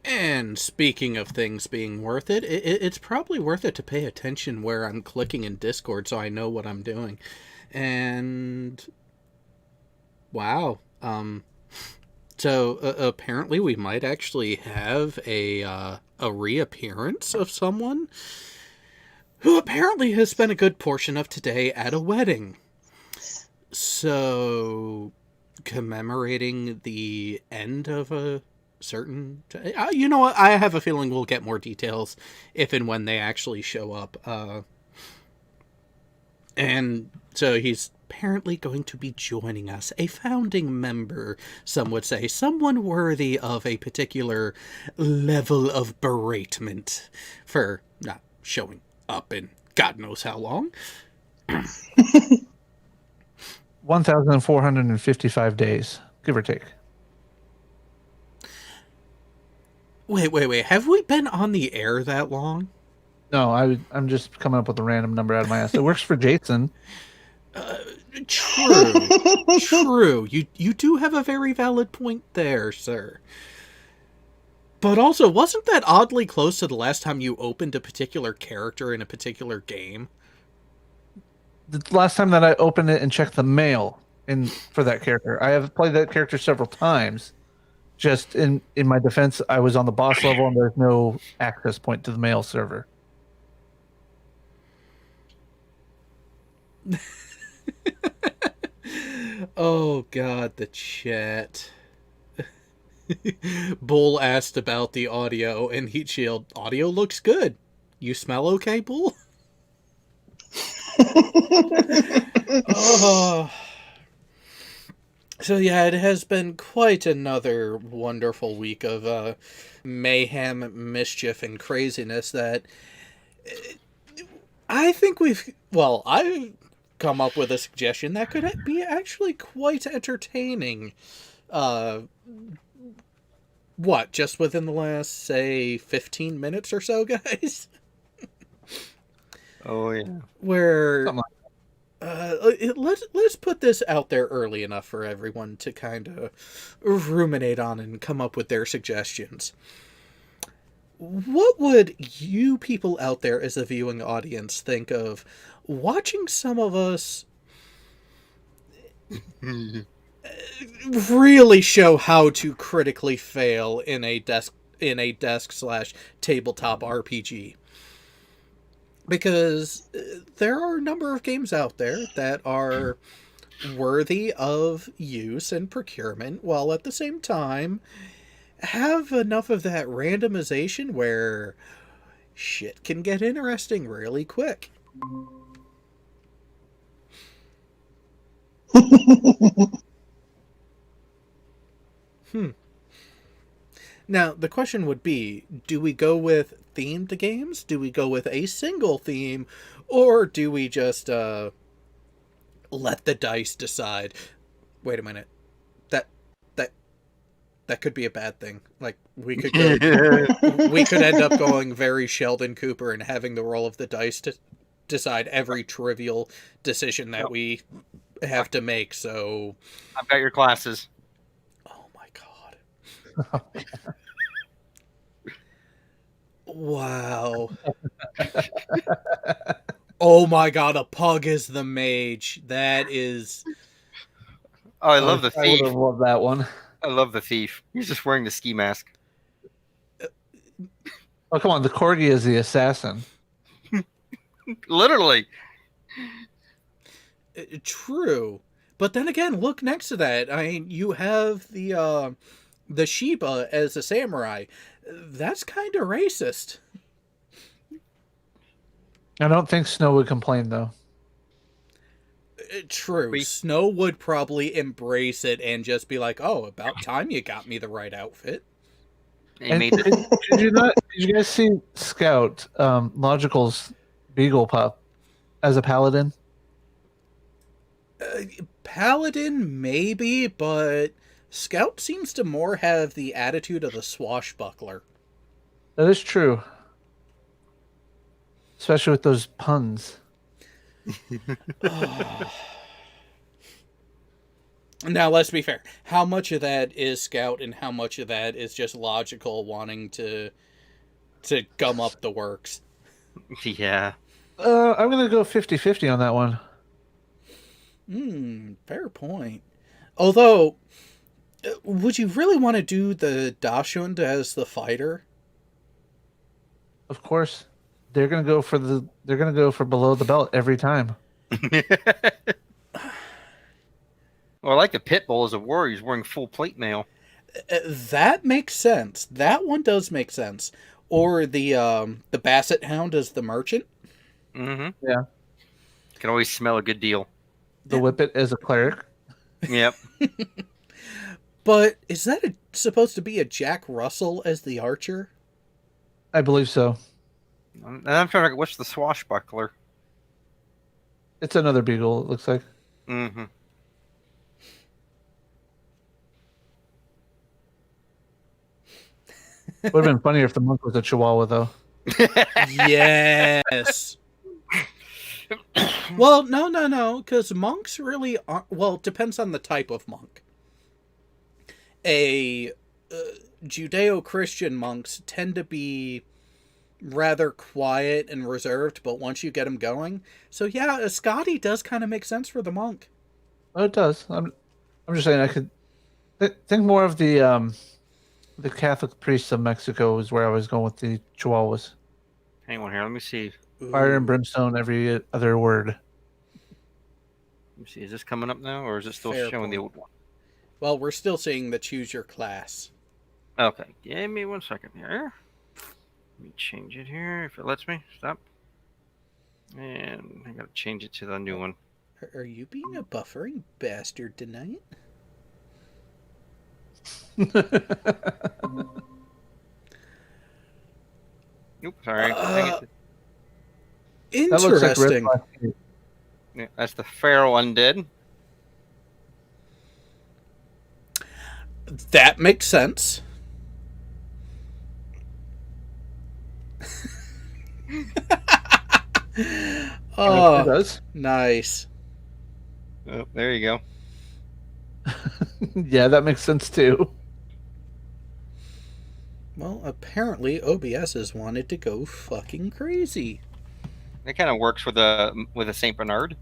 And speaking of things being worth it, it's probably worth it to pay attention where I'm clicking in Discord so I know what I'm doing. And wow, so apparently we might actually have a reappearance of someone who apparently has spent a good portion of today at a wedding. So commemorating the end of a certain you know what, I have a feeling we'll get more details if and when they actually show up, and so he's apparently going to be joining us, a founding member, some would say, someone worthy of a particular level of beratement for not showing up in God knows how long. 1,455 days, give or take. Wait, have we been on the air that long? No, I'm just coming up with a random number out of my ass. It works for Jason. True. True. You do have a very valid point there, sir. But also, wasn't that oddly close to the last time you opened a particular character in a particular game? The last time that I opened it and checked the mail for that character, I have played that character several times. Just in my defense, I was on the boss level and there's no access point to the mail server. Oh god, the chat. Bull asked about the audio, and Heat Shield, audio looks good. You smell okay, Bull? Oh. So yeah, it has been quite another wonderful week of mayhem, mischief, and craziness that I think I've come up with a suggestion that could be actually quite entertaining. Uh, what, just within the last, say, 15 minutes or so, guys? Oh, yeah. Where Something let's put this out there early enough for everyone to kind of ruminate on and come up with their suggestions. What would you people out there as a viewing audience think of watching some of us really show how to critically fail in a desk slash tabletop RPG? Because there are a number of games out there that are worthy of use and procurement, while at the same time have enough of that randomization where shit can get interesting really quick. Now, the question would be, do we go with themed games? Do we go with a single theme? Or do we just let the dice decide? Wait a minute. That that that could be a bad thing. Like we could end up going very Sheldon Cooper and having the roll of the dice to decide every trivial decision that we have to make. So I've got your classes. oh my god. Wow. Oh my god, a pug is the mage. That is... Oh, I love the I would thief. have loved that one. I love the thief. He's just wearing the ski mask. Oh, come on. The corgi is the assassin. Literally. True. But then again, look next to that. I mean, you have the Sheba as a samurai. That's kind of racist. I don't think Snow would complain, though. True. Snow would probably embrace it and just be like, oh, about time you got me the right outfit. And did you guys see Scout, Logical's Beagle Pup, as a paladin? Paladin, maybe, but Scout seems to more have the attitude of the swashbuckler. That is true. Especially with those puns. Now, let's be fair. How much of that is Scout and how much of that is just logical wanting to gum up the works? Yeah. I'm gonna go 50-50 on that one. Fair point. Although, would you really want to do the Dachshund as the fighter? Of course, they're gonna go for below the belt every time. Well, I like the pit bull as a warrior. He's wearing full plate mail. That makes sense. That one does make sense. Or the Basset Hound as the merchant. Mm-hmm. Yeah. Can always smell a good deal. The Whippet as a cleric. Yep. But is that supposed to be a Jack Russell as the archer? I believe so. And I'm trying to. What's the swashbuckler? It's another beagle. It looks like. Mm-hmm. Would have been funnier if the monk was a Chihuahua, though. Yes. Well, no, because monks really aren't. Well, it depends on the type of monk. A Judeo-Christian monks tend to be rather quiet and reserved, but once you get them going, so yeah, a Scotty does kind of make sense for the monk. Oh, it does. I'm just saying I could think more of the Catholic priests of Mexico is where I was going with the Chihuahuas. Hang on here. Let me see. Fire and brimstone, every other word. Let me see. Is this coming up now, or is it still Fair showing the point. old one? Well, we're still seeing the choose your class. Okay. Give me 1 second here. Let me change it here if it lets me. Stop. And I gotta change it to the new one. Are you being a buffering bastard tonight? Oops, sorry. Dang it. That looks like Red Interesting. Flag. Yeah, that's the Pharaoh Undead. That makes sense. It Oh, does. nice. Oh, there you go. Yeah, that makes sense too. Well, apparently OBS has wanted to go fucking crazy. That kind of works with a Saint Bernard.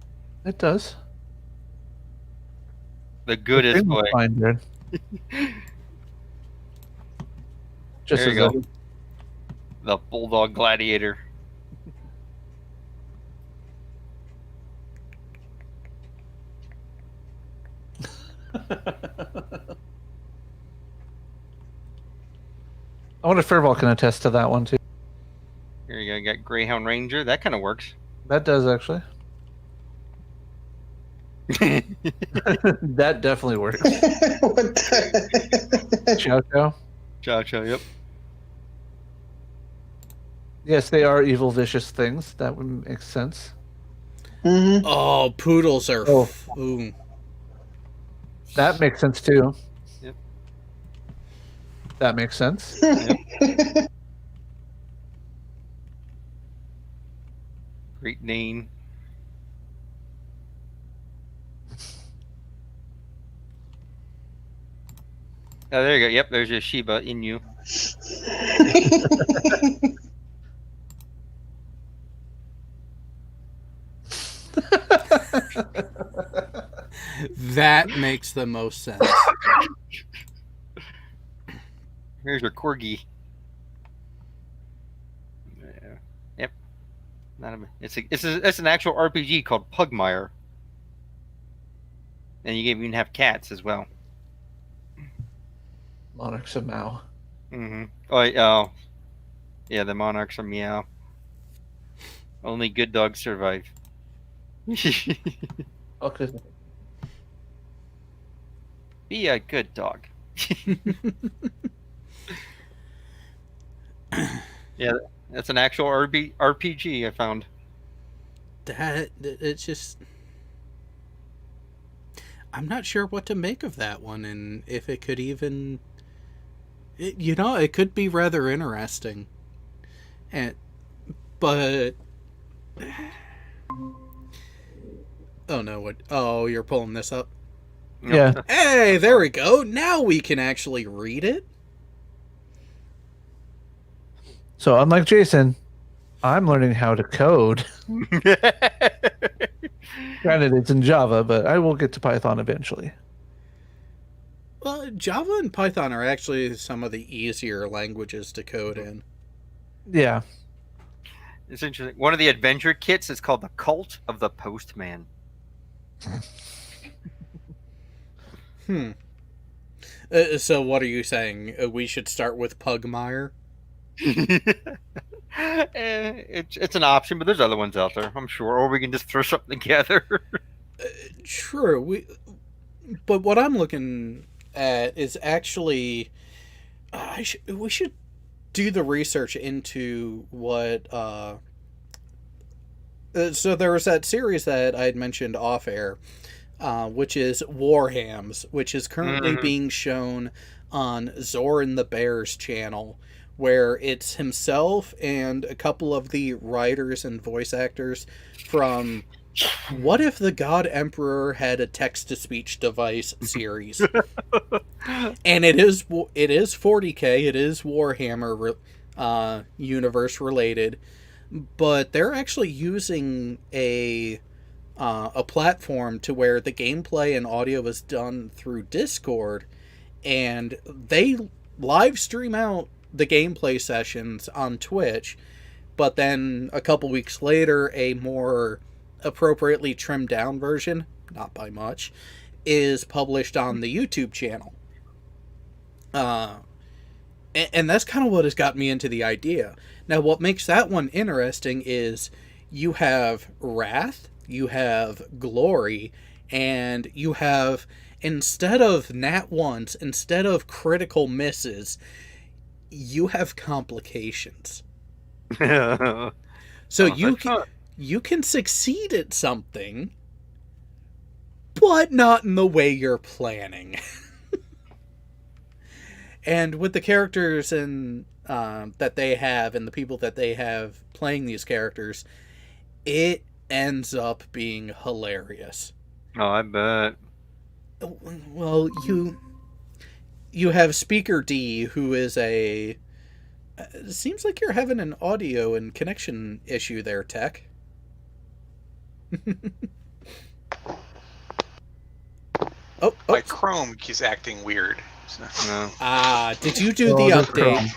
It does. The goodest It boy. looks fine, dude. Just There you as go. The Bulldog Gladiator. I wonder if Furval can attest to that one too. Here you go. You got Greyhound Ranger. That kind of works. That does actually. That definitely works. What the? Chow Chow. Chow Chow, yep. Yes, they are evil, vicious things. That would make sense. Mhm. Oh, poodles are. Oh. Ooh. That makes sense too. Yep. That makes sense. Great Dane. Oh, there you go. Yep, there's your Shiba Inu. That makes the most sense. Here's your Corgi. Yeah. Yep. It's an actual RPG called Pugmire. And you can even have cats as well. Monarchs of Mao. Mm-hmm. Oh, yeah, the monarchs are meow. Only good dogs survive. Okay. Be a good dog. Yeah, that's an actual RPG I found. It's just. I'm not sure what to make of that one, and if it could even. It could be rather interesting. But. Oh no! What? Oh, you're pulling this up. Yeah. Hey, there we go. Now we can actually read it. So unlike Jason, I'm learning how to code. Granted, it's in Java, but I will get to Python eventually. Well, Java and Python are actually some of the easier languages to code in. Yeah. It's interesting. One of the adventure kits is called the Cult of the Postman. So what are you saying? We should start with Pugmire? It's an option, but there's other ones out there, I'm sure. Or we can just throw something together. True. But what I'm looking at is actually, we should do the research into what. So there was that series that I had mentioned off air, which is Warhams, which is currently being shown on Zoran the Bear's channel, where it's himself and a couple of the writers and voice actors from What If the God Emperor Had a Text-to-Speech Device series. And it is 40K, it is Warhammer universe related, but they're actually using a platform to where the gameplay and audio is done through Discord, and they live stream out the gameplay sessions on Twitch, but then a couple weeks later, a more appropriately trimmed down version, not by much, is published on the YouTube channel. And that's kind of what has got me into the idea. Now, what makes that one interesting is you have Wrath, you have Glory, and you have, instead of nat ones, instead of critical misses, you have complications. So you can succeed at something, but not in the way you're planning. And with the characters and that they have and the people that they have playing these characters, it ends up being hilarious. Oh, I bet. Well, you have Speaker D, who is a... It seems like you're having an audio and connection issue there, Tech. My Chrome keeps acting weird. So. No. Did you do the update?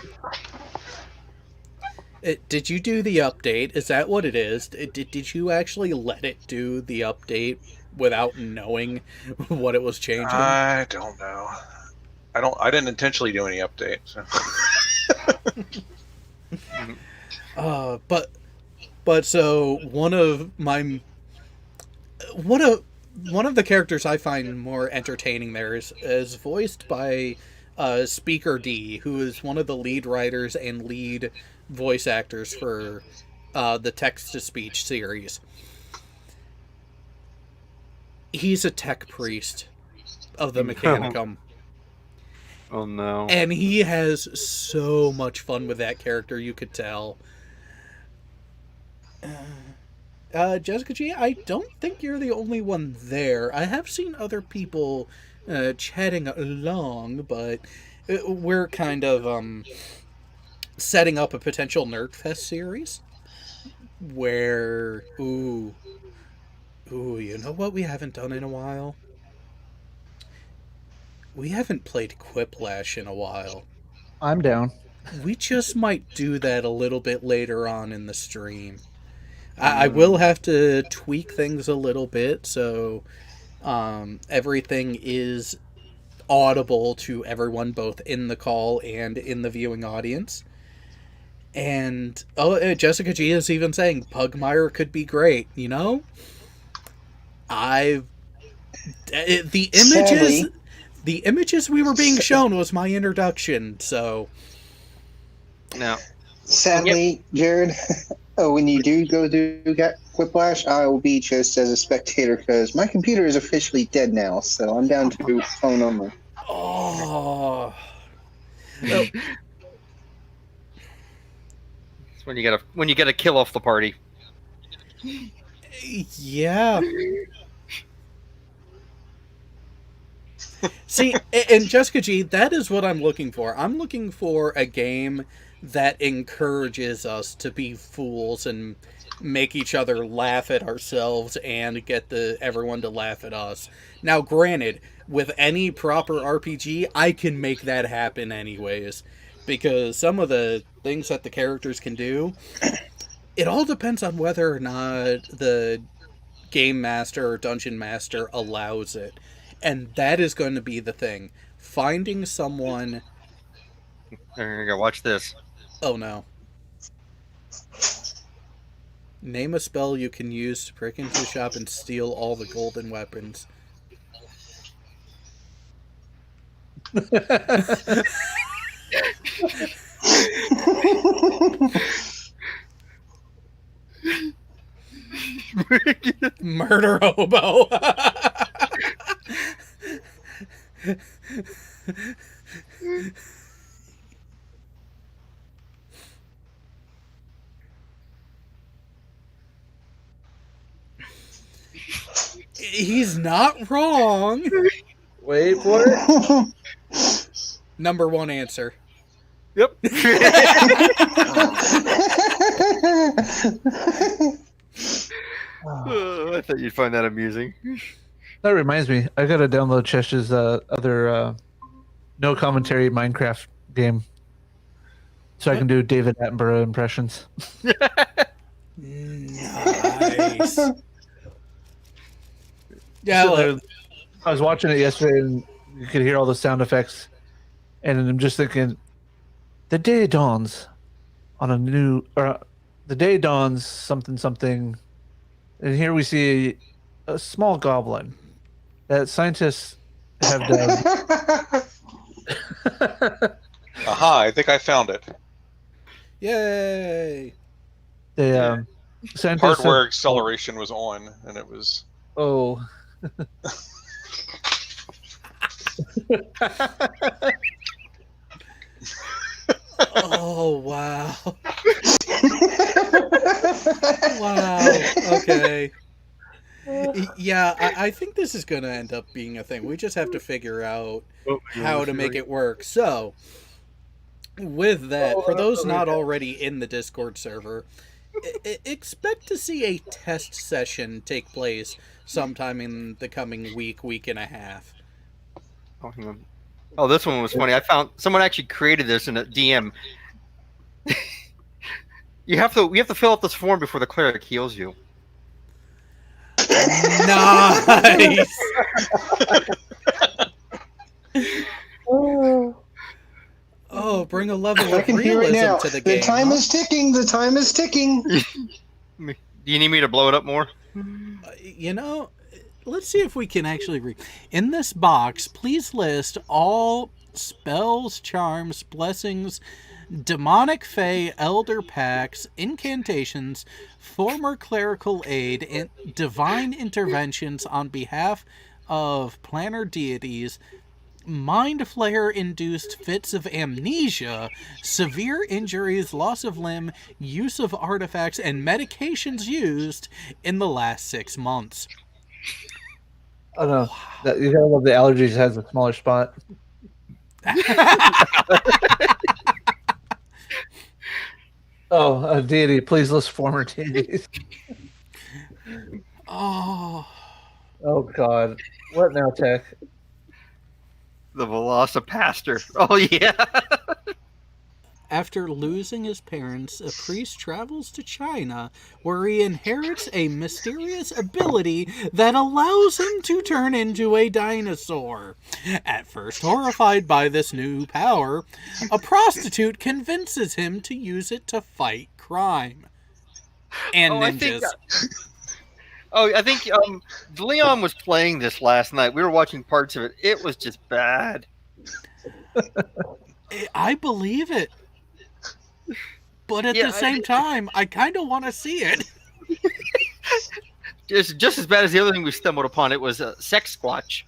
Did you do the update? Is that what it is? Did you actually let it do the update without knowing what it was changing? I don't know. I didn't intentionally do any update. So. But so one of the characters I find more entertaining there is voiced by Speaker D, who is one of the lead writers and lead voice actors for the text-to-speech series. He's a tech priest of the Mechanicum. Oh no. And he has so much fun with that character, you could tell. Jessica G, I don't think you're the only one there. I have seen other people chatting along, but we're kind of setting up a potential Nerdfest series where, ooh, you know what we haven't done in a while? We haven't played Quiplash in a while. I'm down. We just might do that a little bit later on in the stream. I will have to tweak things a little bit so everything is audible to everyone, both in the call and in the viewing audience. And Jessica G is even saying Pugmire could be great. You know, the images we were being shown was my introduction. So No. Sadly, Jared, when you do go do Quiplash, I will be just as a spectator because my computer is officially dead now, so I'm down to phone only. oh. It's when you get a kill off the party. Yeah. See, and Jessica G, that is what I'm looking for. I'm looking for a game that encourages us to be fools and make each other laugh at ourselves and get everyone to laugh at us. Now, granted, with any proper RPG, I can make that happen anyways, because some of the things that the characters can do, it all depends on whether or not the game master or dungeon master allows it. And that is going to be the thing. Finding someone. There you go. Watch this. Oh no. Name a spell you can use to break into a shop and steal all the golden weapons. Murder hobo. He's not wrong. Wait for it. Number one answer. Yep. I thought you'd find that amusing. That reminds me, I gotta download Chesh's other no commentary Minecraft game, so I can do David Attenborough impressions. Nice. Yeah, So, look, I was watching it yesterday, and you could hear all the sound effects, and I'm just thinking, the day dawns on a new, or the day dawns something something, and here we see a small goblin that scientists have done. Aha! I think I found it. yay. They scientists Hardware have- acceleration was on, and it was. Oh. Oh, wow. Wow. Okay. Yeah, I think this is going to end up being a thing. We just have to figure out how to make it work. So, with that, for those not already in the Discord server, expect to see a test session take place sometime in the coming week and a half. Oh, hang on. Oh, this one was funny. I found someone actually created this in a DM. You have to fill out this form before the cleric heals you. Nice. Oh, bring a level I of can hear it realism now. to the The game. time huh? is ticking. The time is ticking. Do you need me to blow it up more? You know, let's see if we can actually read. In this box, please list all spells, charms, blessings, demonic fey, elder pacts, incantations, former clerical aid, and divine interventions on behalf of planar deities, mind flayer induced fits of amnesia, severe injuries, loss of limb, use of artifacts, and medications used in the last 6 months. Oh no, that, you gotta love the allergies has a smaller spot. Oh, deity, please list former deities. Oh, Oh god, what now, Tech? The Velocipaster. Oh yeah. after losing his parents, a priest travels to China, where he inherits a mysterious ability that allows him to turn into a dinosaur. At first horrified by this new power, a prostitute convinces him to use it to fight crime. And ninjas. I think Leon was playing this last night. We were watching parts of it. It was just bad. I believe it. But at the same time, I kind of want to see it. Just as bad as the other thing we stumbled upon. It was Sex Squatch.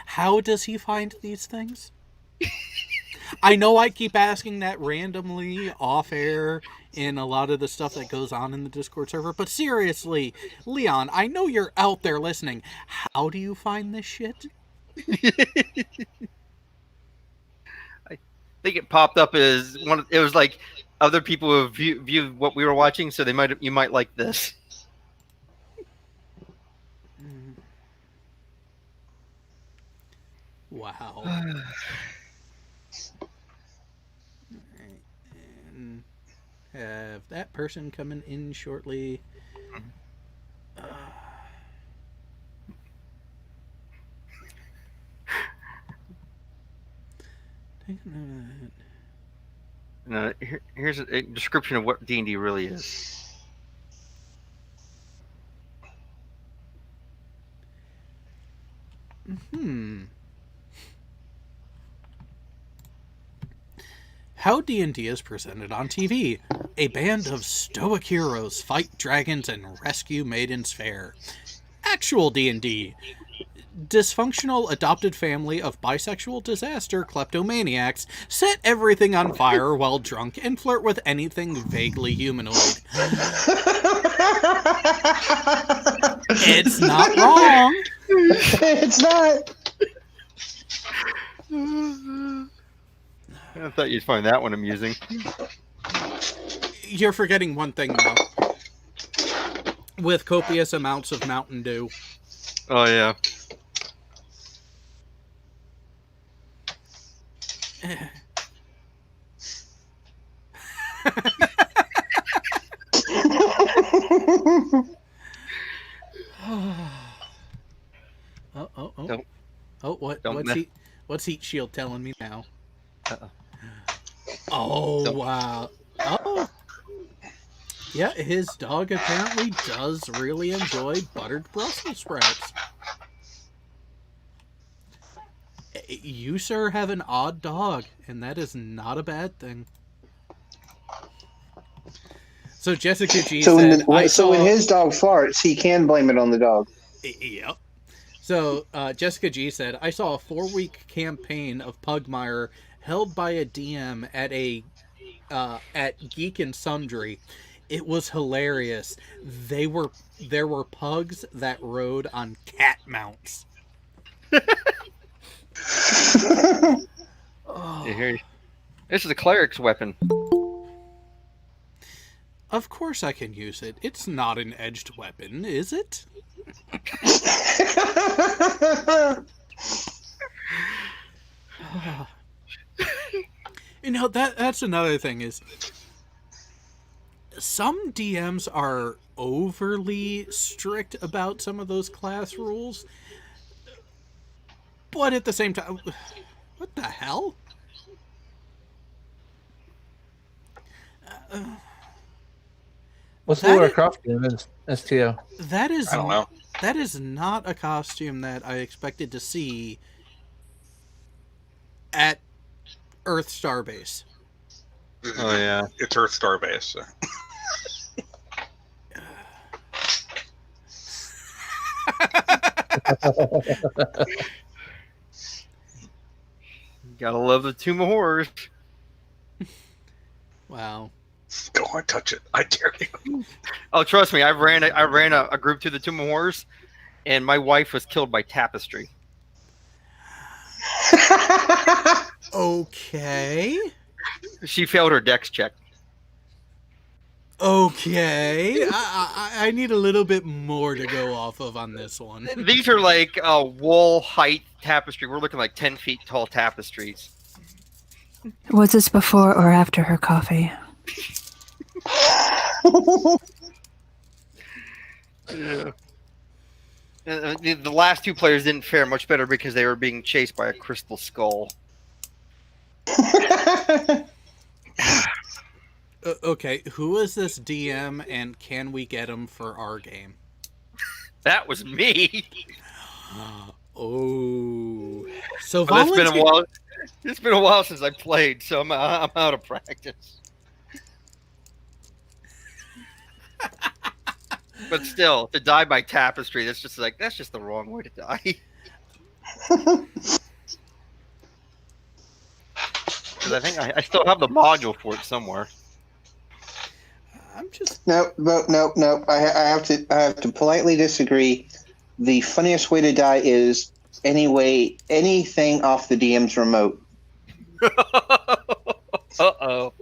How does he find these things? I know I keep asking that randomly off air in a lot of the stuff that goes on in the Discord server, but seriously, Leon, I know you're out there listening. How do you find this shit? I think it popped up as one. It was like other people who viewed what we were watching, so you might like this. Wow. And have that person coming in shortly. Here's a description of what D&D really is. How D&D is presented on TV. A band of stoic heroes fight dragons and rescue maidens fair. Actual D&D. Dysfunctional adopted family of bisexual disaster kleptomaniacs set everything on fire while drunk and flirt with anything vaguely humanoid. It's not wrong. It's not. I thought you'd find that one amusing. You're forgetting one thing, though. With copious amounts of Mountain Dew. Oh, yeah. Oh! What's Heat Shield telling me now? Uh-oh. Oh, wow. Oh. Yeah, his dog apparently does really enjoy buttered Brussels sprouts. You, sir, have an odd dog, and that is not a bad thing. So Jessica G said, when his dog farts, he can blame it on the dog. Yep. So Jessica G said, I saw a 4-week campaign of Pugmire held by a DM at Geek and Sundry. It was hilarious. There were pugs that rode on cat mounts. Oh. This is a cleric's weapon. Of course I can use it. It's not an edged weapon, is it? You know, that's another thing is some DMs are overly strict about some of those class rules, but at the same time, what the hell? What's the Lara Croft game in STO? That is, I don't know. That is not a costume that I expected to see at Earth Starbase. Oh, yeah. It's Earth Starbase. So. Gotta love the Tomb of Horrors. Wow. Go on, touch it. I dare you. Oh, trust me, I ran a group to the Tomb of Horrors, and my wife was killed by tapestry. Okay. She failed her dex check. Okay. I need a little bit more to go off of on this one. These are like wall height tapestry. We're looking like 10 feet tall tapestries. Was this before or after her coffee? Yeah. The last two players didn't fare much better because they were being chased by a crystal skull. Okay, who is this DM and can we get him for our game? That was me. Oh. So Well, it's been a while. It's been a while since I played, so I'm out of practice. But still, to die by tapestry, that's just the wrong way to die. Because I think I still have the module for it somewhere. I'm just No. I have to politely disagree. The funniest way to die is anything off the DM's remote. Uh-oh.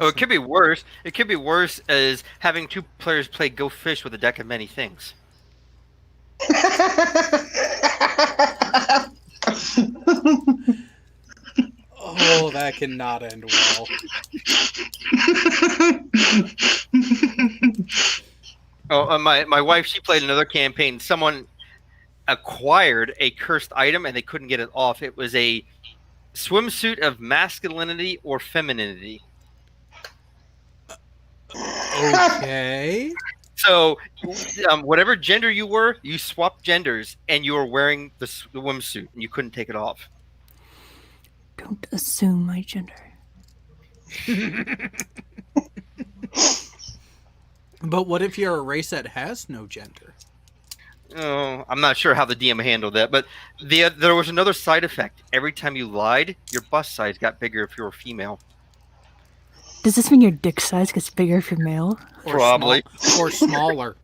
Oh, it could be worse. It could be worse as having two players play Go Fish with a deck of many things. Oh, that cannot end well. Oh, my wife, she played another campaign. Someone acquired a cursed item and they couldn't get it off. It was a swimsuit of masculinity or femininity. Okay. So, whatever gender you were, you swapped genders, and you were wearing the swimsuit, and you couldn't take it off. Don't assume my gender. But what if you're a race that has no gender? Oh, I'm not sure how the DM handled that, but there was another side effect. Every time you lied, your bust size got bigger if you were female. Does this mean your dick size gets bigger if you're male? Or Probably. or smaller.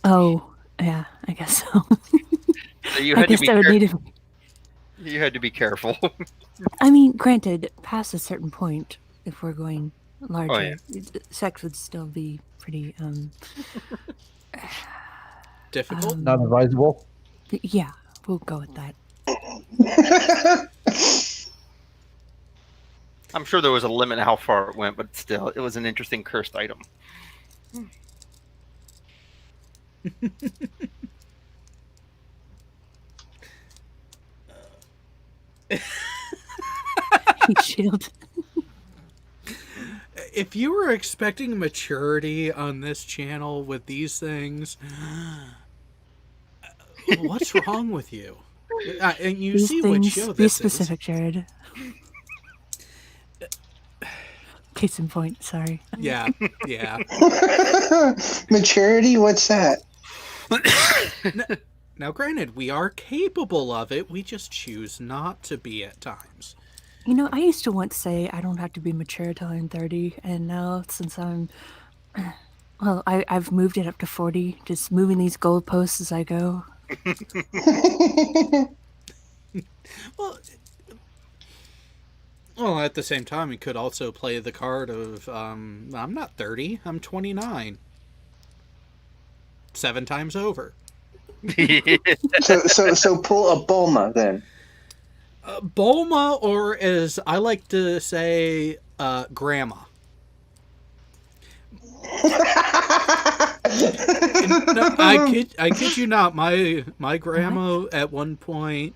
Oh, yeah, I guess so. So you I had to guess be I would need to. you had to be careful. I mean, granted, past a certain point, if we're going larger, sex would still be pretty, Difficult? Not advisable. yeah, we'll go with that. I'm sure there was a limit how far it went, but still, it was an interesting cursed item. Heat shield. If you were expecting maturity on this channel with these things, what's wrong with you? And you These see what things, show be this specific, Jared. Case in point, sorry. is. Yeah, yeah. Maturity? What's that? Now, granted, we are capable of it. We just choose not to be at times. You know, I used to once say I don't have to be mature till I'm 30, and now since I'm, well, I've moved it up to 40, just moving these goalposts as I go. Well, at the same time, we could also play the card of, I'm not 30, I'm 29. 7 times over. So pull a Bulma then. Bulma, or as I like to say, Grandma. No, I kid you not. My grandma at one point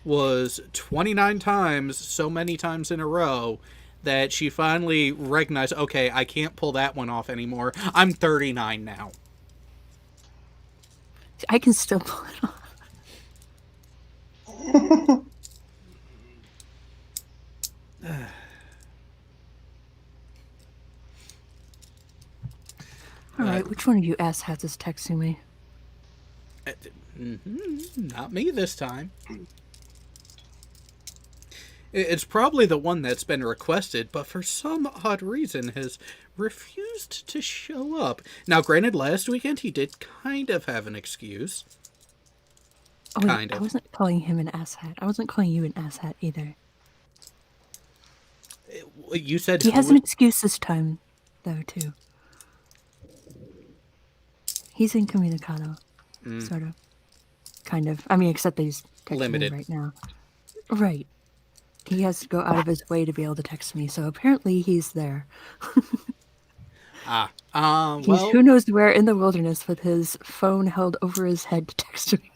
was 29 times, so many times in a row, that she finally recognized, okay, I can't pull that one off anymore. I'm 39 now. I can still pull it off. Alright, which one of you asshats is texting me? Not me this time. It's probably the one that's been requested, but for some odd reason has refused to show up. Now, granted, last weekend he did kind of have an excuse. Oh, wait, Kind I of. wasn't calling him an asshat. I wasn't calling you an asshat either. You said He has an excuse this time, though, too. He's incommunicado. Sort of. Kind of. I mean, except that he's texting Limited. me right now. Right. He has to go out of his way to be able to text me, so apparently he's there. well, He's who knows where in the wilderness with his phone held over his head to text me.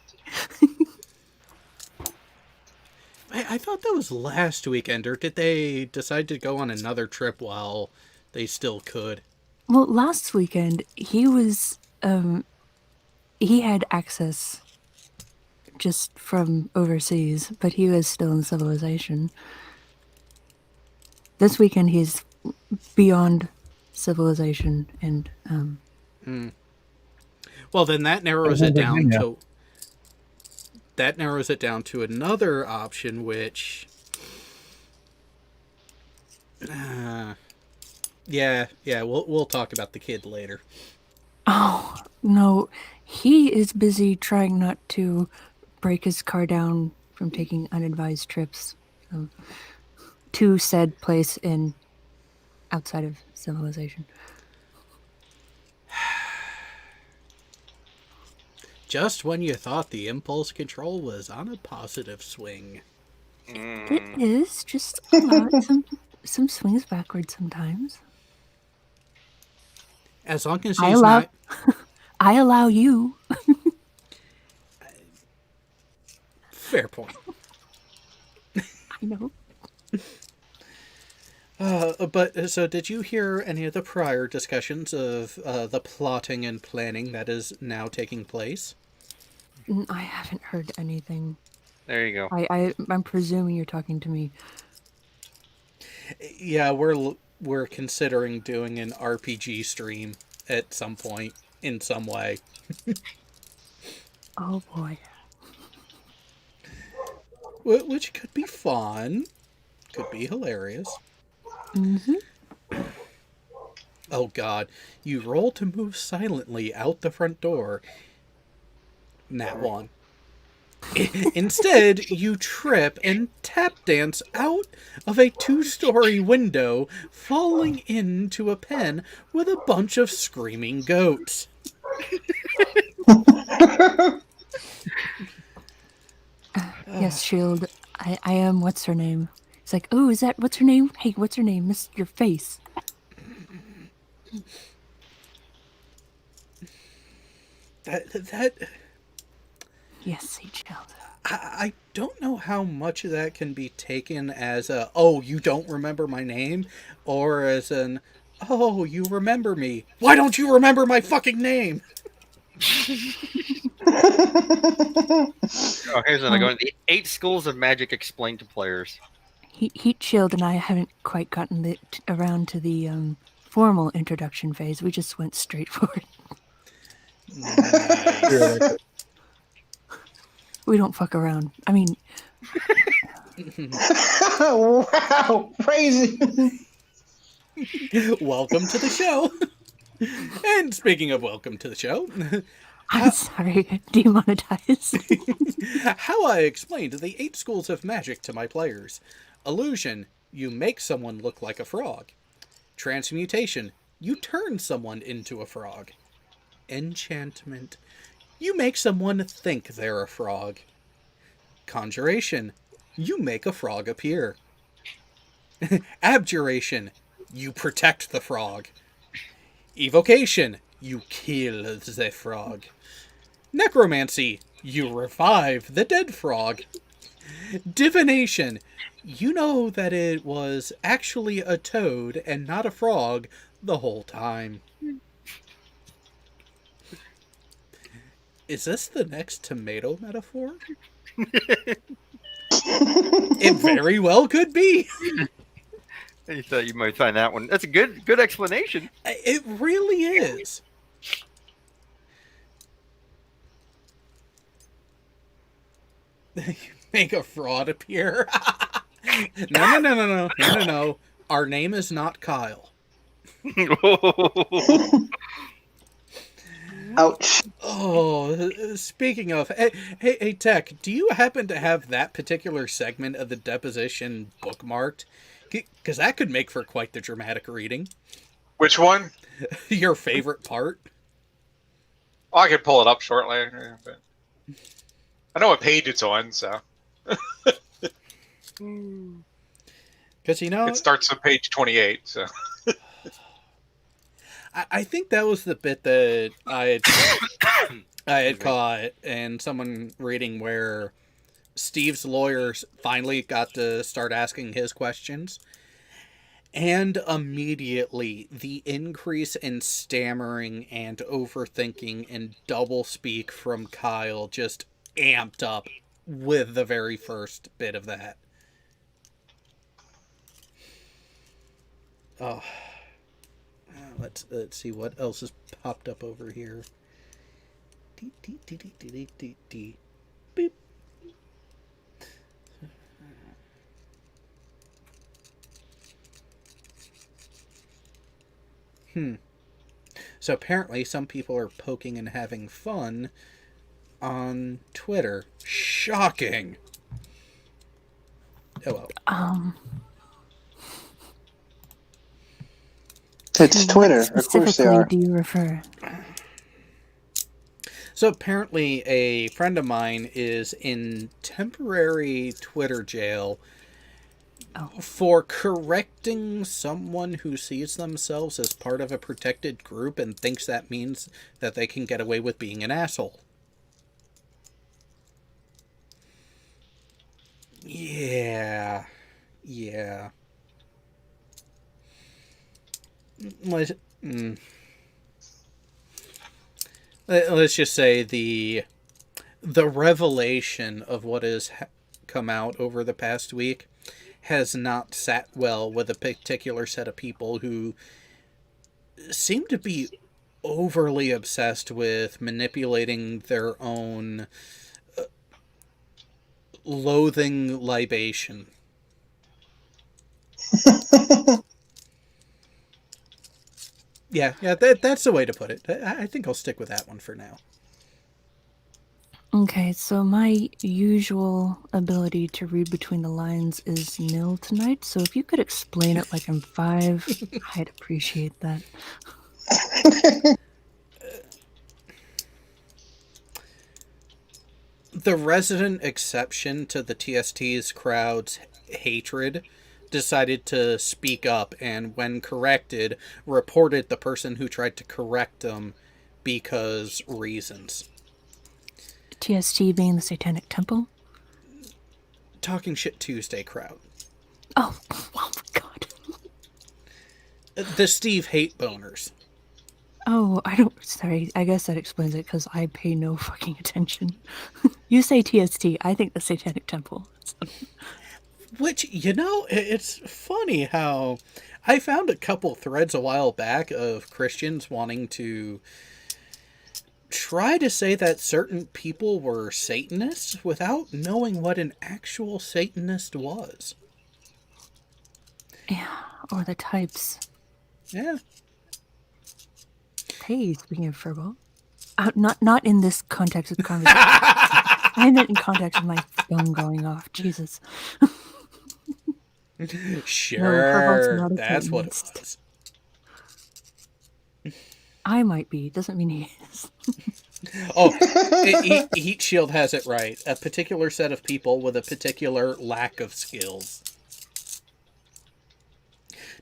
I thought that was last weekend, or did they decide to go on another trip while they still could? Well, last weekend, he was, he had access just from overseas, but he was still in civilization. This weekend, he's beyond civilization, and, Well, then that narrows it down to... that narrows it down to another option, which... yeah, we'll talk about the kid later. Oh, no. He is busy trying not to break his car down from taking unadvised trips to said place in outside of civilization. Just when you thought the impulse control was on a positive swing. It is just a lot. Some swings backwards sometimes. As long as I he's allow- not... I allow you. Fair point. I know. But so did you hear any of the prior discussions of the plotting and planning that is now taking place? I haven't heard anything. There you go. I'm presuming you're talking to me. Yeah, we're considering doing an RPG stream at some point in some way. Oh boy. Which could be fun. Could be hilarious. Mm-hmm. Oh god, you roll to move silently out the front door. Nat 1. Instead, you trip and tap dance out of a 2-story window, falling into a pen with a bunch of screaming goats. Yes, Shield. I am. What's her name? It's like, oh, is that what's her name? Hey, what's her name? Miss your face. That Yes, hey, Shield. I don't know how much of that can be taken as a, oh, you don't remember my name, or as an, oh, you remember me. Why don't you remember my fucking name? Oh, here's another one. The 8 schools of magic explained to players. Heat Shield and I haven't quite gotten around to the formal introduction phase. We just went straight for it. Nice. We don't fuck around. I mean, Wow, crazy. Welcome to the show. And speaking of welcome to the show, I'm sorry, demonetize. how I explained the 8 schools of magic to my players. Illusion, you make someone look like a frog. Transmutation, you turn someone into a frog. Enchantment, you make someone think they're a frog. Conjuration, you make a frog appear. Abjuration, you protect the frog. Evocation, you kill the frog. Necromancy, you revive the dead frog. Divination, you know that it was actually a toad and not a frog the whole time. Is this the next tomato metaphor? It very well could be. I thought you might find that one. That's a good explanation. It really is. You make a fraud appear. No. Our name is not Kyle. Ouch. Oh, speaking of, hey, Tech, do you happen to have that particular segment of the deposition bookmarked? Because that could make for quite the dramatic reading. Which one? Your favorite part? Oh, I could pull it up shortly. But I know what page it's on, so Because, you know, it starts on page 28. So I think that was the bit that I had caught and someone reading where Steve's lawyers finally got to start asking his questions. And immediately the increase in stammering and overthinking and doublespeak from Kyle just amped up with the very first bit of that. Oh. Let's see what else has popped up over here. Beep. So apparently some people are poking and having fun on Twitter. Shocking. Oh well. It's To Twitter. what Of course they specifically are. do you refer? So apparently a friend of mine is in temporary Twitter jail for correcting someone who sees themselves as part of a protected group and thinks that means that they can get away with being an asshole. Yeah. Let's just say the revelation of what has come out over the past week has not sat well with a particular set of people who seem to be overly obsessed with manipulating their own loathing libation. Yeah, that's the way to put it. I think I'll stick with that one for now. Okay, so my usual ability to read between the lines is nil tonight, so if you could explain it like I'm 5, I'd appreciate that. The resident exception to the TST's crowd's hatred decided to speak up, and when corrected, reported the person who tried to correct them because reasons. TST being the Satanic Temple? Talking Shit Tuesday crowd. Oh my god. The Steve Hate Boners. Oh, sorry, I guess that explains it, because I pay no fucking attention. You say TST, I think the Satanic Temple. Which, it's funny how I found a couple threads a while back of Christians wanting to try to say that certain people were Satanists without knowing what an actual Satanist was. Yeah, or the types. Yeah. Hey, speaking of furball. Not in this context of the conversation. I meant in context of my phone going off. Jesus. Sure, not a that's what it Satanist. was. I might be. Doesn't mean he is. Oh, Heat Shield has it right. A particular set of people with a particular lack of skills.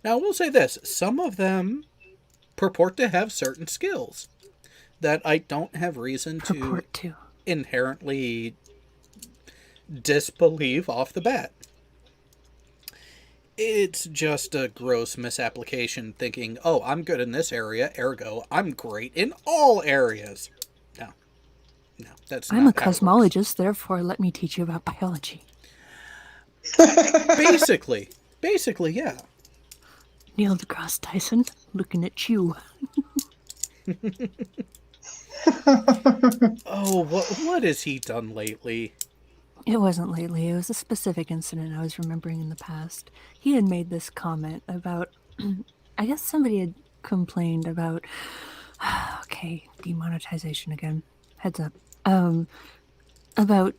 Now, we'll say this. Some of them purport to have certain skills that I don't have reason to inherently disbelieve off the bat. It's just a gross misapplication thinking, oh, I'm good in this area, ergo, I'm great in all areas. No, that's I'm not a how it cosmologist, therefore let me teach you about biology. works. Basically, yeah. Neil deGrasse Tyson, looking at you. Oh, what has he done lately? It wasn't lately. It was a specific incident I was remembering in the past. He had made this comment about, I guess somebody had complained about, okay, demonetization again, heads up, about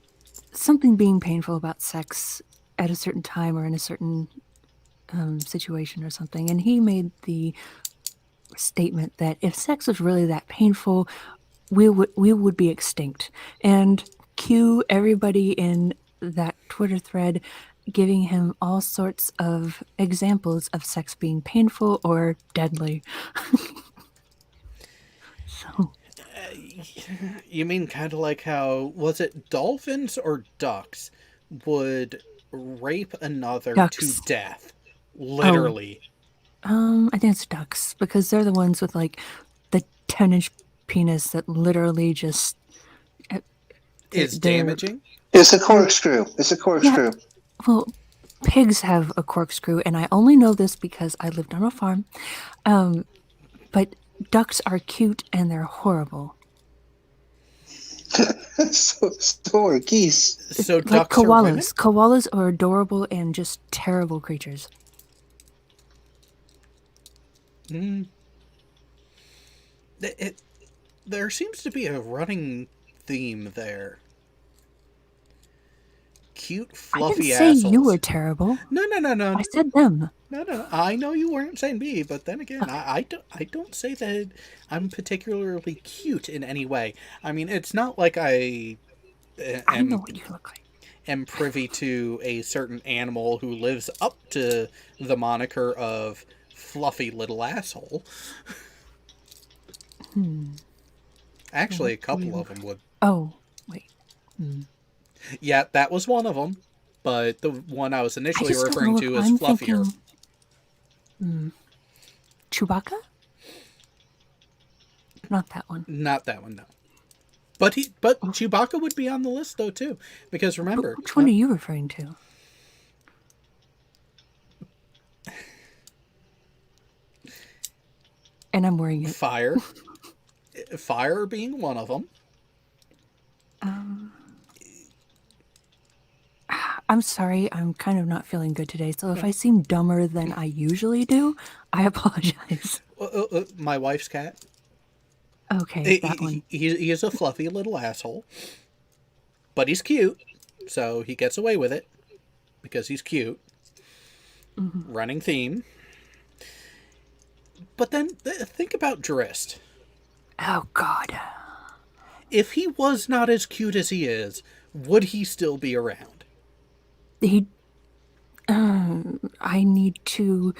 something being painful about sex at a certain time or in a certain situation or something. And he made the statement that if sex was really that painful, we would be extinct. And cue everybody in that Twitter thread giving him all sorts of examples of sex being painful or deadly. So, You mean kind of like how, was it dolphins or ducks would rape another Ducks. to death? Literally. I think it's ducks, because they're the ones with like the 10-inch penis that literally just Is they're- damaging? It's a corkscrew. Yeah. Well, pigs have a corkscrew, and I only know this because I lived on a farm. But ducks are cute and they're horrible. so are geese. So Like ducks are women? koalas. Koalas are adorable and just terrible creatures. There seems to be a running theme there. Cute, I fluffy didn't say assholes. you were terrible. No. I said them. No. I know you weren't saying me, but then again, I don't say that I'm particularly cute in any way. I mean, it's not like I I know am what you look like. am privy to a certain animal who lives up to the moniker of fluffy little asshole. Actually, a couple of them would. Oh, wait. Yeah, that was one of them. But the one I was I initially just don't referring know to if is I'm fluffier. thinking. Chewbacca? Not that one. Not that one, no. But Chewbacca would be on the list though too, because remember, Which one are you referring to? And I'm wearing it. fire being one of them. I'm sorry, I'm kind of not feeling good today, so if I seem dumber than I usually do, I apologize. My wife's cat. Okay, that one. He is a fluffy little asshole, but he's cute, so he gets away with it because he's cute. Running theme. But then think about Drist. Oh, God. If he was not as cute as he is, would he still be around? I need to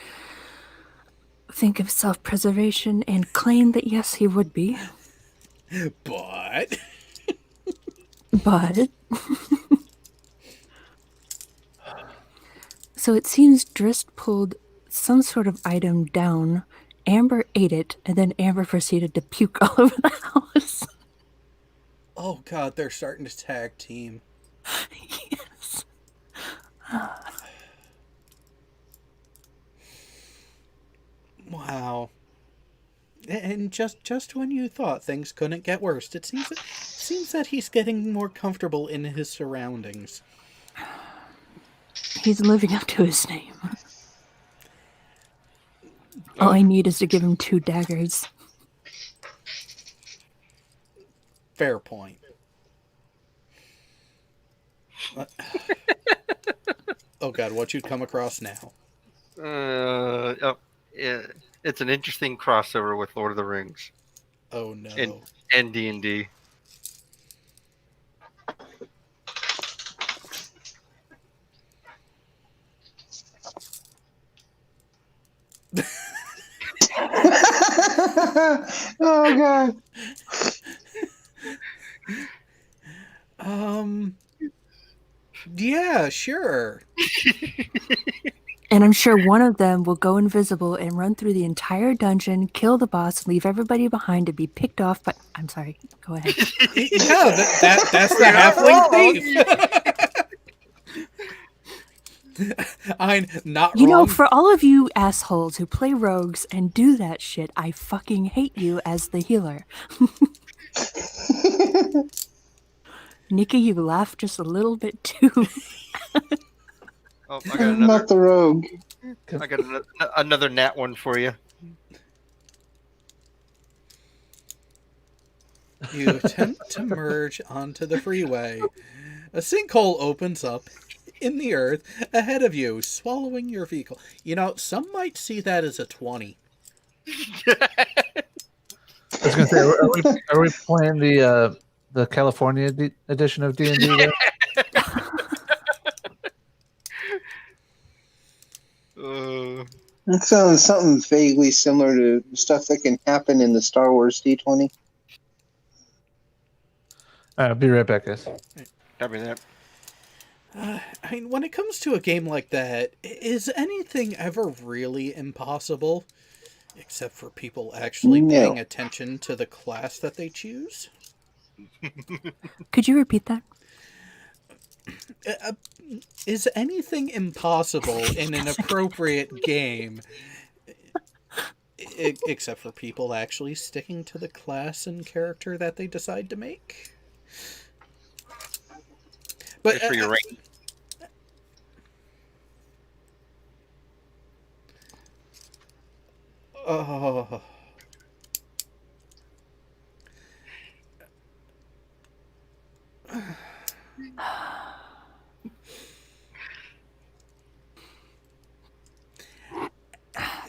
think of self-preservation and claim that yes, he would be. But But so it seems Drist pulled some sort of item down. Amber ate it, and then Amber proceeded to puke all over the house. oh god, they're starting to tag team. Yes. Wow. And just when you thought things couldn't get worse, it seems that he's getting more comfortable in his surroundings. He's living up to his name. All I need is to give him 2 daggers. Fair point. Oh god, what you'd come across now. Yeah, it's an interesting crossover with Lord of the Rings Oh no. and D&D. Oh god. Yeah, sure. And I'm sure one of them will go invisible and run through the entire dungeon, kill the boss, leave everybody behind to be picked off by... I'm sorry, go ahead. Yeah, that's the halfling thief. I'm not You know, wrong. for all of you assholes who play rogues and do that shit, I fucking hate you as the healer. Nikki, you laughed just a little bit too. Oh, I got I'm another. not the rogue. I got another nat one for you. You attempt to merge onto the freeway. A sinkhole opens up in the earth ahead of you, swallowing your vehicle. You know, some might see that as a 20. I was gonna say, are we playing the California edition of D&D there? That sounds something vaguely similar to stuff that can happen in the Star Wars D20. I'll be right back, guys. Copy that. I mean, when it comes to a game like that, is anything ever really impossible? Except for people actually No. paying attention to the class that they choose? Could you repeat that? Is anything impossible in an appropriate game? Except for people actually sticking to the class and character that they decide to make? But Just for your rank.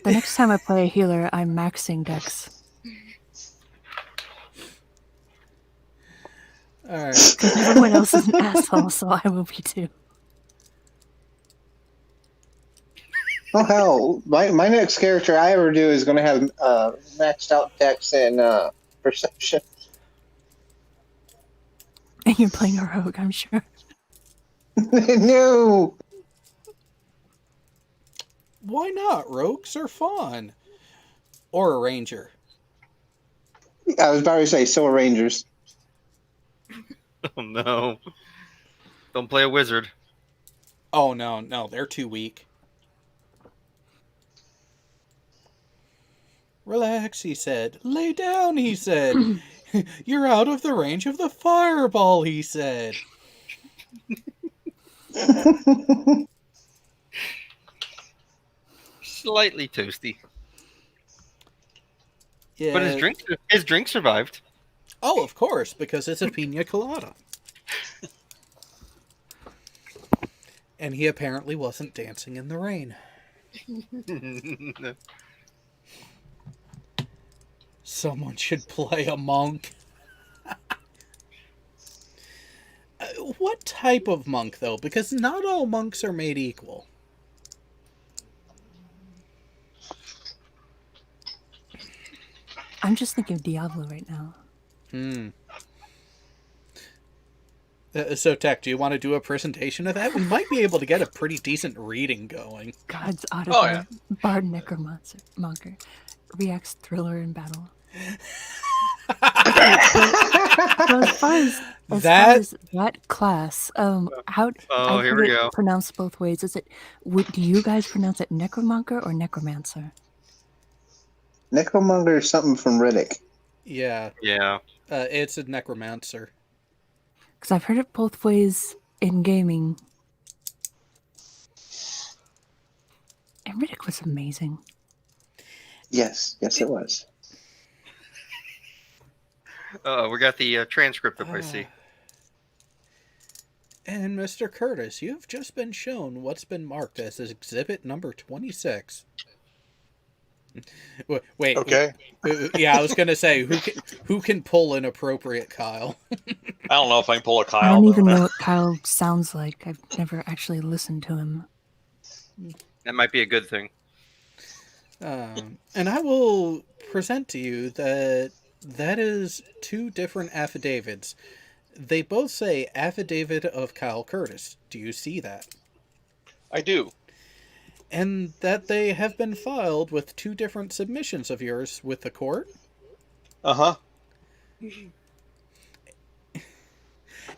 The next time I play a healer, I'm maxing Dex. All right. Because everyone else is an asshole, so I will be too. Oh hell, my next character I ever do is going to have maxed out Dex and Perception. And you're playing a rogue, I'm sure. No. Why not? Rogues are fun. Or a ranger. I was about to say Soul Rangers. Oh no! Don't play a wizard. Oh no, they're too weak. Relax, he said. Lay down, he said. You're out of the range of the fireball, he said. Slightly toasty, Yeah. but his drink survived. Oh, of course, because it's a pina colada. And he apparently wasn't dancing in the rain. Someone should play a monk. What type of monk, though? Because not all monks are made equal. I'm just thinking of Diablo right now. So, Tech, do you want to do a presentation of that? We might be able to get a pretty decent reading going. God's Auditor, Oh, yeah. Bard Necromancer, Monker, reacts thriller in battle. So as far as that class, how I've here heard we it go. pronounced both ways. Is it? Do you guys pronounce it Necromonker or Necromancer? Necromonger is something from Riddick. Yeah, Yeah. it's a necromancer. Because I've heard it both ways in gaming. And Riddick was amazing. Yes, it was. We got the transcript up, I see. And Mr. Curtis, you have just been shown what's been marked as exhibit number 26. Wait. Okay. Yeah, I was gonna say who can pull an appropriate Kyle. I don't know if I can pull a Kyle. I don't even though. know what Kyle sounds like. I've never actually listened to him. That might be a good thing. And I will present to you that is two different affidavits. They both say affidavit of Kyle Curtis. Do you see that? I do. And that they have been filed with two different submissions of yours with the court. Uh-huh.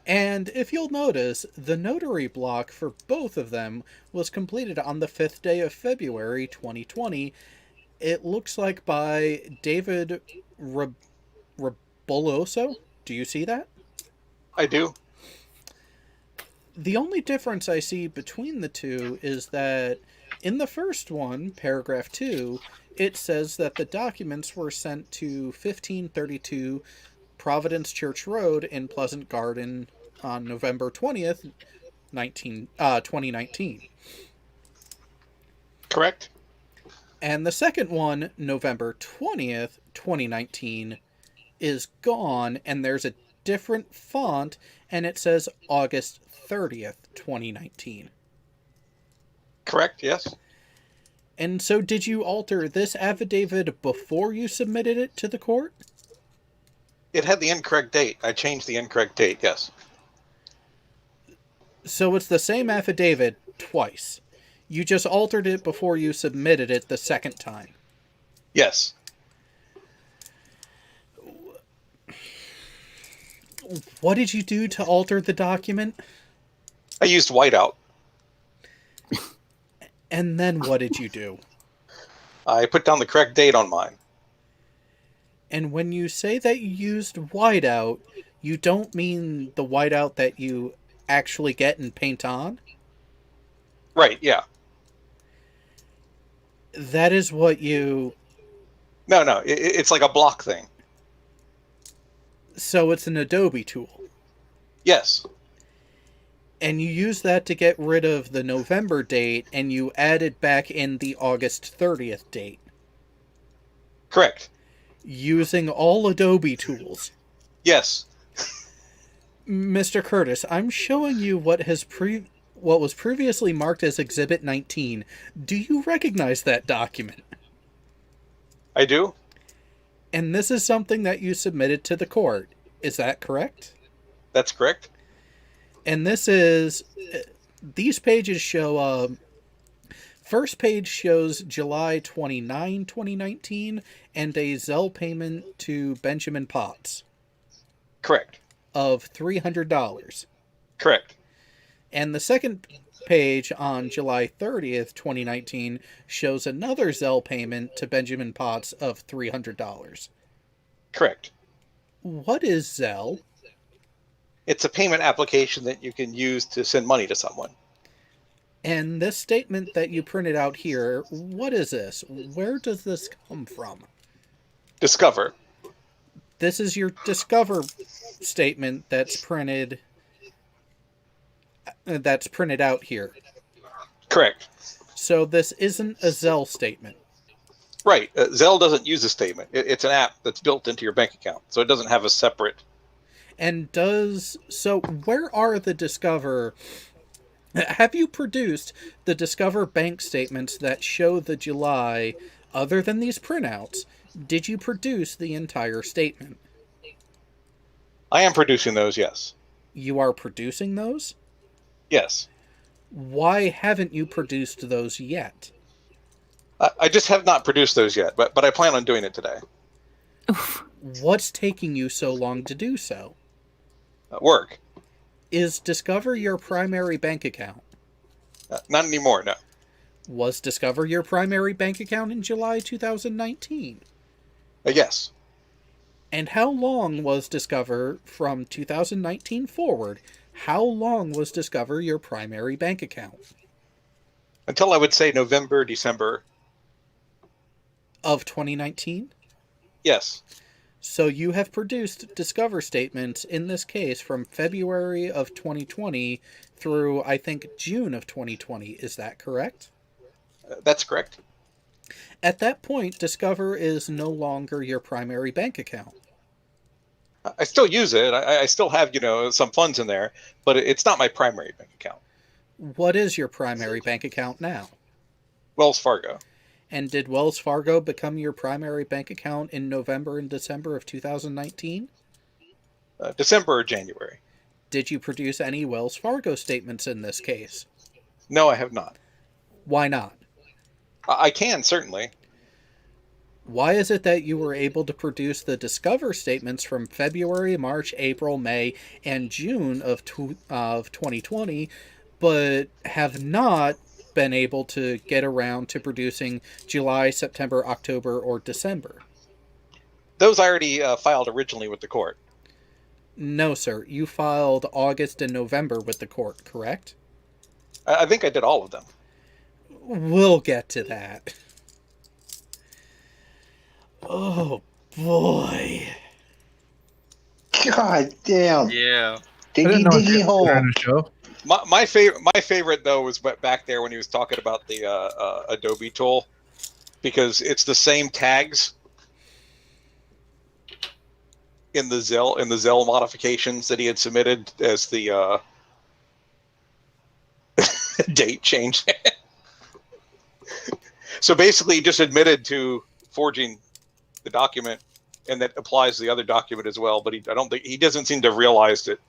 And if you'll notice, the notary block for both of them was completed on the 5th day of February 2020. It looks like by David Raboloso. Do you see that? I do. The only difference I see between the two is that in the first one, paragraph 2, it says that the documents were sent to 1532 Providence Church Road in Pleasant Garden on November 20th, 2019. Correct. And the second one, November 20th, 2019, is gone, and there's a different font, and it says August 30th, 2019. Correct, yes. And so did you alter this affidavit before you submitted it to the court? It had the incorrect date. I changed the incorrect date, yes. So it's the same affidavit twice. You just altered it before you submitted it the second time. Yes. What did you do to alter the document? I used whiteout. And then what did you do? I put down the correct date on mine. And when you say that you used whiteout, you don't mean the whiteout that you actually get and paint on? Right, yeah. That is what you... No, it's like a block thing. So it's an Adobe tool. Yes. And you use that to get rid of the November date, and you added back in the August 30th date. Correct. Using all Adobe tools. Yes. Mr. Curtis, I'm showing you what was previously marked as Exhibit 19. Do you recognize that document? I do. And this is something that you submitted to the court. Is that correct? That's correct. And these pages show, first page shows July 29, 2019, and a Zelle payment to Benjamin Potts Correct. of $300. Correct. And the second page on July 30th, 2019, shows another Zelle payment to Benjamin Potts of $300. Correct. What is Zelle? It's a payment application that you can use to send money to someone. And this statement that you printed out here, what is this? Where does this come from? Discover. This is your Discover statement that's printed out here. Correct. So this isn't a Zelle statement. Right. Zelle doesn't use a statement. It's an app that's built into your bank account, so it doesn't have a separate. And so where are the Discover? Have you produced the Discover bank statements that show the July, other than these printouts? Did you produce the entire statement? I am producing those, yes. You are producing those? Yes. Why haven't you produced those yet? I just have not produced those yet, but I plan on doing it today. Oof. What's taking you so long to do so? Work. Is Discover your primary bank account? Not anymore, no. Was Discover your primary bank account in July 2019? Yes. And how long was Discover from 2019 forward? How long was Discover your primary bank account? Until I would say November, December. Of 2019? Yes. So you have produced Discover statements in this case from February of 2020 through, I think, June of 2020. Is that correct? That's correct. At that point, Discover is no longer your primary bank account. I still use it. I still have, some funds in there, but it's not my primary bank account. What is your primary bank account now? Wells Fargo. And did Wells Fargo become your primary bank account in November and December of 2019? December or January. Did you produce any Wells Fargo statements in this case? No, I have not. Why not? I can, certainly. Why is it that you were able to produce the Discover statements from February, March, April, May, and June of 2020, but have not been able to get around to producing July, September, October, or December? Those I already filed originally with the court. No, sir. You filed August and November with the court, correct? I think I did all of them. We'll get to that. Oh, boy. God damn. Yeah. Diggy hole. Show. My favorite though was back there when he was talking about the Adobe tool, because it's the same tags in the Zelle modifications that he had submitted as the date change. So basically, he just admitted to forging the document, and that applies to the other document as well. But I don't think he doesn't seem to have realized it.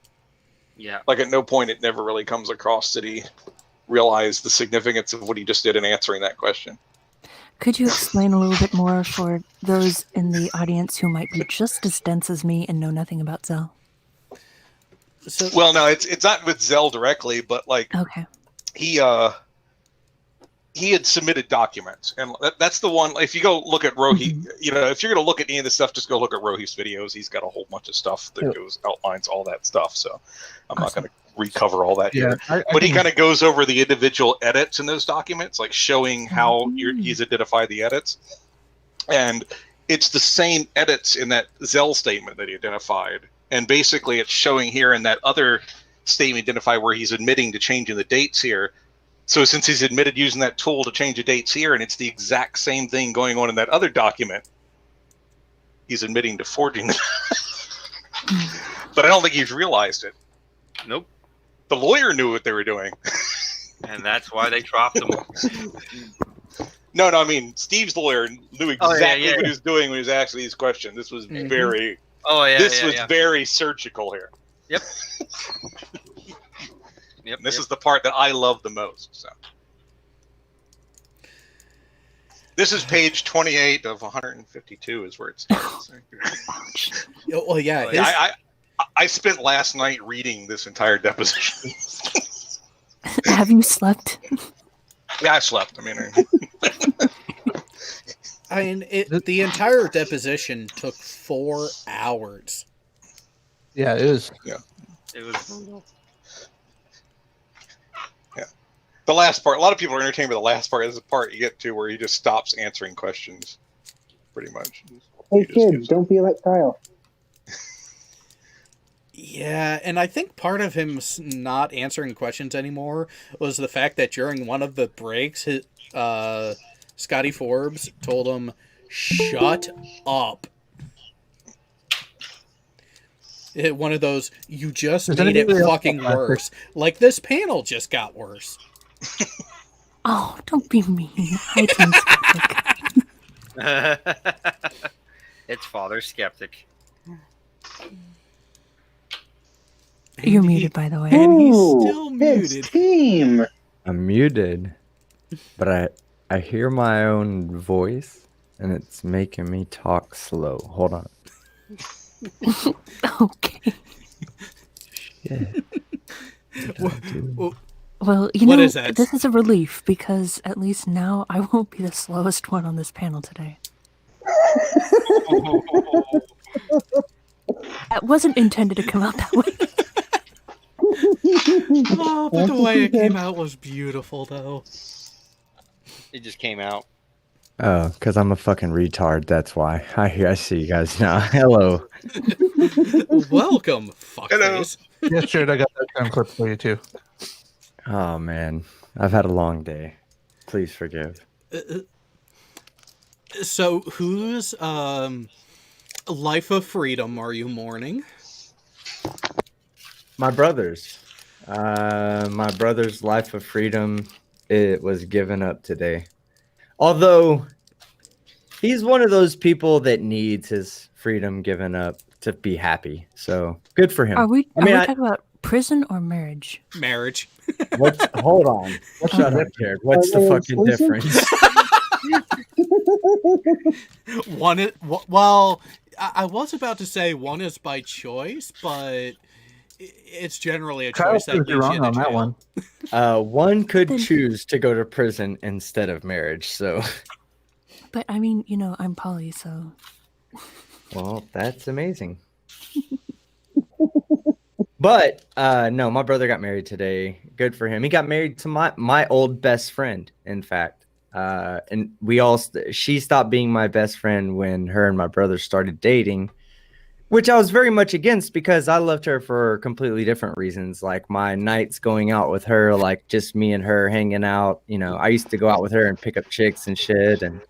Yeah. Like at no point it never really comes across that he realized the significance of what he just did in answering that question. Could you explain a little bit more for those in the audience who might be just as dense as me and know nothing about Zelle? So, Well, no, it's not with Zelle directly, but like Okay. he had submitted documents, and that's the one. If you go look at Rohi, if you're going to look at any of this stuff, just go look at Rohi's videos. He's got a whole bunch of stuff that outlines all that stuff. So I'm not going to recover all that here. But he kind of goes over the individual edits in those documents, like showing how he's identified the edits. And it's the same edits in that Zelle statement that he identified. And basically it's showing here in that other statement identify where he's admitting to changing the dates here. So since he's admitted using that tool to change the dates here, and it's the exact same thing going on in that other document, he's admitting to forging it. But I don't think he's realized it. Nope. The lawyer knew what they were doing. And that's why they dropped him. No, I mean, Steve's lawyer knew exactly what he was doing when he was asking these questions. This was very... Oh, yeah, This was very surgical here. Yep. Yep. This is the part that I love the most. So, this is page 28 of 152 is where it starts. Well, yeah. I spent last night reading this entire deposition. Have you slept? Yeah, I slept. I mean, the entire deposition took 4 hours. Yeah, it is. Yeah. It was brutal. Yeah. The last part, a lot of people are entertained by the last part. This is the part you get to where he just stops answering questions, pretty much. Hey kids, don't be like Kyle. Yeah, and I think part of him not answering questions anymore was the fact that during one of the breaks, Scotty Forbes told him, "Shut up." One of those, you just made it fucking worse. Like, this panel just got worse. Oh, don't be mean. It's Father Skeptic. You're muted, by the way. And he's Ooh, still it's muted. team. I'm muted, but I hear my own voice, and it's making me talk slow. Hold on. Okay. Shit. Well, you What know, is that? this is a relief because at least now I won't be the slowest one on this panel today. That wasn't intended to come out that way. Oh, but the way it came out was beautiful, though. It just came out. Oh, because I'm a fucking retard. That's why. I see you guys now. Hello. Welcome, fuckface. Yes, Jared, I got that sound clip for you too. Oh man, I've had a long day. Please forgive. So, whose life of freedom are you mourning? My brother's. My brother's life of freedom. It was given up today. Although he's one of those people that needs his freedom given up to be happy. So good for him. Are we I mean, talking about prison or marriage? Marriage. Hold on. Shut up, Jared. What's the fucking difference? Well, I was about to say one is by choice, but it's generally a Kyle choice that proved you leaves wrong you in on that jail. one. One could choose to go to prison instead of marriage. So, But I mean, you know, I'm poly, so well, that's amazing. But no, my brother got married today. Good for him. He got married to my old best friend, in fact. And she stopped being my best friend when her and my brother started dating, which I was very much against because I loved her for completely different reasons. Like my nights going out with her, like just me and her hanging out. You know, I used to go out with her and pick up chicks and shit, and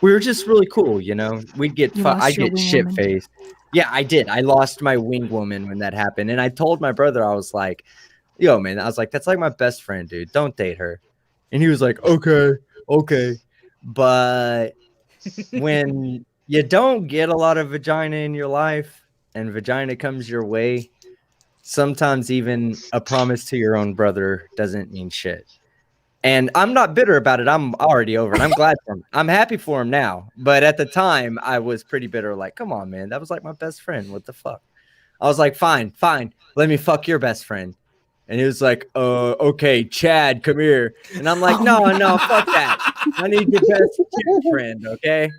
we were just really cool. You know, we'd get I'd get shit faced. Yeah, I did. I lost my wing woman when that happened, and I told my brother, I was like, "Yo, man," I was like, "That's like my best friend, dude. Don't date her." And he was like, "Okay." But when you don't get a lot of vagina in your life and vagina comes your way, sometimes even a promise to your own brother doesn't mean shit. And I'm not bitter about it. I'm already over it. I'm glad for him. I'm happy for him now. But at the time, I was pretty bitter. Like, come on, man. That was like my best friend. What the fuck? I was like, fine. Let me fuck your best friend. And he was like, okay, Chad, come here. And I'm like, no, fuck that. I need your best chick friend, okay?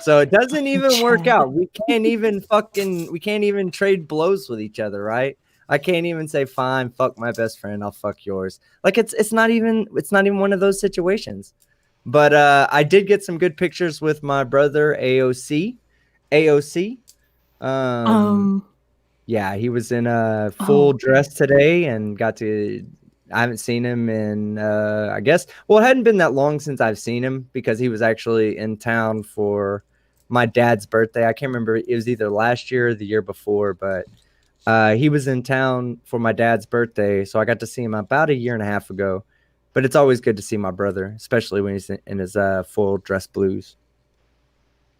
So it doesn't even work out. We can't even trade blows with each other, right? I can't even say, fine, fuck my best friend, I'll fuck yours. Like it's not even one of those situations. But I did get some good pictures with my brother AOC. Yeah, he was in a full dress today and got to. I haven't seen him in, I guess. Well, it hadn't been that long since I've seen him because he was actually in town for my dad's birthday. I can't remember. It was either last year or the year before, but he was in town for my dad's birthday. So I got to see him about a year and a half ago. But it's always good to see my brother, especially when he's in his full dress blues.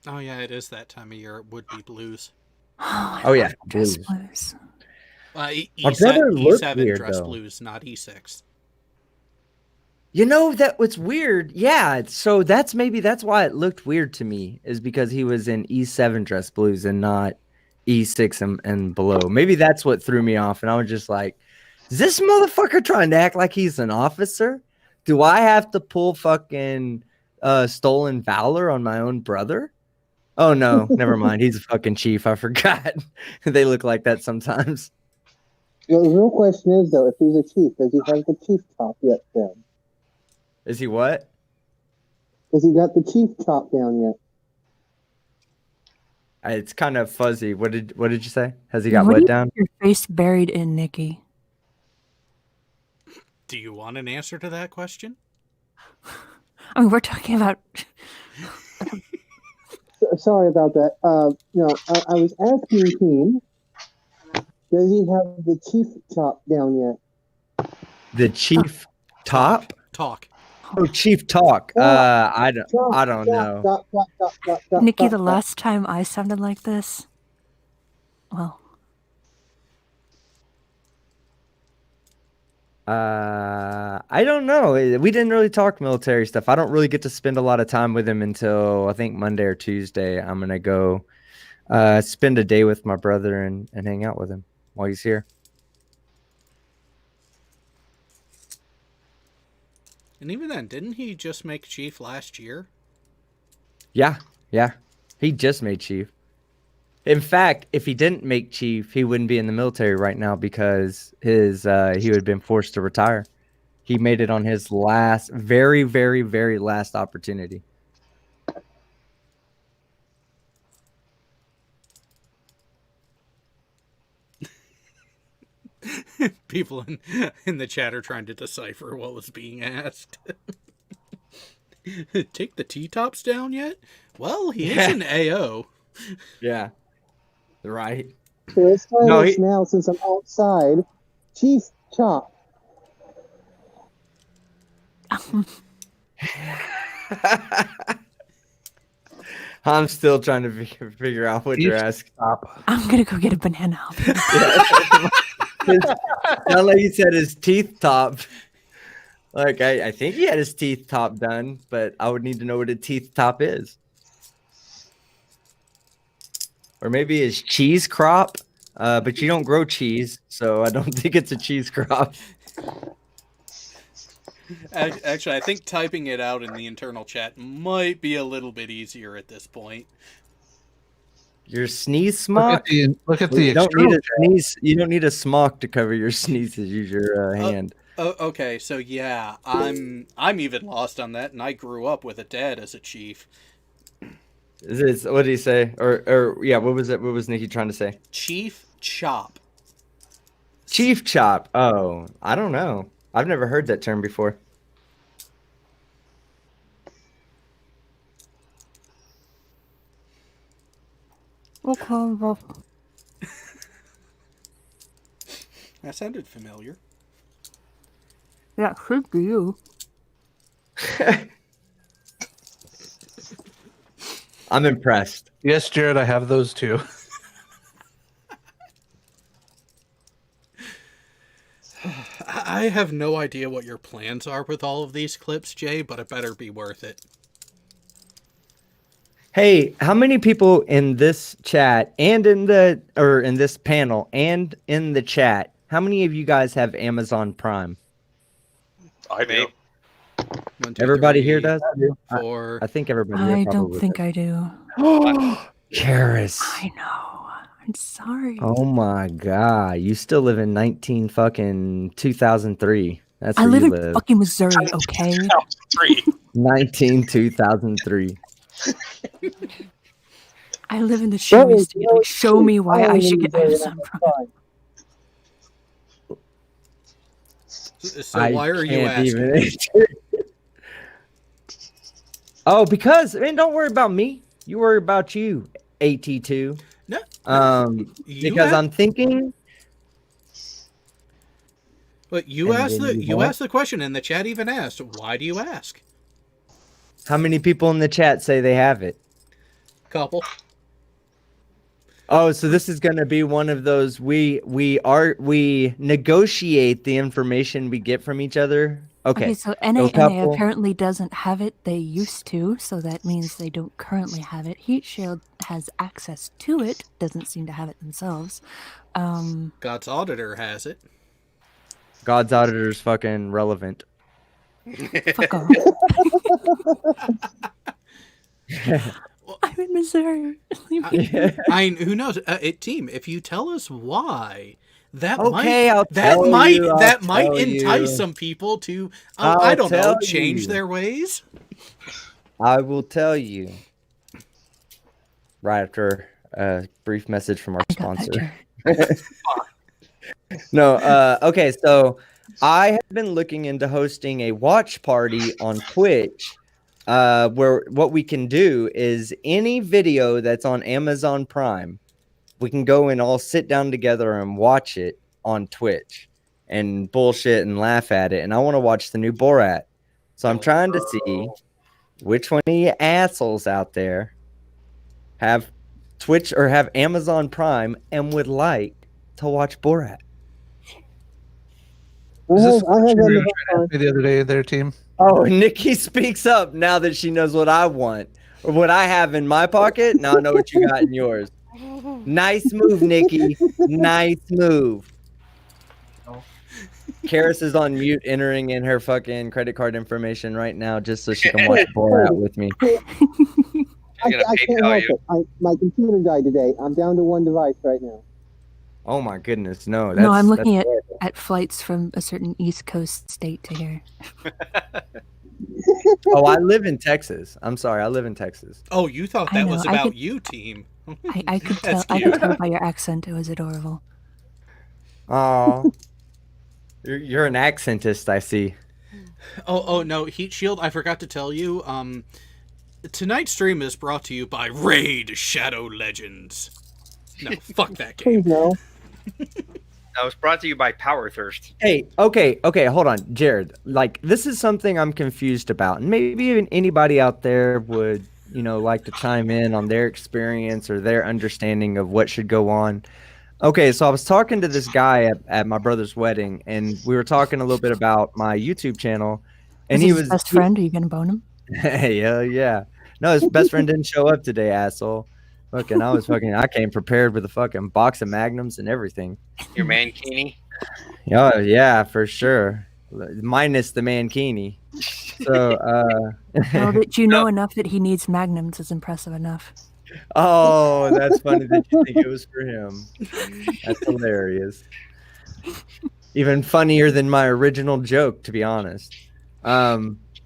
Oh yeah, it is that time of year. It would be blues. Oh, yeah, Dress blues. blues. My brother looked E7 weird, dress though. blues, not E6. You know that what's weird? Yeah, so that's why it looked weird to me is because he was in E7 dress blues and not E6 and below. Maybe that's what threw me off, and I was just like, "Is this motherfucker trying to act like he's an officer? Do I have to pull fucking stolen valor on my own brother?" Oh no, never mind. He's a fucking chief. I forgot. They look like that sometimes. The real question is, though, if he's a chief, does he have the chief top yet then? Is he what? Has he got the chief top down yet? It's kind of fuzzy. What did you say? Has he got What do what you down? have your face buried in, Nikki? Do you want an answer to that question? I mean, we're talking about. Sorry about that. No, I was asking him, does he have the chief top down yet? The chief top? Talk. Oh, chief talk. I don't know. Nikki, the last time I sounded like this, well, I don't know. We didn't really talk military stuff. I don't really get to spend a lot of time with him until I think Monday or Tuesday. I'm gonna go spend a day with my brother and hang out with him while he's here. And even then, didn't he just make chief last year? Yeah. He just made chief. In fact, if he didn't make chief, he wouldn't be in the military right now because he would have been forced to retire. He made it on his last, very, very, very last opportunity. People in the chat are trying to decipher what was being asked. Take the T-tops down yet? Well, he is an AO. Yeah. Right. So it's time No, now, since I'm outside, chief chop. I'm still trying to figure out what you're asking. I'm gonna go get a banana. Not like he said his teeth topped. Like I think he had his teeth top done, but I would need to know what a teeth top is. Or maybe his cheese crop. But you don't grow cheese, so I don't think it's a cheese crop. Actually, I think typing it out in the internal chat might be a little bit easier at this point. Your sneeze smock? Look at the You don't external need a sneeze. You don't need a smock to cover your sneezes. Use your hand. Oh, okay, so yeah, I'm even lost on that, and I grew up with a dad as a chief. What did he say? Or yeah, what was it? What was Nikki trying to say? Chief chop. Chief chop. Oh, I don't know. I've never heard that term before. Okay, That sounded familiar. that should be you. I'm impressed. Yes, Jared, I have those too. I have no idea what your plans are with all of these clips, Jay, but it better be worth it. Hey, how many people in this chat and in this panel and in the chat, how many of you guys have Amazon Prime? I do. 1, 2, Everybody 3, here does? 4. I think everybody here I probably don't think I do. Karis. I know. I'm sorry. Oh my god. You still live in 2003. That's I where live you in live. fucking Missouri, okay? 2003. 2003. I live in the showy state. Like, show me why I should get Prime. Amazon Prime. So why are you can't asking? even Oh, because don't worry about me. You worry about you, AT2. No, you Because a- I'm thinking. But you And asked then the you what? asked the question, and the chat even asked, "Why do you ask?" How many people in the chat say they have it? Couple. Oh, so this is going to be one of those we negotiate the information we get from each other. Okay. So NANA couple- apparently doesn't have it. They used to, so that means they don't currently have it. Heat Shield has access to it, doesn't seem to have it themselves. God's auditor has it. God's auditor's fucking relevant. Fuck off. I'm in Missouri. Leave me Who knows? Team, if you tell us why, that Okay, I'll that tell might you, I'll that might tell entice you. some people to I'll I don't know, tell change you. their ways. I will tell you right after a brief message from our I got that, sponsor. Jared. No, okay, so I have been looking into hosting a watch party on Twitch, where what we can do is any video that's on Amazon Prime, we can go and all sit down together and watch it on Twitch and bullshit and laugh at it. And I want to watch the new Borat. So I'm trying to see which one of you assholes out there have Twitch or have Amazon Prime and would like to watch Borat. I Is this have Amazon Prime. the other day, their team? Oh, Nikki speaks up now that she knows what I want or what I have in my pocket. Now I know what you got in yours. Nice move, Nikki. Nice move. Karis is on mute, entering in her fucking credit card information right now just so she can watch Borat with me. I gonna can't PayPal help you. it. My computer died today. I'm down to one device right now. Oh my goodness, no. No, I'm that's looking horrible. at flights from a certain East Coast state to here. Oh, I live in Texas. I'm sorry, I live in Texas. Oh, you thought I that know, was I about could- you, team. I could tell. That's I could cute. tell by your accent. It was adorable. Oh, you're an accentist, I see. Oh no, Heat Shield, I forgot to tell you, tonight's stream is brought to you by Raid Shadow Legends. No, fuck that game. Please no. That was brought to you by Power Thirst. Hey, okay, hold on, Jared. Like, this is something I'm confused about, and maybe even anybody out there would, like to chime in on their experience or their understanding of what should go on. Okay, so I was talking to this guy at my brother's wedding, and we were talking a little bit about my YouTube channel, and Is he he was his best friend? Are you gonna bone him? Hey, yeah. No, his best friend didn't show up today, asshole. I came prepared with a fucking box of Magnums and everything. Your mankini. Oh yeah, for sure. Minus the mankini. So Well, that you know enough that he needs magnums is impressive enough. oh, that's funny that you think it was for him. That's hilarious. Even funnier than my original joke, to be honest.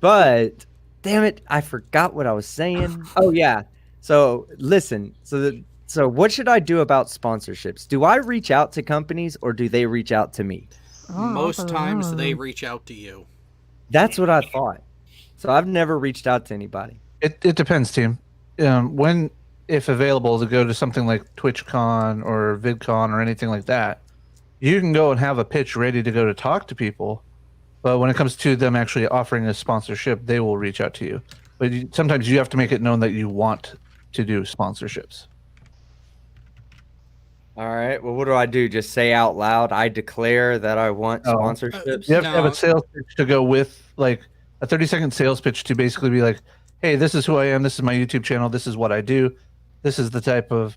But damn it, I forgot what I was saying. Oh yeah. So listen, so what should I do about sponsorships? Do I reach out to companies or do they reach out to me? Most times they Oh. reach out to you. That's what I thought. So I've never reached out to anybody. It depends, team. If available, to go to something like TwitchCon or VidCon or anything like that, you can go and have a pitch ready to go to talk to people. But when it comes to them actually offering a sponsorship, they will reach out to you. But sometimes you have to make it known that you want to do sponsorships. All right. Well, what do I do? Just say out loud, I declare that I want Oh. sponsorships. You have to have No. a sales pitch to go with, like a 30-second sales pitch to basically be like, hey, this is who I am. This is my YouTube channel. This is what I do. This is the type of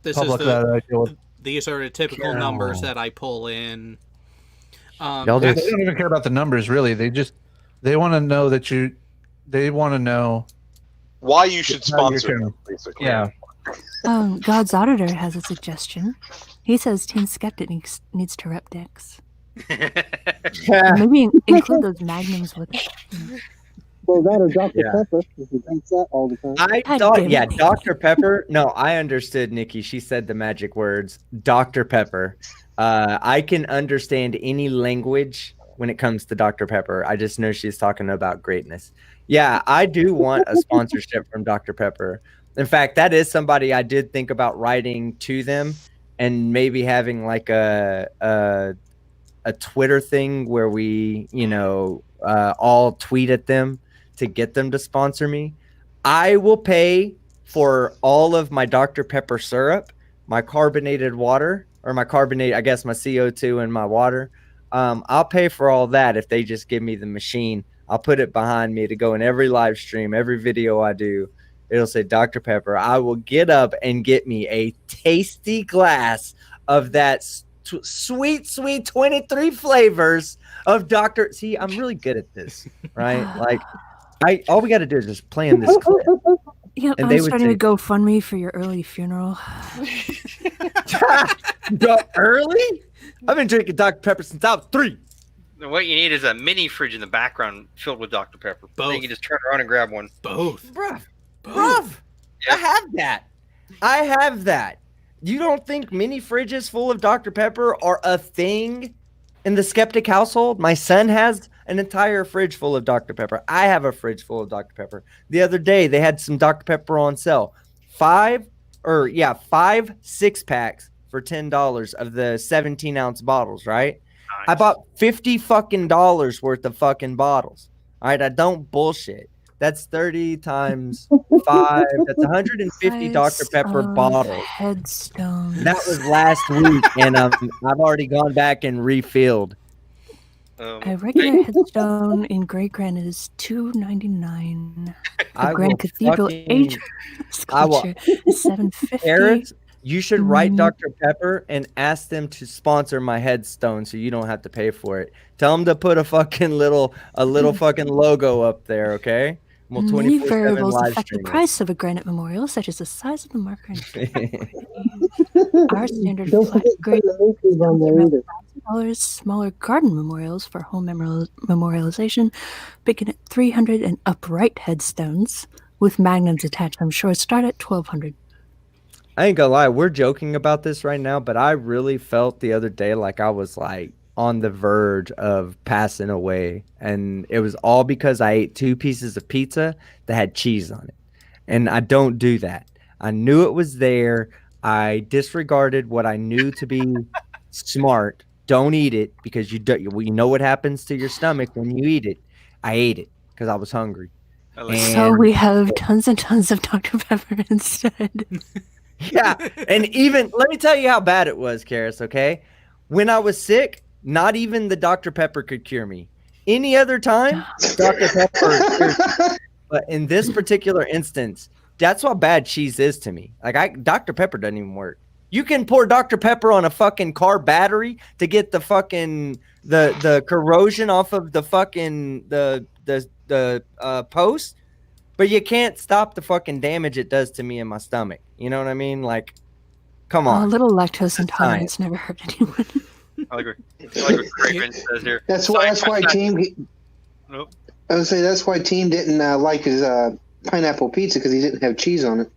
This public is that I deal with. these are the typical Yeah. numbers that I pull in. Y'all They just- don't even care about the numbers, really. They want to know that they want to know. Why you should How you're sponsor gonna- them, basically. Yeah. God's Auditor has a suggestion. He says Teen Skeptic needs to rep dicks. Maybe include those magnums with it. Well, that or Dr. Yeah. Pepper, if he drinks that all the time. I God thought, damn yeah, it. Dr. Pepper. No, I understood, Nikki. She said the magic words, Dr. Pepper. I can understand any language when it comes to Dr. Pepper. I just know she's talking about greatness. Yeah, I do want a sponsorship from Dr. Pepper. In fact, that is somebody I did think about writing to them and maybe having like a Twitter thing where we, all tweet at them to get them to sponsor me. I will pay for all of my Dr. Pepper syrup, my carbonated water, or my carbonate, I guess my CO2 and my water. I'll pay for all that if they just give me the machine. I'll put it behind me to go in every live stream, every video I do. It'll say Dr. Pepper. I will get up and get me a tasty glass of that sweet 23 flavors of Dr. See, I'm really good at this, right? Like, all we got to do is just plan this clip. Yeah, And I'm they would starting say- to GoFund me for your early funeral. Early? I've been drinking Dr. Pepper since I was 3. What you need is a mini fridge in the background filled with Dr. Pepper. Both. Then you can just turn around and grab one. Both. Bruh, Both. I have that. You don't think mini fridges full of Dr. Pepper are a thing in the Skeptic household? My son has an entire fridge full of Dr. Pepper. I have a fridge full of Dr. Pepper. The other day, they had some Dr. Pepper on sale. 5 6-packs for $10 of the 17-ounce bottles, right? I bought $50 fucking dollars worth of fucking bottles. All right, I don't bullshit. That's 30 times 5. That's 150 Dr. Pepper bottles. Headstones. That was last week, and I've already gone back and refilled. A regular headstone in Great Grand is $2.99. I A Grand will Cathedral fucking- age I will- sculpture is $7.50. Eris, you should write Mm. Dr. Pepper and ask them to sponsor my headstone so you don't have to pay for it. Tell them to put a little fucking logo up there, okay? We'll Many 24/7 variables live affect the stream it. price of a granite memorial, such as the size of the marker and our standard Don't flat forget to grade put the matrices on there either. $1,000. Smaller garden memorials for home memorialization begin at $300, and upright headstones with magnums attached, I'm sure, start at $1,200. I ain't gonna lie, we're joking about this right now, but I really felt the other day like I was like on the verge of passing away, and it was all because I ate 2 pieces of pizza that had cheese on it, and I don't do that. I knew it was there. I disregarded what I knew to be smart. Don't eat it because you know what happens to your stomach when you eat it. I ate it because I was hungry. So we have tons and tons of Dr. Pepper instead. Yeah, and even let me tell you how bad it was, Karis. Okay, when I was sick, not even the Dr. Pepper could cure me. Any other time, Dr. Pepper cured me. But in this particular instance, that's what bad cheese is to me. Like Dr. Pepper doesn't even work. You can pour Dr. Pepper on a fucking car battery to get the fucking the corrosion off of the fucking the post, but you can't stop the fucking damage it does to me in my stomach. You know what I mean? Like, come A on. little lactose intolerance never hurt anyone. I like what Craven says here. That's why Team. Nope. I would say that's why Team didn't like his pineapple pizza because he didn't have cheese on it.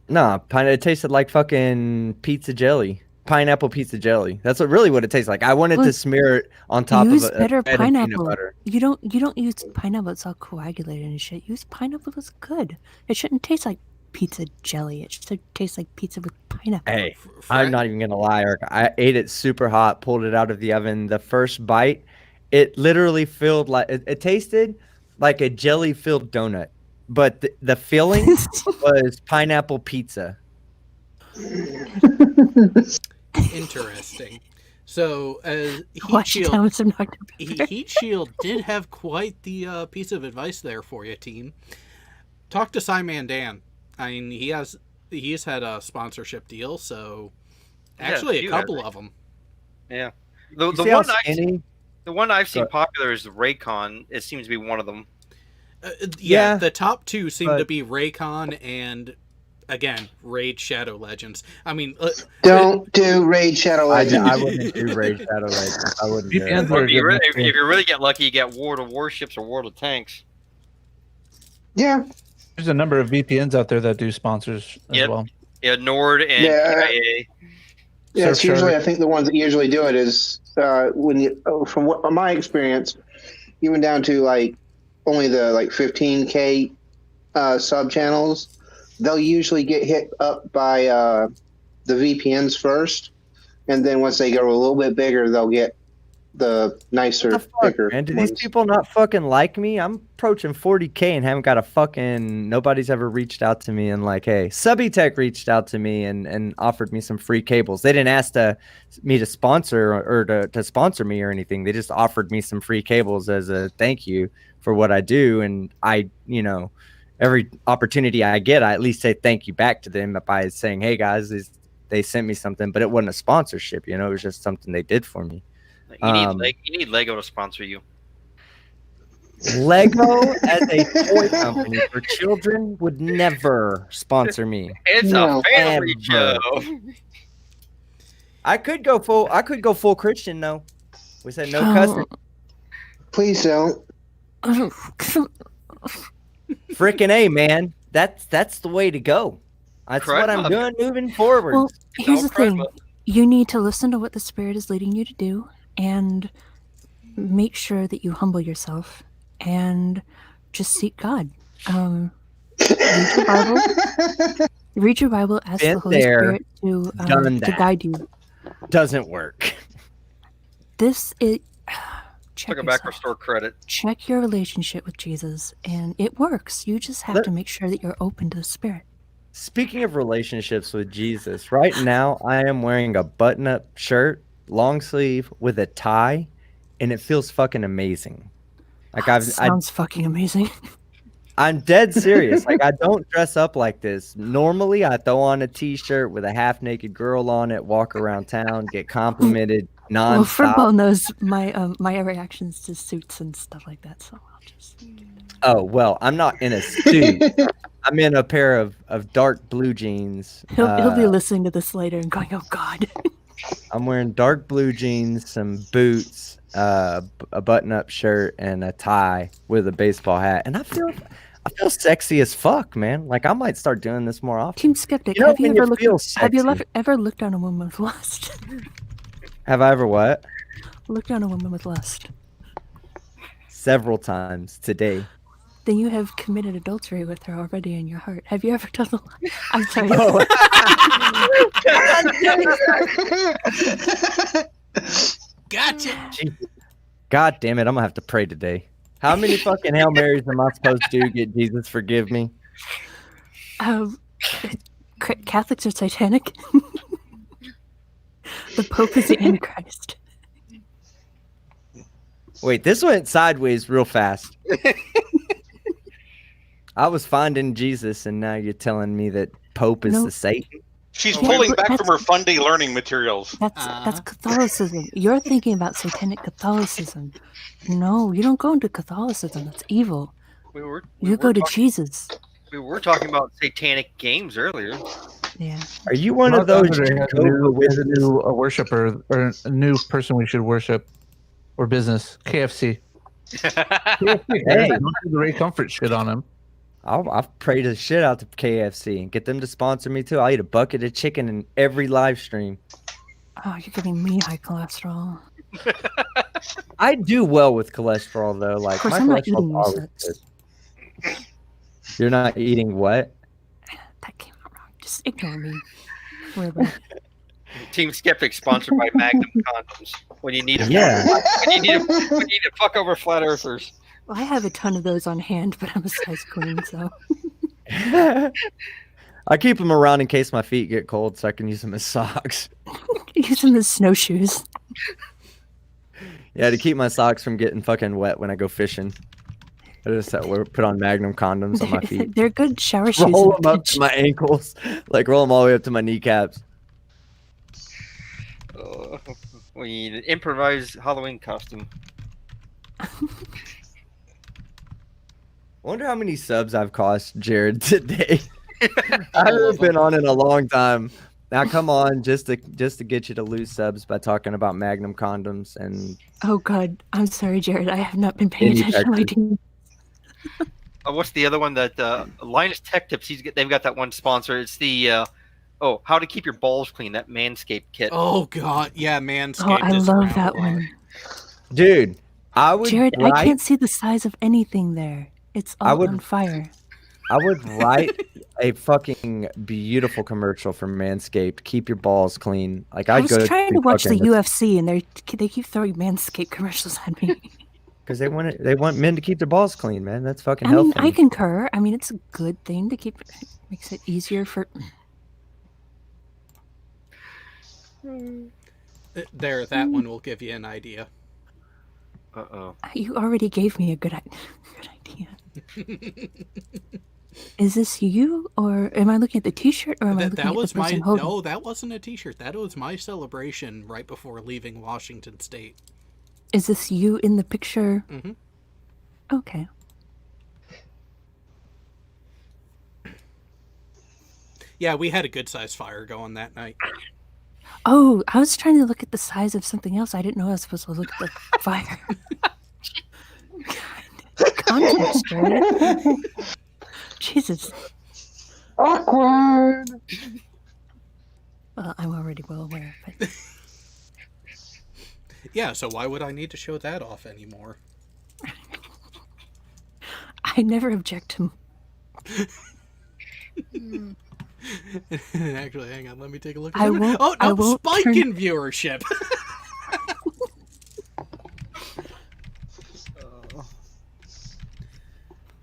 Nah, it tasted like fucking pizza jelly. Pineapple pizza jelly. That's what it tastes like. I wanted Well, to smear it on top use of a better bread and peanut pineapple. butter. You don't use pineapple. It's all coagulated and shit. Use pineapple that's good. It shouldn't taste like pizza jelly. It should taste like pizza with pineapple. Hey, I'm not even gonna lie, Eric. I ate it super hot, pulled it out of the oven. The first bite, it literally filled like it tasted like a jelly-filled donut, but the filling was pineapple pizza. Interesting. So, Heat Watch Shield, down some Dr. Pepper. Heat Shield did have quite the piece of advice there for you, team. Talk to Simon Dan. I mean, he's had a sponsorship deal, so actually a few, couple of them. Yeah. You see how skinny? The one I've seen Go- popular is the Raycon. It seems to be one of them. Yeah, Yeah, the top two seem but- to be Raycon and, again, Raid Shadow Legends. I mean, Don't do Raid Shadow I Legends. wouldn't do Raid Shadow Legends. I wouldn't do VPNs it. are If you, good really, enough, if you really get lucky, you get World of Warships or World of Tanks. Yeah, There's a number of VPNs out there that do sponsors as Yep. well. Yeah, Nord and Yeah. KIA. yeah. It's Surfshark. usually, I think the ones that usually do it is when you, from what my experience, even down to like only the like 15K sub channels, they'll usually get hit up by the VPNs first, and then once they go a little bit bigger, they'll get the nicer, What the fuck, bigger man? Do ones. these people not fucking like me? I'm approaching 40K and haven't got a fucking. Nobody's ever reached out to me and like, hey, Subitech reached out to me and offered me some free cables. They didn't ask me to sponsor or to sponsor me or anything. They just offered me some free cables as a thank you for what I do. And I, every opportunity I get, I at least say thank you back to them by saying, hey guys, they sent me something, but it wasn't a sponsorship. It was just something they did for me. You need Lego to sponsor you. Lego as a toy company for children would never sponsor me. It's No. a family Ever. show. I could go full Christian though. We said no cussing. Please don't. Frickin' A, man. That's the way to go. That's Correct. what I'm doing moving forward. Well, here's the correct, thing. but- You need to listen to what the Spirit is leading you to do and make sure that you humble yourself and just seek God. Read your Bible. Read your Bible. Ask Been the Holy there, Spirit to done that. guide you. Doesn't work. This is. Took it back, restore credit. Check your relationship with Jesus, and it works. You just have Let- to make sure that you're open to the Spirit. Speaking of relationships with Jesus, right now I am wearing a button-up shirt, long sleeve with a tie, and it feels fucking amazing. Like Sounds fucking amazing. I'm dead serious. Like I don't dress up like this. Normally I throw on a t-shirt with a half-naked girl on it, walk around town, get complimented Well, nonstop. Fritball knows my reactions to suits and stuff like that, so I'll just. Oh, well, I'm not in a suit. I'm in a pair of dark blue jeans. He'll be listening to this later and going, "Oh God." I'm wearing dark blue jeans, some boots, a button-up shirt, and a tie with a baseball hat. And I feel sexy as fuck, man. Like I might start doing this more often. Team Skeptic, You know have you when ever you looked? feel Have you sexy. ever looked on a woman with lust? Have I ever what? Looked on a woman with lust. Several times today. Then you have committed adultery with her already in your heart. Have you ever done the? I'm sorry. Gotcha. God damn it, I'm gonna have to pray today. How many fucking Hail Marys am I supposed to do? Get Jesus forgive me? Catholics are satanic. The Pope is the Antichrist. Wait, this went sideways real fast. I was finding Jesus, and now you're telling me that Pope is No. the Satan? She's Yeah, pulling but back from that's- her Fun Day learning materials. That's Catholicism. You're thinking about satanic Catholicism. No, you don't go into Catholicism. That's evil. We You were go to talking- Jesus. We were talking about satanic games earlier. Yeah. Are you one of those? Has a new worshiper or a new person we should worship or business. KFC. Hey. Don't do the Ray Comfort shit on him. I'll pray the shit out to KFC and get them to sponsor me too. I'll eat a bucket of chicken in every live stream. Oh, you're giving me high cholesterol. I do well with cholesterol though. Like Of course, my I'm not cholesterol's eating always these good. You're not eating what? That came out wrong. Just ignore me. Really. Team Skeptic sponsored by Magnum condoms. When you need a Yeah. when you need to fuck over flat earthers. Well, I have a ton of those on hand, but I'm a size queen, so. I keep them around in case my feet get cold, so I can use them as socks. Use them as snowshoes. Yeah, to keep my socks from getting fucking wet when I go fishing. I just put on Magnum condoms on my feet. They're good shower shoes. Roll in them the up to my ankles, like roll them all the way up to my kneecaps. We need an improvised Halloween costume. I wonder how many subs I've cost Jared today. I haven't been on in a long time. Now come on, just to get you to lose subs by talking about Magnum condoms and Oh God, I'm sorry, Jared. I have not been paying Any attention. I Texas. didn't. What's the other one that Linus Tech Tips? They've got that one sponsor. It's the how to keep your balls clean. That Manscaped kit. Oh God, yeah, Manscaped. Oh, I is love around that a lot. one. Dude, I would Jared, write, I can't see the size of anything there. It's I all would- on fire. I would write a fucking beautiful commercial for Manscaped. Keep your balls clean. Like I I'd was go trying to watch the fucking- UFC, and they keep throwing Manscaped commercials at me. because they want men to keep their balls clean, man. That's fucking I mean, healthy. I concur. I mean, it's a good thing to keep. Makes it easier for. There, that one will give you an idea. You already gave me a good idea. Is this you, or am I looking at the T-shirt, or am I looking That at was the my person holding? no. That wasn't a T-shirt. That was my celebration right before leaving Washington State. Is this you in the picture? Mhm. Okay. Yeah, we had a good sized fire going that night. Oh, I was trying to look at the size of something else. I didn't know I was supposed to look at the fire. Context, Jared. Jesus. Awkward. Well, I'm already well aware, but Yeah, so why would I need to show that off anymore? I never object to. Actually, hang on. Let me take a look. At I that. won't- Oh I no! won't Spike turn- in viewership.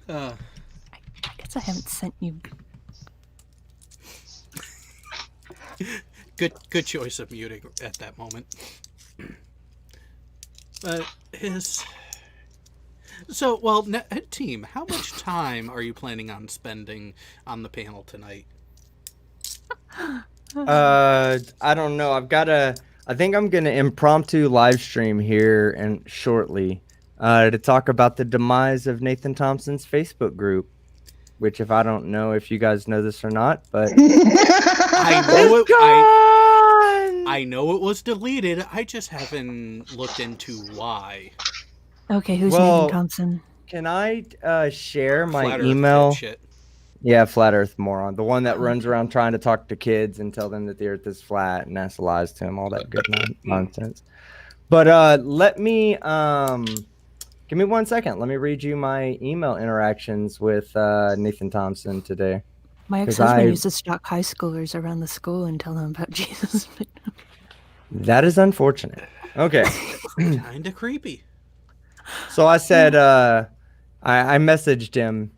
I guess I haven't sent you. Good choice of muting at that moment. Team, how much time are you planning on spending on the panel tonight? I don't know. I think I'm gonna impromptu live stream here and shortly to talk about the demise of Nathan Thompson's Facebook group. Which, if I don't know if you guys know this or not, but I know it. gone! I know it was deleted. I just haven't looked into why. Okay, who's Well, Nathan Thompson? Can I share my Flat Earth email? dipshit. Yeah, flat Earth moron. The one that runs around trying to talk to kids and tell them that the Earth is flat and that's lies to them. All that good nonsense. But let me give me 1 second. Let me read you my email interactions with Nathan Thompson today. My 'cause ex-husband I- used to stalk high schoolers around the school and tell them about Jesus. That is unfortunate. Okay. Kinda creepy. So I said, I messaged him,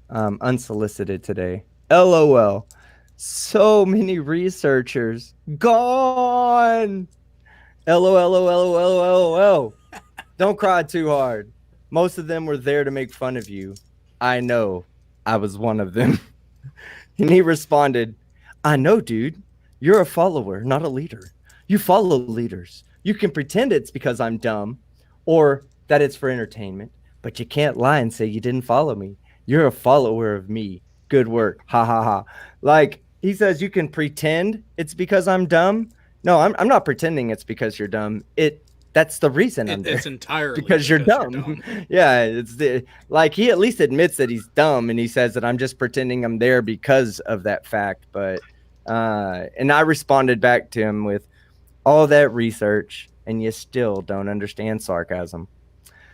unsolicited today. LOL. So many researchers gone. LOL. Don't cry too hard. Most of them were there to make fun of you. I know. I was one of them. And he responded, I know, dude. You're a follower, not a leader. You follow leaders. You can pretend it's because I'm dumb or that it's for entertainment, but you can't lie and say you didn't follow me. You're a follower of me. Good work. Ha ha ha. Like he says you can pretend it's because I'm dumb. No, I'm not pretending it's because you're dumb. That's the reason I'm there. It's entirely Because you're dumb. Yeah, he at least admits that he's dumb and he says that I'm just pretending I'm there because of that fact. But and I responded back to him with all that research and you still don't understand sarcasm.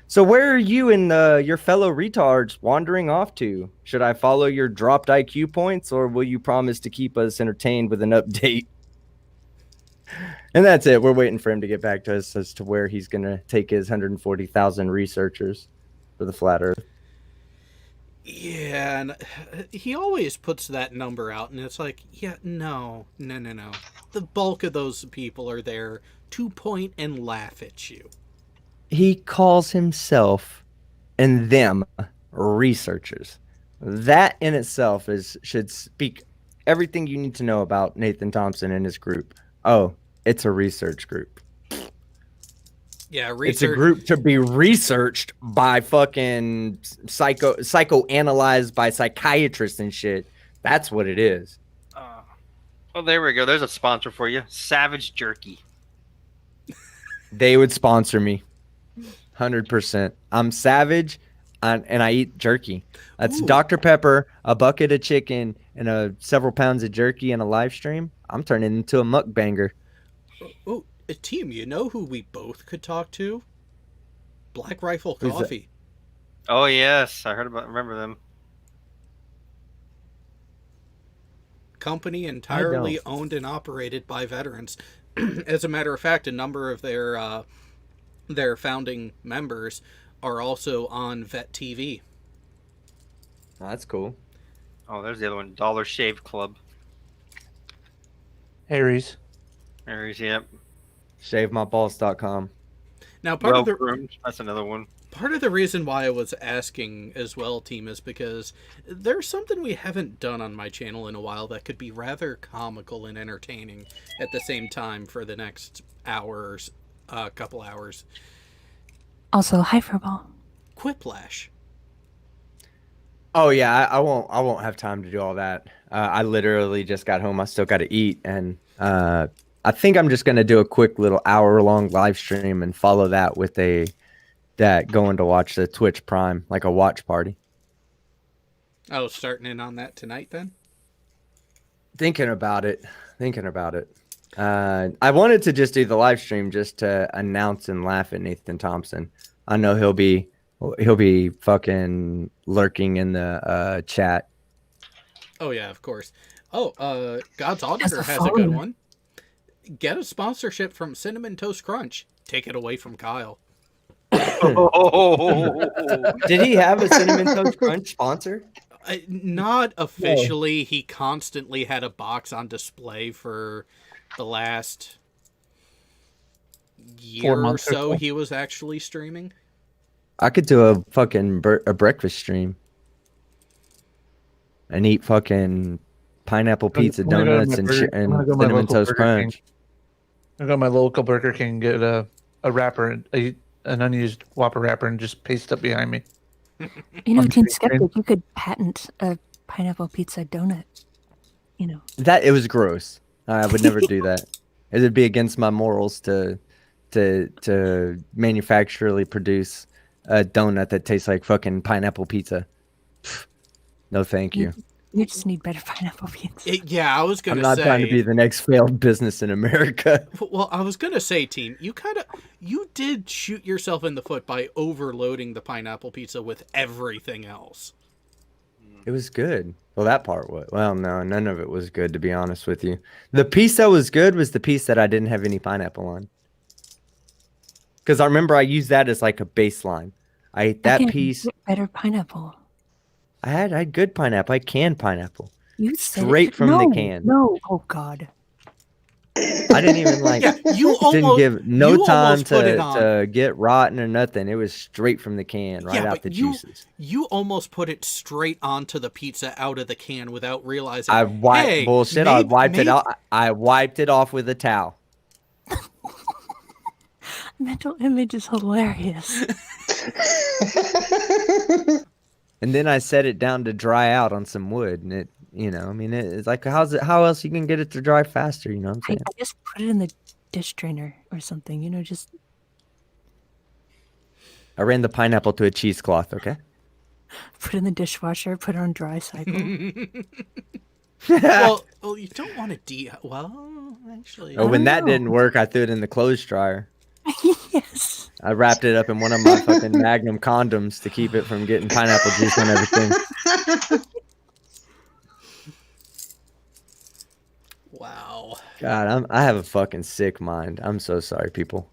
So where are you and your fellow retards wandering off to? Should I follow your dropped IQ points or will you promise to keep us entertained with an update? And that's it. We're waiting for him to get back to us as to where he's going to take his 140,000 researchers for the flat Earth. Yeah, and he always puts that number out, and it's like, yeah, no. The bulk of those people are there to point and laugh at you. He calls himself and them researchers. That in itself should speak everything you need to know about Nathan Thompson and his group. Oh, it's a research group. Yeah, It's a group to be researched by fucking psychoanalyzed by psychiatrists and shit. That's what it is. Oh, there we go. There's a sponsor for you. Savage Jerky. They would sponsor me. 100%. I'm savage. and I eat jerky. That's Ooh. Dr. Pepper, a bucket of chicken, and several pounds of jerky in a live stream. I'm turning into a mukbanger. Oh, team, you know who we both could talk to? Black Rifle Who's that? Coffee. Oh yes, I remember them. Company entirely owned and operated by veterans. As a matter of fact, a number of their founding members are also on Vet TV. Oh, that's cool. Oh, there's the other one, Dollar Shave Club. Aries. There's yep. ShaveMyballs.com. Now, part of the Groomed, that's another one. Part of the reason why I was asking as well, team, is because there's something we haven't done on my channel in a while that could be rather comical and entertaining at the same time for the next hours, couple hours. Also, Hyperball. Quiplash. Oh yeah, I won't have time to do all that. I literally just got home. I still got to eat, and I think I'm just gonna do a quick little hour-long live stream and follow that with going to watch the Twitch Prime, like a watch party. Oh, starting in on that tonight then? Thinking about it. I wanted to just do the live stream just to announce and laugh at Nathan Thompson. I know he'll be fucking lurking in the chat. Oh yeah, of course. Oh, God's Auditor a has a good phone. one. Get a sponsorship from Cinnamon Toast Crunch. Take it away from Kyle. Did he have a Cinnamon Toast Crunch sponsor? Not officially. He constantly had a box on display for the last 4 year or months or so. so. He was actually streaming. I could do a fucking a breakfast stream and eat fucking pineapple pizza, I'm gonna go to donuts, my and Burger- I'm gonna go to my Cinnamon local Toast Burger Crunch. I go to my local Burger King and get a wrapper, an unused Whopper wrapper, and just paste it behind me. You know, On Team the screen. Skeptic, you could patent a pineapple pizza donut. You know. That it was gross. I would never do that. It would be against my morals to manufacturally produce a donut that tastes like fucking pineapple pizza. No, thank you. You just need better pineapple pizza. Yeah, I was I'm gonna not say. trying to be the next failed business in America. Well, I was gonna say, team, you did shoot yourself in the foot by overloading the pineapple pizza with everything else. It was good. Well, that part was. Well, no, none of it was good, to be honest with you. The piece that was good was the piece that I didn't have any pineapple on. Because I remember I used that as like a baseline. I ate that Okay, piece. get better pineapple. I had good pineapple. I canned pineapple. You said Straight it. from the No, can. No, oh God. I didn't even like. Yeah, you didn't almost give no you time almost put it on. to get rotten or nothing. It was straight from the can, right Yeah, out but the juices. You almost put it straight onto the pizza out of the can without realizing. I wiped hey, bullshit. I maybe- wiped it maybe- off. I wiped it off with a towel. Mental image is hilarious. And then I set it down to dry out on some wood, and it, I mean, it's like, how else you can get it to dry faster? You know what I'm I saying? just put it in the dish drainer or something. You know, just I ran the pineapple to a cheesecloth. Okay. put it in the dishwasher, put it on dry cycle. well, you don't want to Well, actually, Oh, when don't that know. didn't work, I threw it in the clothes dryer. Yes. I wrapped it up in one of my fucking Magnum condoms to keep it from getting pineapple juice on everything. wow. God, I have a fucking sick mind. I'm so sorry, people.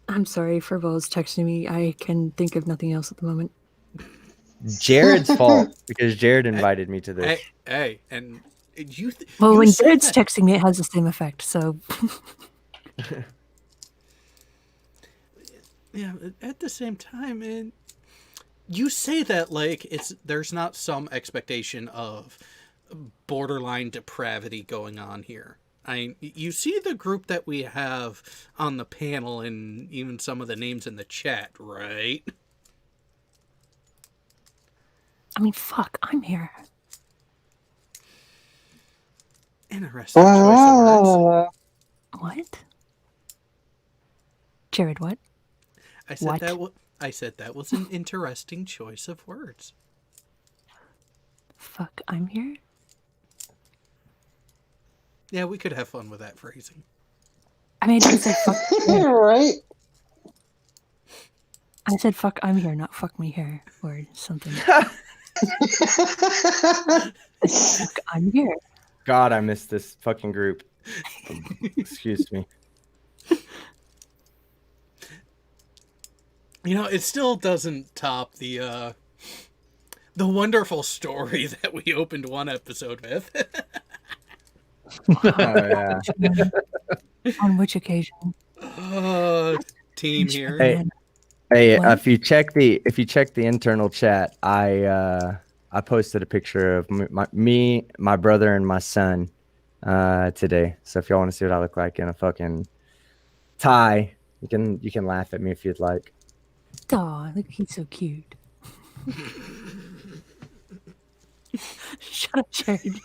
I'm sorry for Bose texting me. I can think of nothing else at the moment. Jared's fault because Jared invited me to this. Hey, and you. Well, you when said Jared's that- texting me, it has the same effect. So Yeah, at the same time, and you say that like there's not some expectation of borderline depravity going on here. You see the group that we have on the panel and even some of the names in the chat, right? I mean, fuck, I'm here. Interesting choice of words. What? Jared, what? I said What? I said that was an interesting choice of words. Fuck, I'm here? Yeah, we could have fun with that phrasing. I mean, I didn't say fuck. Right? I said fuck, I'm here, not fuck me here, or something. Fuck, I'm here. God, I missed this fucking group. Excuse me. You know, it still doesn't top the wonderful story that we opened one episode with. Oh, yeah. On which occasion? Team here. Hey, Hey, What? if you check the internal chat, I posted a picture of my brother, and my son today. So if y'all want to see what I look like in a fucking tie, you can laugh at me if you'd like. Aw, look, he's so cute. Shut up, Jared.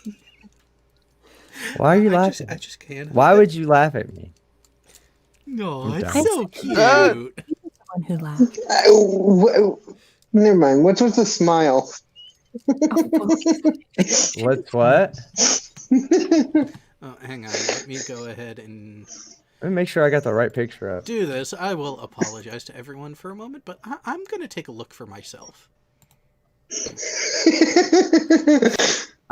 Why are you I laughing? I just can't. Why would you laugh at me? No, I'm it's down. so cute. The one who laughed. Never mind. What's with the smile? What's what? Oh, hang on. Let me go ahead and Let me make sure I got the right picture up. do this. I will apologize to everyone for a moment, but I'm going to take a look for myself.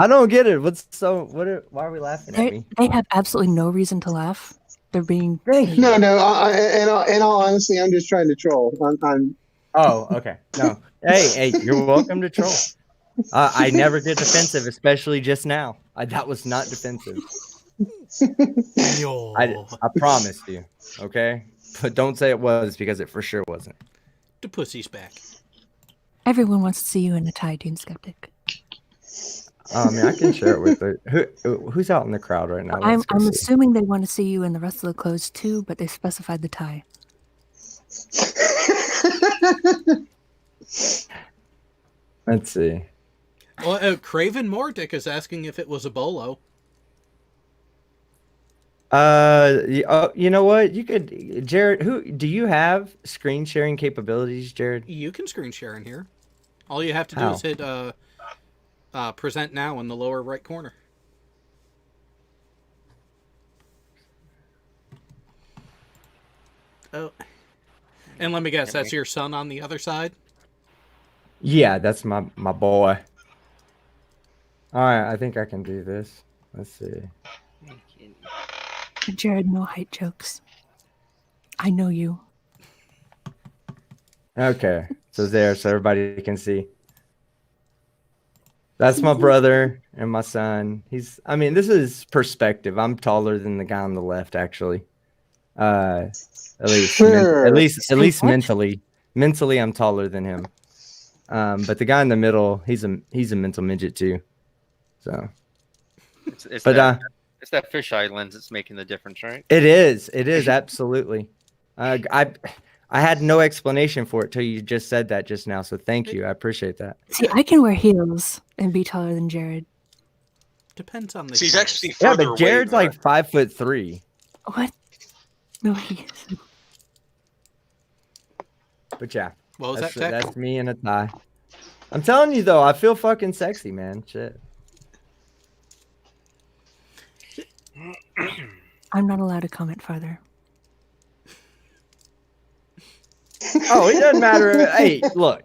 I don't get it. Why are we laughing at me? They have absolutely no reason to laugh. They're being. No. In all honesty, I'm just trying to troll. I'm Oh, okay. No. Hey, you're welcome to troll. I never get defensive, especially just now. That was not defensive. Yo. I promised you. Okay? But don't say it was, because it for sure wasn't. The pussy's back. Everyone wants to see you in a tie, Toon Skeptic. I mean, I can share it with who's out in the crowd right now. I'm Let's go see. assuming they want to see you in the rest of the clothes too, but they specified the tie. Let's see. Well, Craven Mordick is asking if it was a bolo. You know what? You could, Jared. Who do you have screen sharing capabilities, Jared? You can screen share in here. All you have to do How? is hit present now in the lower right corner. Oh. And let me guess, that's your son on the other side? Yeah, that's my boy. All right, I think I can do this. Let's see. Jared, no height jokes. I know you. Okay, so there, so everybody can see. That's my brother and my son. I mean, this is perspective. I'm taller than the guy on the left, actually. At least, Sure. at least What? mentally. Mentally, I'm taller than him. But the guy in the middle, he's a mental midget too. So, It's but that fisheye lens that's making the difference, right? it is absolutely. I had no explanation for it till you just said that just now. So thank you. I appreciate that. See, I can wear heels and be taller than Jared. Depends on the So he's case. actually Yeah, further but away. Jared's than like 5'3". What? No, he isn't. But yeah, What was that, Tech? that's me in a tie. I'm telling you though, I feel fucking sexy, man. Shit. I'm not allowed to comment farther. Oh, it doesn't matter. Hey, look,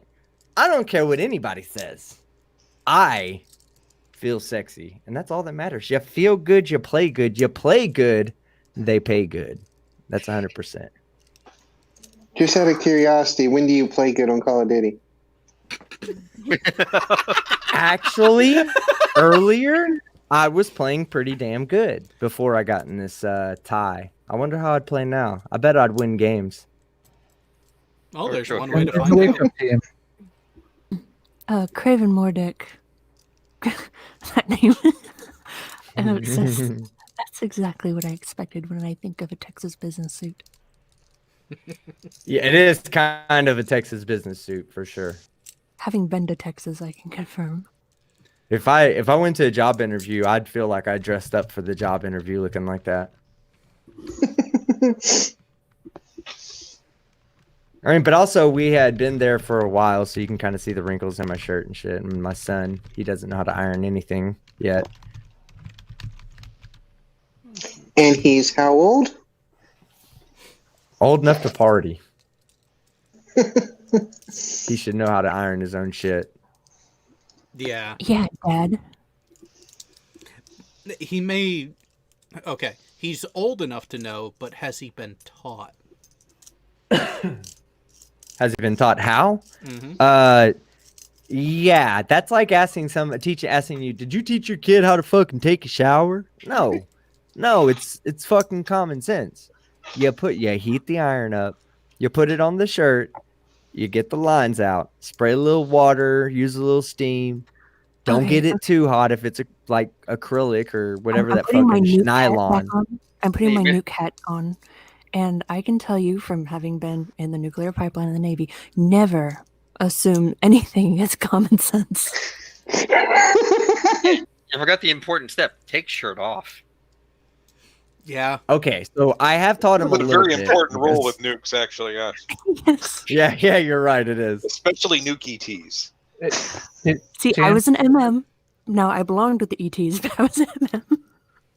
I don't care what anybody says. I feel sexy, and that's all that matters. You feel good, you play good. You play good, they pay good. That's 100%. just out of curiosity. When do you play good on Call of Duty? Actually, earlier I was playing pretty damn good before I got in this tie. I wonder how I'd play now. I bet I'd win games. Oh, there's Sure. one way to It's a find wake out. up team. Craven Mordick. That name. That's exactly what I expected when I think of a Texas business suit. Yeah, it is kind of a Texas business suit for sure. Having been to Texas, I can confirm. If I went to a job interview, I'd feel like I dressed up for the job interview looking like that. I mean, but also we had been there for a while, so you can kind of see the wrinkles in my shirt and shit. And my son, he doesn't know how to iron anything yet. And he's how old? Old enough to party. He should know how to iron his own shit. Yeah. Yeah, Dad. He may. Okay. He's old enough to know, but has he been taught? Has he been taught how? Mm-hmm. Yeah, that's like asking a teacher asking you, "Did you teach your kid how to fucking take a shower?" No, it's fucking common sense. You heat the iron up, you put it on the shirt, you get the lines out, spray a little water, use a little steam. Don't Okay, get it too hot if it's like acrylic or whatever I'm that putting my fucking nuke hat nylon. back on. I'm putting my Maybe. nuke hat on, and I can tell you from having been in the nuclear pipeline in the Navy, never assume anything is common sense. You forgot the important step. Take shirt off. Yeah. Okay, so I have taught him It's a a little very bit important role because- with nukes, actually, yes. Yes. Yeah, you're right. It is. Especially nuke ETs. See, I Jan? was an MM. No, I belonged with the ETs, but I was an MM.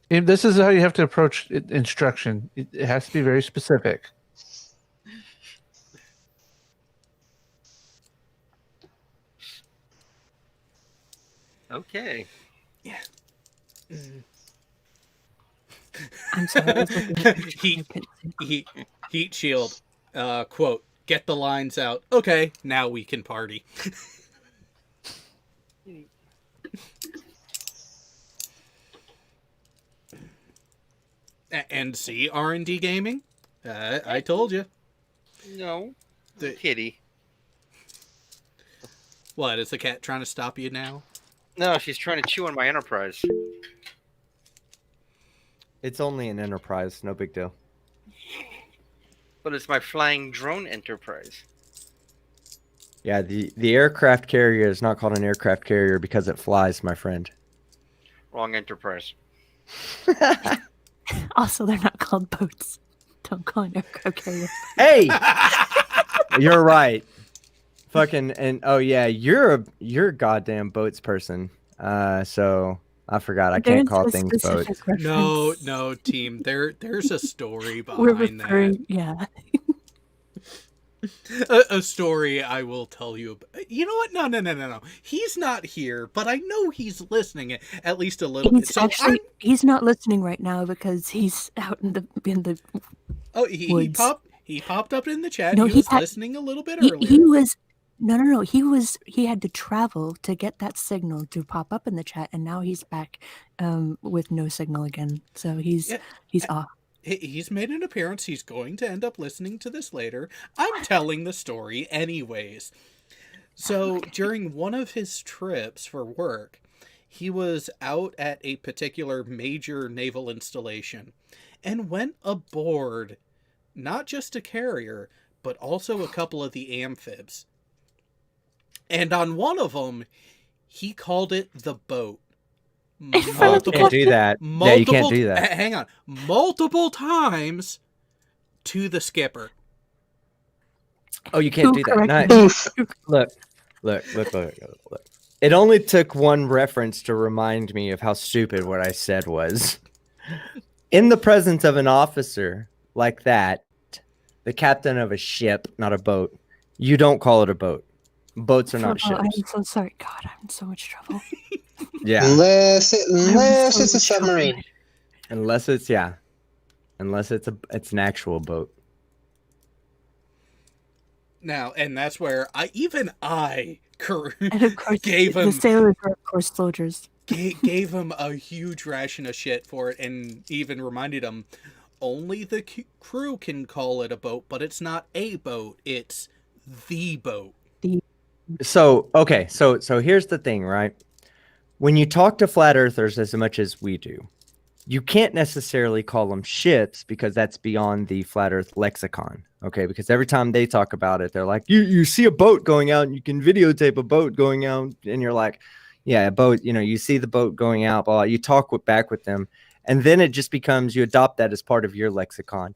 And this is how you have to approach instruction. It has to be very specific. Okay. I'm sorry. I was looking at the Heat. I couldn't see. Heat shield. Quote. Get the lines out. Okay, now we can party. And see R&D Gaming? I told you. No. The- Kitty. What, is the cat trying to stop you now? No, she's trying to chew on my Enterprise. It's only an Enterprise, no big deal. But it's my flying drone Enterprise. Yeah, the aircraft carrier is not called an aircraft carrier because it flies, my friend. Wrong Enterprise. Also, they're not called boats. Don't call an aircraft carrier. Hey, you're right. Fucking and oh yeah, you're a goddamn boats person. So I forgot I can't There's call a things specific boats. reference. No, team. There's a story We're behind referring, yeah. that. A story I will tell you about. You know what? No. He's not here, but I know he's listening at least a little bit. He's So actually he's not listening right now because he's out in the he woods. popped up in the chat. No, he he was had- listening a little bit he, earlier. he was no he had to travel to get that signal to pop up in the chat, and now he's back with no signal again, so he's off. He's made an appearance. He's going to end up listening to this later. I'm telling the story anyways. So during one of his trips for work, he was out at a particular major naval installation and went aboard not just a carrier, but also a couple of the amphibs. And on one of them, he called it the boat. In front of the Can't do that. Yeah, you can't do that. Hang on. Multiple times to the skipper. Oh, you can't Who do that. corrected Nice. you? Look. It only took one reference to remind me of how stupid what I said was. In the presence of an officer like that, the captain of a ship, not a boat, you don't call it a boat. Boats are not Oh, I'm ships. so sorry. God, I'm in so much trouble. Yeah, Unless I'm so it's a submarine. troubled. unless it's an actual boat. Now, and that's where I And of course, gave the him sailors are of course soldiers. gave him a huge ration of shit for it, and even reminded him only the crew can call it a boat, but it's not a boat, it's the boat. So here's the thing, right? When you talk to flat earthers as much as we do, you can't necessarily call them ships because that's beyond the flat earth lexicon. Okay, because every time they talk about it, they're like, you see a boat going out and you can videotape a boat going out, and you're like, yeah, a boat, you see the boat going out, blah, blah. You talk back with them, and then it just becomes, you adopt that as part of your lexicon.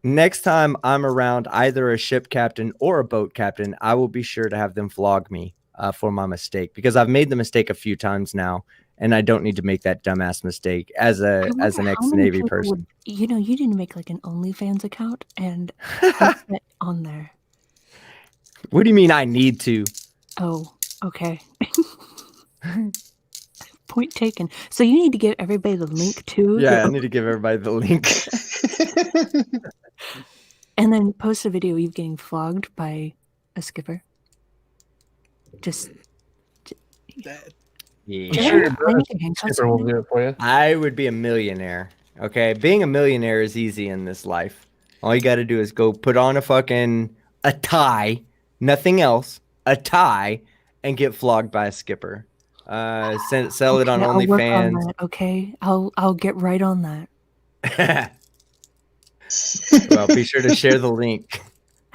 next time I'm around either a ship captain or a boat captain, I will be sure to have them flog me for my mistake, because I've made the mistake a few times now, and I don't need to make that dumbass mistake as I an wonder how many ex-Navy people person. would, you need to make like an OnlyFans account and post it on there. What do you mean I need to? Oh, okay. Point taken. So you need to give everybody the link to Yeah, I your, need to give everybody the link. and then post a video of you getting flogged by a skipper. Just That- Yeah. Just Sure, I bro. need to handcuff Skipper will somebody. do it for you. I would be a millionaire. Okay, being a millionaire is easy in this life. All you got to do is go put on a tie, nothing else, a tie, and get flogged by a skipper. Sell it on Okay, I'll work on OnlyFans. that, okay, I'll get right on that. Well, be sure to share the link.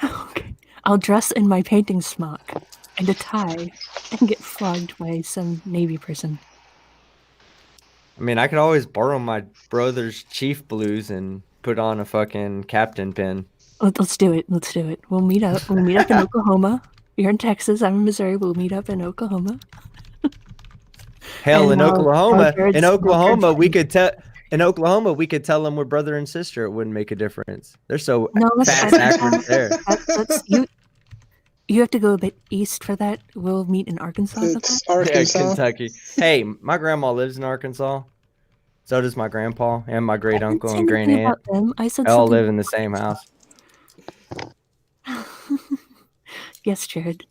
Okay. I'll dress in my painting smock and a tie and get flogged by some Navy person. I mean, I could always borrow my brother's chief blues and put on a fucking captain pin. Let's do it. Let's do it. We'll meet up. We'll meet up in Oklahoma. You're in Texas. I'm in Missouri. We'll meet up in Oklahoma. Hell, And in I'll Oklahoma, Jared's- in I'll Oklahoma, Jared's we friend. could tell. In Oklahoma, we could tell them we're brother and sister. It wouldn't make a difference. They're so No, that's fast backwards there. That's you. You have to go a bit east for that. We'll meet in Arkansas for that. It's Yeah, Arkansas. Kentucky. Hey, my grandma lives in Arkansas. So does my grandpa and my great I didn't uncle say and great anything aunt. about them. I said They all something. live in the same house. Yes, Jared.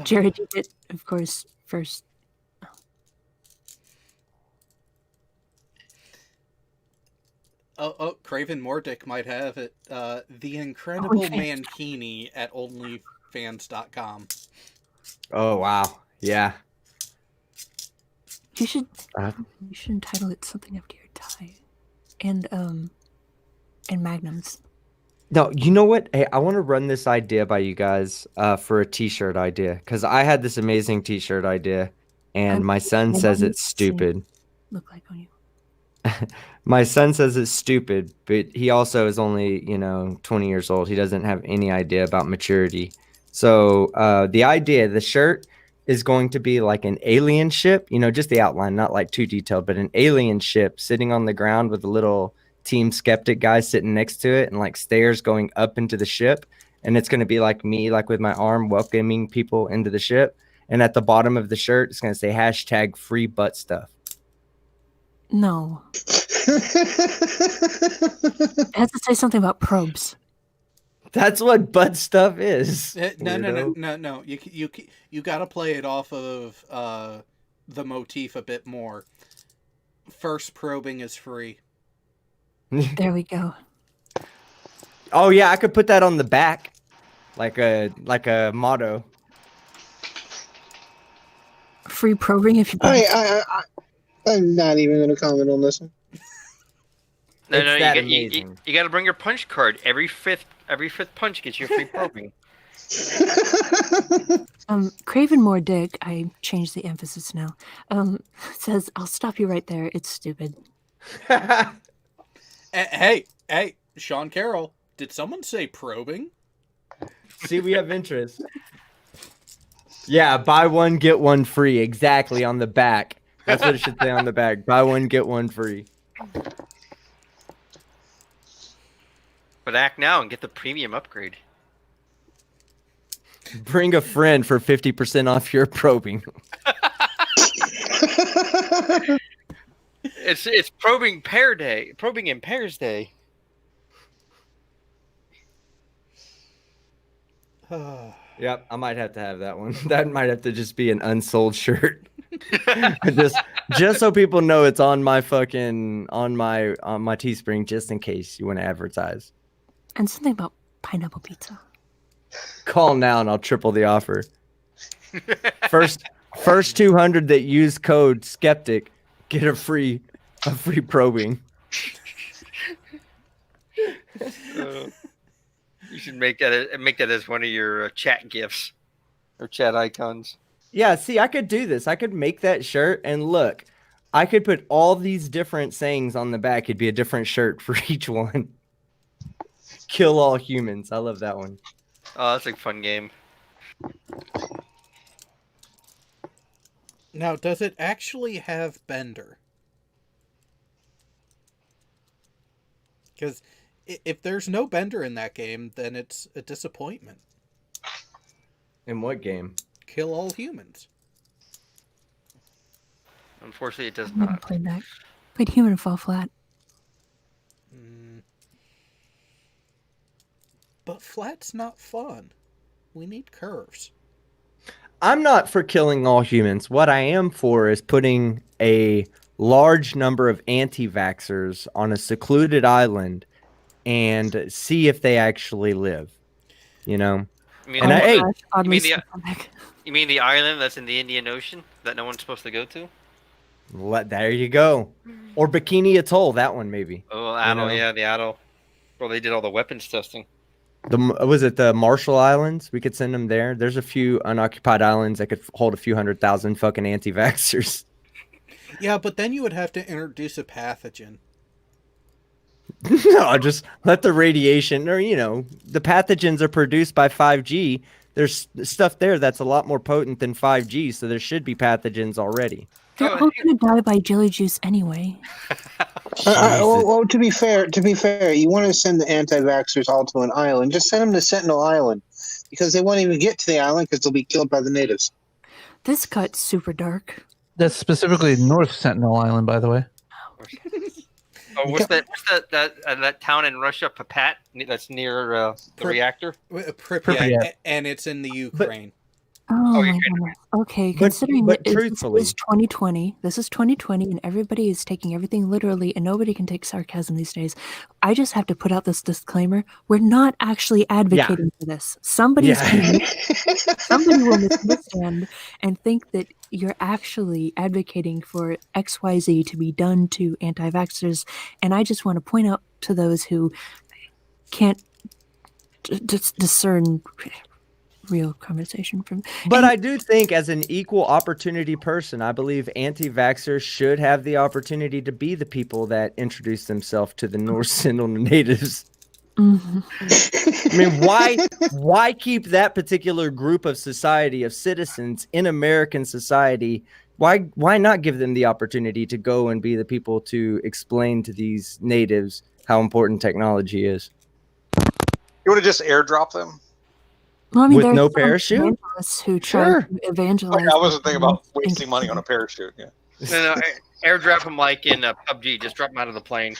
Jared, you get, of course, first. Oh, Craven Mordick might have it. The Incredible OnlyFans. Mankini at OnlyFans.com. Oh wow, yeah. You should. Uh, You should entitle it something after your tie, and magnums. No, you know what? Hey, I want to run this idea by you guys for a T-shirt idea, because I had this amazing T-shirt idea, and my son I says want it's to see- stupid. Look like on you. My son says it's stupid, but he also is only 20 years old. He doesn't have any idea about maturity. So the shirt is going to be like an alien ship, just the outline, not like too detailed, but an alien ship sitting on the ground with a little Team Skeptic guy sitting next to it and like stairs going up into the ship. And it's going to be like me, like with my arm welcoming people into the ship. And at the bottom of the shirt, it's going to say hashtag free butt stuff. No, it has to say something about probes. That's what butt stuff is. No. You gotta play it off of the motif a bit more. First probing is free. There we go. Oh yeah, I could put that on the back, like a motto. Free probing if you. I'm not even going to comment on this one. No, It's no, that you amazing. got to bring your punch card. Every fifth punch gets you a free probing. Craven More Dick, I changed the emphasis now. Says, I'll stop you right there. It's stupid. Hey, Sean Carroll, did someone say probing? See, we have interest. Yeah, buy one get one free. Exactly on the back. That's what it should say on the back. Buy one get one free. But act now and get the premium upgrade. Bring a friend for 50% off your probing. It's probing pair day. Probing in pairs day. Yep, I might have to have that one. That might have to just be an unsold shirt. just so people know it's on my Teespring, just in case you want to advertise. And something about pineapple pizza. Call now and I'll triple the offer. First 200 that use code skeptic get a free probing. You should make that as one of your chat gifs or chat icons. Yeah, see, I could do this. I could make that shirt and look. I could put all these different sayings on the back. It'd be a different shirt for each one. Kill all humans. I love that one. Oh, that's a fun game. Now, does it actually have Bender? Because if there's no Bender in that game, then it's a disappointment. In what game? Kill all humans. Unfortunately, it does I never not. played that. Played Human Fall Flat. But flat's not fun. We need curves. I'm not for killing all humans. What I am for is putting a large number of anti-vaxxers on a secluded island and see if they actually live. You know? I mean, And the- hey, Oddly the- specific. you mean the island that's in the Indian Ocean that no one's supposed to go to? there you go. Or Bikini Atoll, that one maybe. Oh, Atoll, know? yeah, the Atoll. Well, they did all the weapons testing. Was it the Marshall Islands? We could send them there. There's a few unoccupied islands that could hold a few 100,000 fucking anti-vaxxers. Yeah, but then you would have to introduce a pathogen. No, just let the radiation, or the pathogens are produced by 5G. There's stuff there that's a lot more potent than 5G, so there should be pathogens already. They're all gonna die by jelly juice anyway. Well, to be fair, you want to send the anti-vaxxers all to an island. Just send them to Sentinel Island, because they won't even get to the island because they'll be killed by the natives. This cut's super dark. That's specifically North Sentinel Island, by the way. Oh, what's that town in Russia, Papat? That's near the reactor. Pripyat, Pripyat. and it's in the Ukraine. Oh, you're my kidding. goodness. Okay, But considering that truthfully- this is 2020, this is 2020, and everybody is taking everything literally, and nobody can take sarcasm these days. I just have to put out this disclaimer: we're not actually advocating for this. Somebody will misunderstand and think that you're actually advocating for XYZ to be done to anti-vaxxers, and I just want to point out to those who can't discern real conversation from. But I do think, as an equal opportunity person, I believe anti-vaxxers should have the opportunity to be the people that introduce themselves to the North Sentinel natives. I mean, why keep that particular group of society of citizens in American society? Why not give them the opportunity to go and be the people to explain to these natives how important technology is? You want to just airdrop them? Well, I mean, With there's no some parachute? evangelists who try Sure. to evangelize. I wasn't thinking about and- wasting money on a parachute. Yeah. No, airdrop them like in PUBG. Just drop them out of the plane.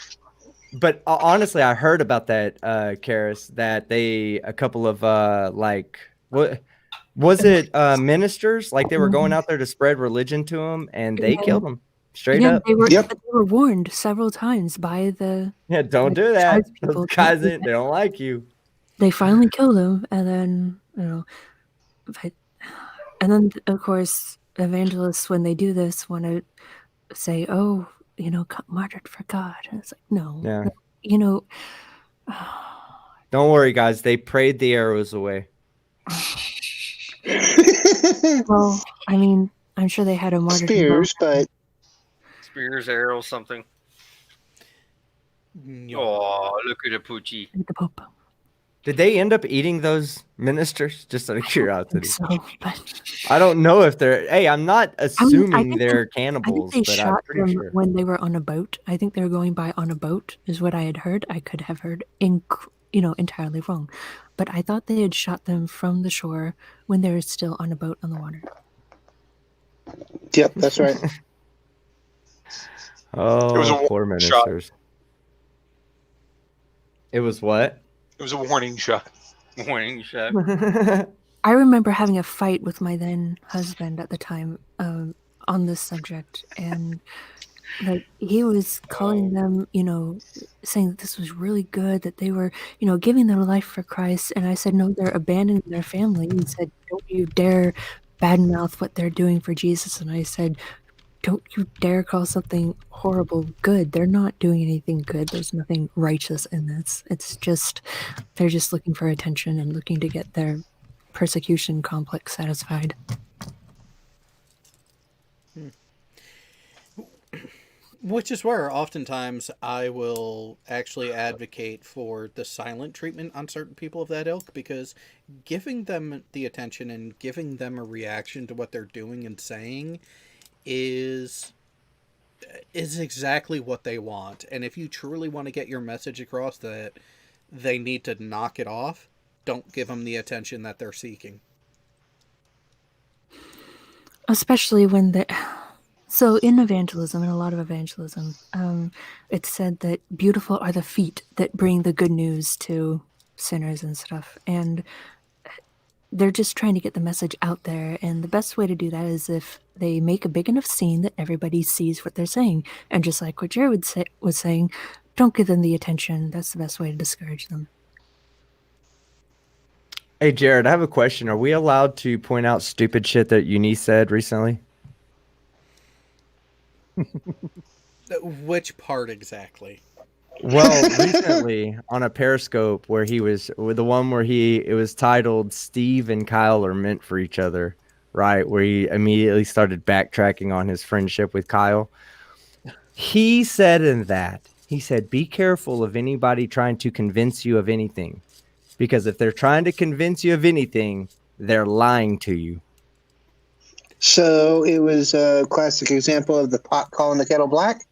But honestly, I heard about that, Karis, that a couple of what was it, ministers? Like they were going out there to spread religion to them, and they killed them straight Yeah, up. they were. Yep. But they were warned several times by the. Yeah, don't do that. Tribes people Those guys, don't do they don't like you. They finally killed him, and then and then of course evangelists, when they do this, want to say, "Oh, martyred for God." And it's like, no, Yeah. Don't worry, guys. They prayed the arrows away. Well, I mean, I'm sure they had a martyr. Spears, but Spears, arrows, something. Yeah. Oh, look at the Poochie. The Pope. Did they end up eating those ministers? Just out of I think curiosity. so, but I don't know if they're. Hey, I'm not assuming think they're I think cannibals, they but I'm shot them pretty sure. when they were on a boat. I think they were going by on a boat, is what I had heard. I could have heard, entirely wrong, but I thought they had shot them from the shore when they were still on a boat on the water. yep, that's right. Oh, It was a poor warning shot. ministers. It was what? It was a warning shot. Warning shot. I remember having a fight with my then husband at the time on this subject, and he was calling them, saying that this was really good, that they were, giving their life for Christ. And I said, no, they're abandoning their family. He said, don't you dare badmouth what they're doing for Jesus. And I said, don't you dare call something horrible good. They're not doing anything good. There's nothing righteous in this. It's just, they're just looking for attention and looking to get their persecution complex satisfied. Which is where oftentimes I will actually advocate for the silent treatment on certain people of that ilk, because giving them the attention and giving them a reaction to what they're doing and saying is exactly what they want. And if you truly want to get your message across that they need to knock it off, don't give them the attention that they're seeking. Especially when the so in evangelism, in a lot of evangelism, it's said that beautiful are the feet that bring the good news to sinners and stuff, and they're just trying to get the message out there. And the best way to do that is if they make a big enough scene that everybody sees what they're saying. And just like what Jared was saying, don't give them the attention. That's the best way to discourage them. Hey, Jared, I have a question. Are we allowed to point out stupid shit that Eunice said recently? Which part exactly? Well, recently on a Periscope where he was with the one where it was titled Steve and Kyle are meant for each other, right? Where he immediately started backtracking on his friendship with Kyle. He said he said, be careful of anybody trying to convince you of anything, because if they're trying to convince you of anything, they're lying to you. So it was a classic example of the pot calling the kettle black.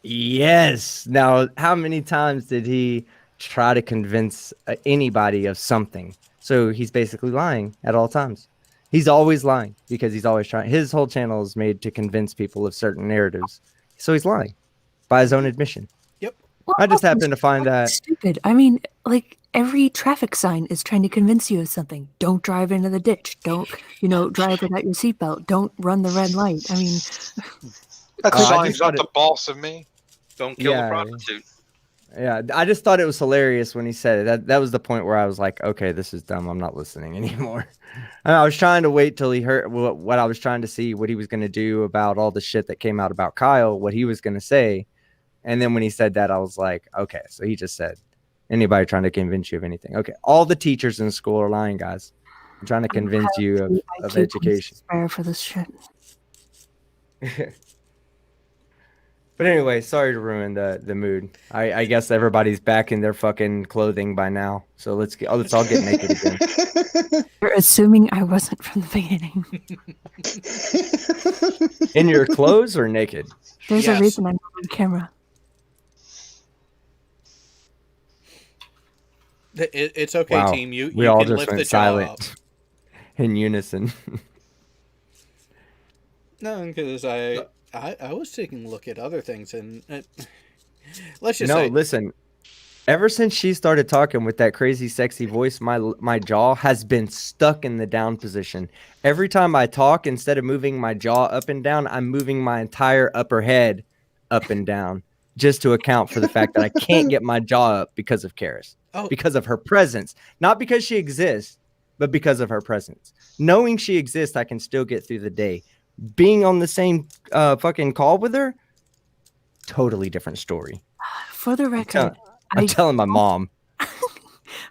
Yes. Now, how many times did he try to convince anybody of something? So he's basically lying at all times. He's always lying because he's always trying. His whole channel is made to convince people of certain narratives. So he's lying by his own admission. Yep. Well, I just happened to find that. Stupid. I mean, like every traffic sign is trying to convince you of something. Don't drive into the ditch. Don't, drive without your seatbelt. Don't run the red light. I mean, That I sign's just not thought the boss of me. Don't kill Yeah. the prostitute. Yeah, I just thought it was hilarious when he said it. That was the point where I was like, okay, this is dumb. I'm not listening anymore. And I was trying to wait till he heard what I was trying to see, what he was going to do about all the shit that came out about Kyle, what he was going to say. And then when he said that, I was like, okay, so he just said, anybody trying to convince you of anything. Okay, all the teachers in school are lying, guys. I'm trying to convince you of education. Spare for this shit. But anyway, sorry to ruin the mood. I guess everybody's back in their fucking clothing by now. So let's all get naked again. You're assuming I wasn't from the beginning. In your clothes or naked? There's Yes. a reason I'm on camera. It's okay, Wow. team. You We all can just lift the went jaw up. silent in unison. No, because I was taking a look at other things, and let's just No, say, listen. Ever since she started talking with that crazy, sexy voice, my jaw has been stuck in the down position. Every time I talk, instead of moving my jaw up and down, I'm moving my entire upper head up and down, just to account for the fact that I can't get my jaw up because of Karis, because of her presence, not because she exists, but because of her presence. Knowing she exists, I can still get through the day. Being on the same fucking call with her, totally different story. For the record, I'm telling my mom.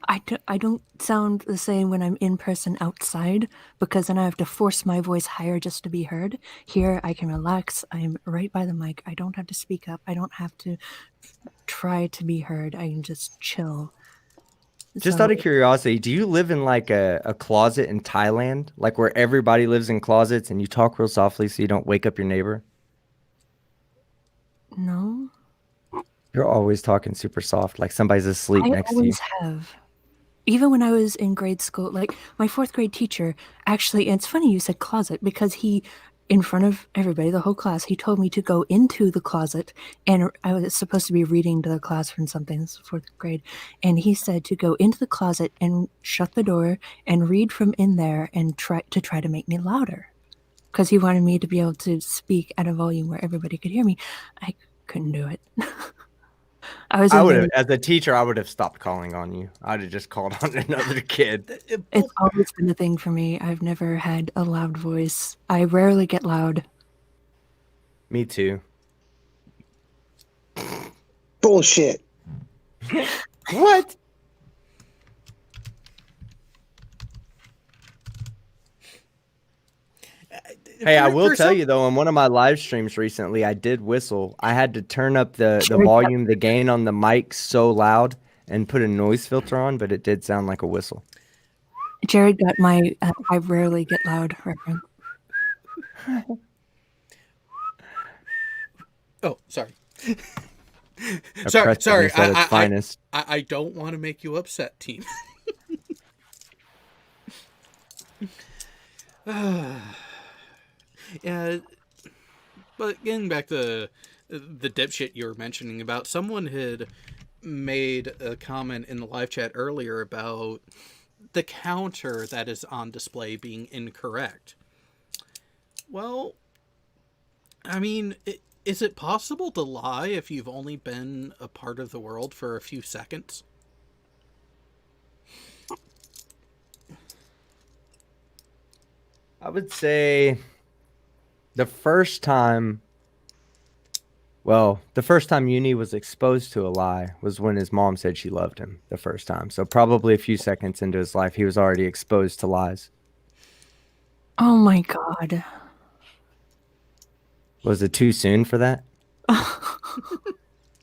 I don't sound the same when I'm in person outside, because then I have to force my voice higher just to be heard. Here, I can relax. I'm right by the mic. I don't have to speak up. I don't have to try to be heard. I can just chill. Just So out of curiosity, do you live in like a closet in Thailand, like where everybody lives in closets and you talk real softly so you don't wake up your neighbor? No, You're always talking super soft, like somebody's asleep I next to you. always have. Even when I was in grade school, like my fourth grade teacher, actually, and it's funny you said closet, because he, in front of everybody, the whole class, he told me to go into the closet, and I was supposed to be reading to the class from something, this was fourth grade, and he said to go into the closet and shut the door and read from in there and try to make me louder, because he wanted me to be able to speak at a volume where everybody could hear me. I couldn't do it. I would have, as a teacher, I would have stopped calling on you. I'd have just called on another kid. It's always been a thing for me. I've never had a loud voice. I rarely get loud. Me too. Bullshit. What? Hey, I will For tell some- you though, on one of my live streams recently, I did whistle. I had to turn up the volume, the gain on the mic so loud, and put a noise filter on, but it did sound like a whistle. Jared got my I rarely get loud reference. Oh, sorry. Oppressiveness sorry. at its finest. I don't want to make you upset, team. Yeah, but getting back to the dipshit you were mentioning about, someone had made a comment in the live chat earlier about the counter that is on display being incorrect. Well, I mean, is it possible to lie if you've only been a part of the world for a few seconds? I would say the first time Uni was exposed to a lie was when his mom said she loved him the first time. So probably a few seconds into his life, he was already exposed to lies. Oh my god. Was it too soon for that?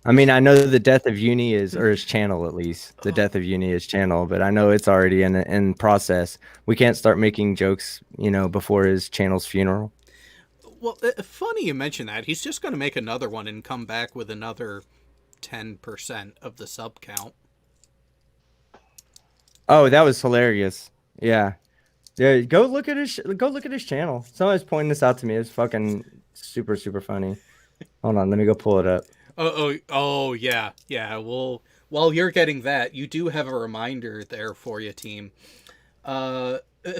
I mean, I know the death of Uni is, or his channel at least, the death of Uni is channel, but I know it's already in process. We can't start making jokes, before his channel's funeral. Well, funny you mention that. He's just going to make another one and come back with another 10% of the sub count. Oh, that was hilarious. Yeah. Yeah, go look at his channel. Someone's pointing this out to me. It's fucking super, super funny. Hold on, let me go pull it up. Oh, yeah. Well, while you're getting that, you do have a reminder there for you, team.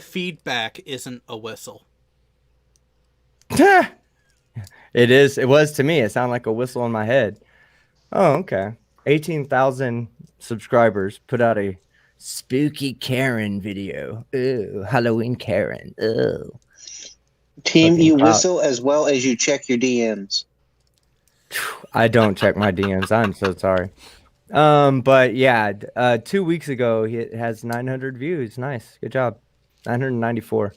Feedback isn't a whistle. It is. It was to me. It sounded like a whistle in my head. Oh, okay. 18,000 subscribers put out a spooky Karen video. Ooh, Halloween Karen. Ooh. Team, Fucking you clout. whistle as well as you check your DMs. I don't check my DMs. I'm so sorry. But yeah, 2 weeks ago, it has 900 views. Nice. Good job. 994.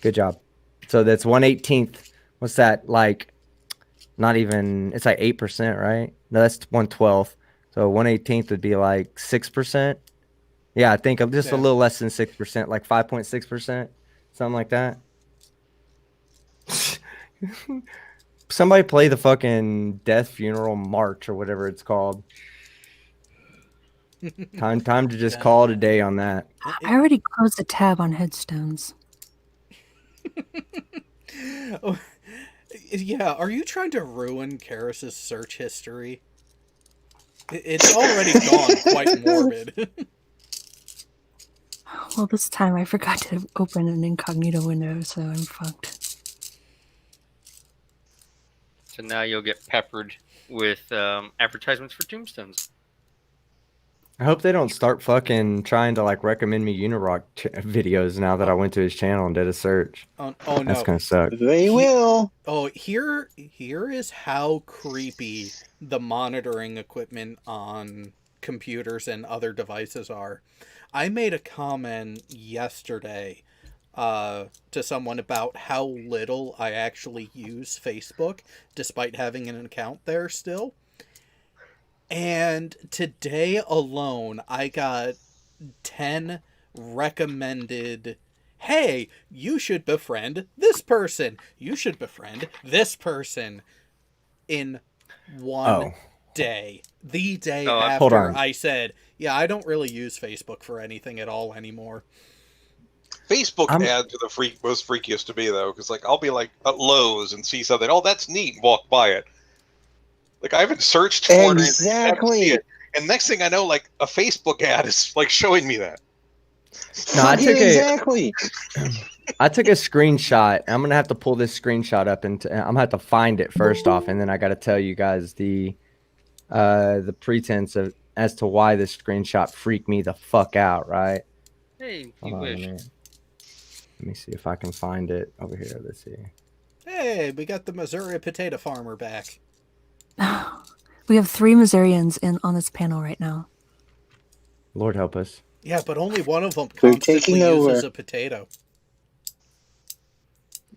Good job. So that's 1/18th. What's that like? Not even. It's like 8%, right? No, that's 1/12th. So 1/18th would be like 6%. Yeah, I think just a little less than 6%, like 5.6%, something like that. Somebody play the fucking death funeral march or whatever it's called. Time to just call it a day on that. I already closed the tab on headstones. Oh, yeah, are you trying to ruin Karis's search history? It's already gone quite morbid. Well, this time I forgot to open an incognito window, so I'm fucked. So now you'll get peppered with advertisements for tombstones. I hope they don't start fucking trying to like recommend me Unirock videos now that I went to his channel and did a search. Oh no. That's gonna suck. They will. Oh, here is how creepy the monitoring equipment on computers and other devices are. I made a comment yesterday to someone about how little I actually use Facebook, despite having an account there still. And today alone, I got 10 recommended, hey, you should befriend this person. You should befriend this person in one day. The day hold after on. I said, yeah, I don't really use Facebook for anything at all anymore. Facebook ads are the most freakiest to me though, because like I'll be like at Lowe's and see something, oh that's neat, and walk by it. Like I haven't searched for it, Exactly. and next thing I know, like a Facebook ad is like showing me that. No, I took Exactly. I took a screenshot. I'm gonna have to pull this screenshot up, and I'm gonna have to find it first off, and then I gotta tell you guys the pretense of as to why this screenshot freaked me the fuck out. Right? Hey, Hold you on, wish. let me see if I can find it over here. Let's see. Hey, we got the Missouri potato farmer back. We have 3 Missourians on this panel right now. Lord help us. Yeah, but only one of them They're constantly taking uses over. a potato.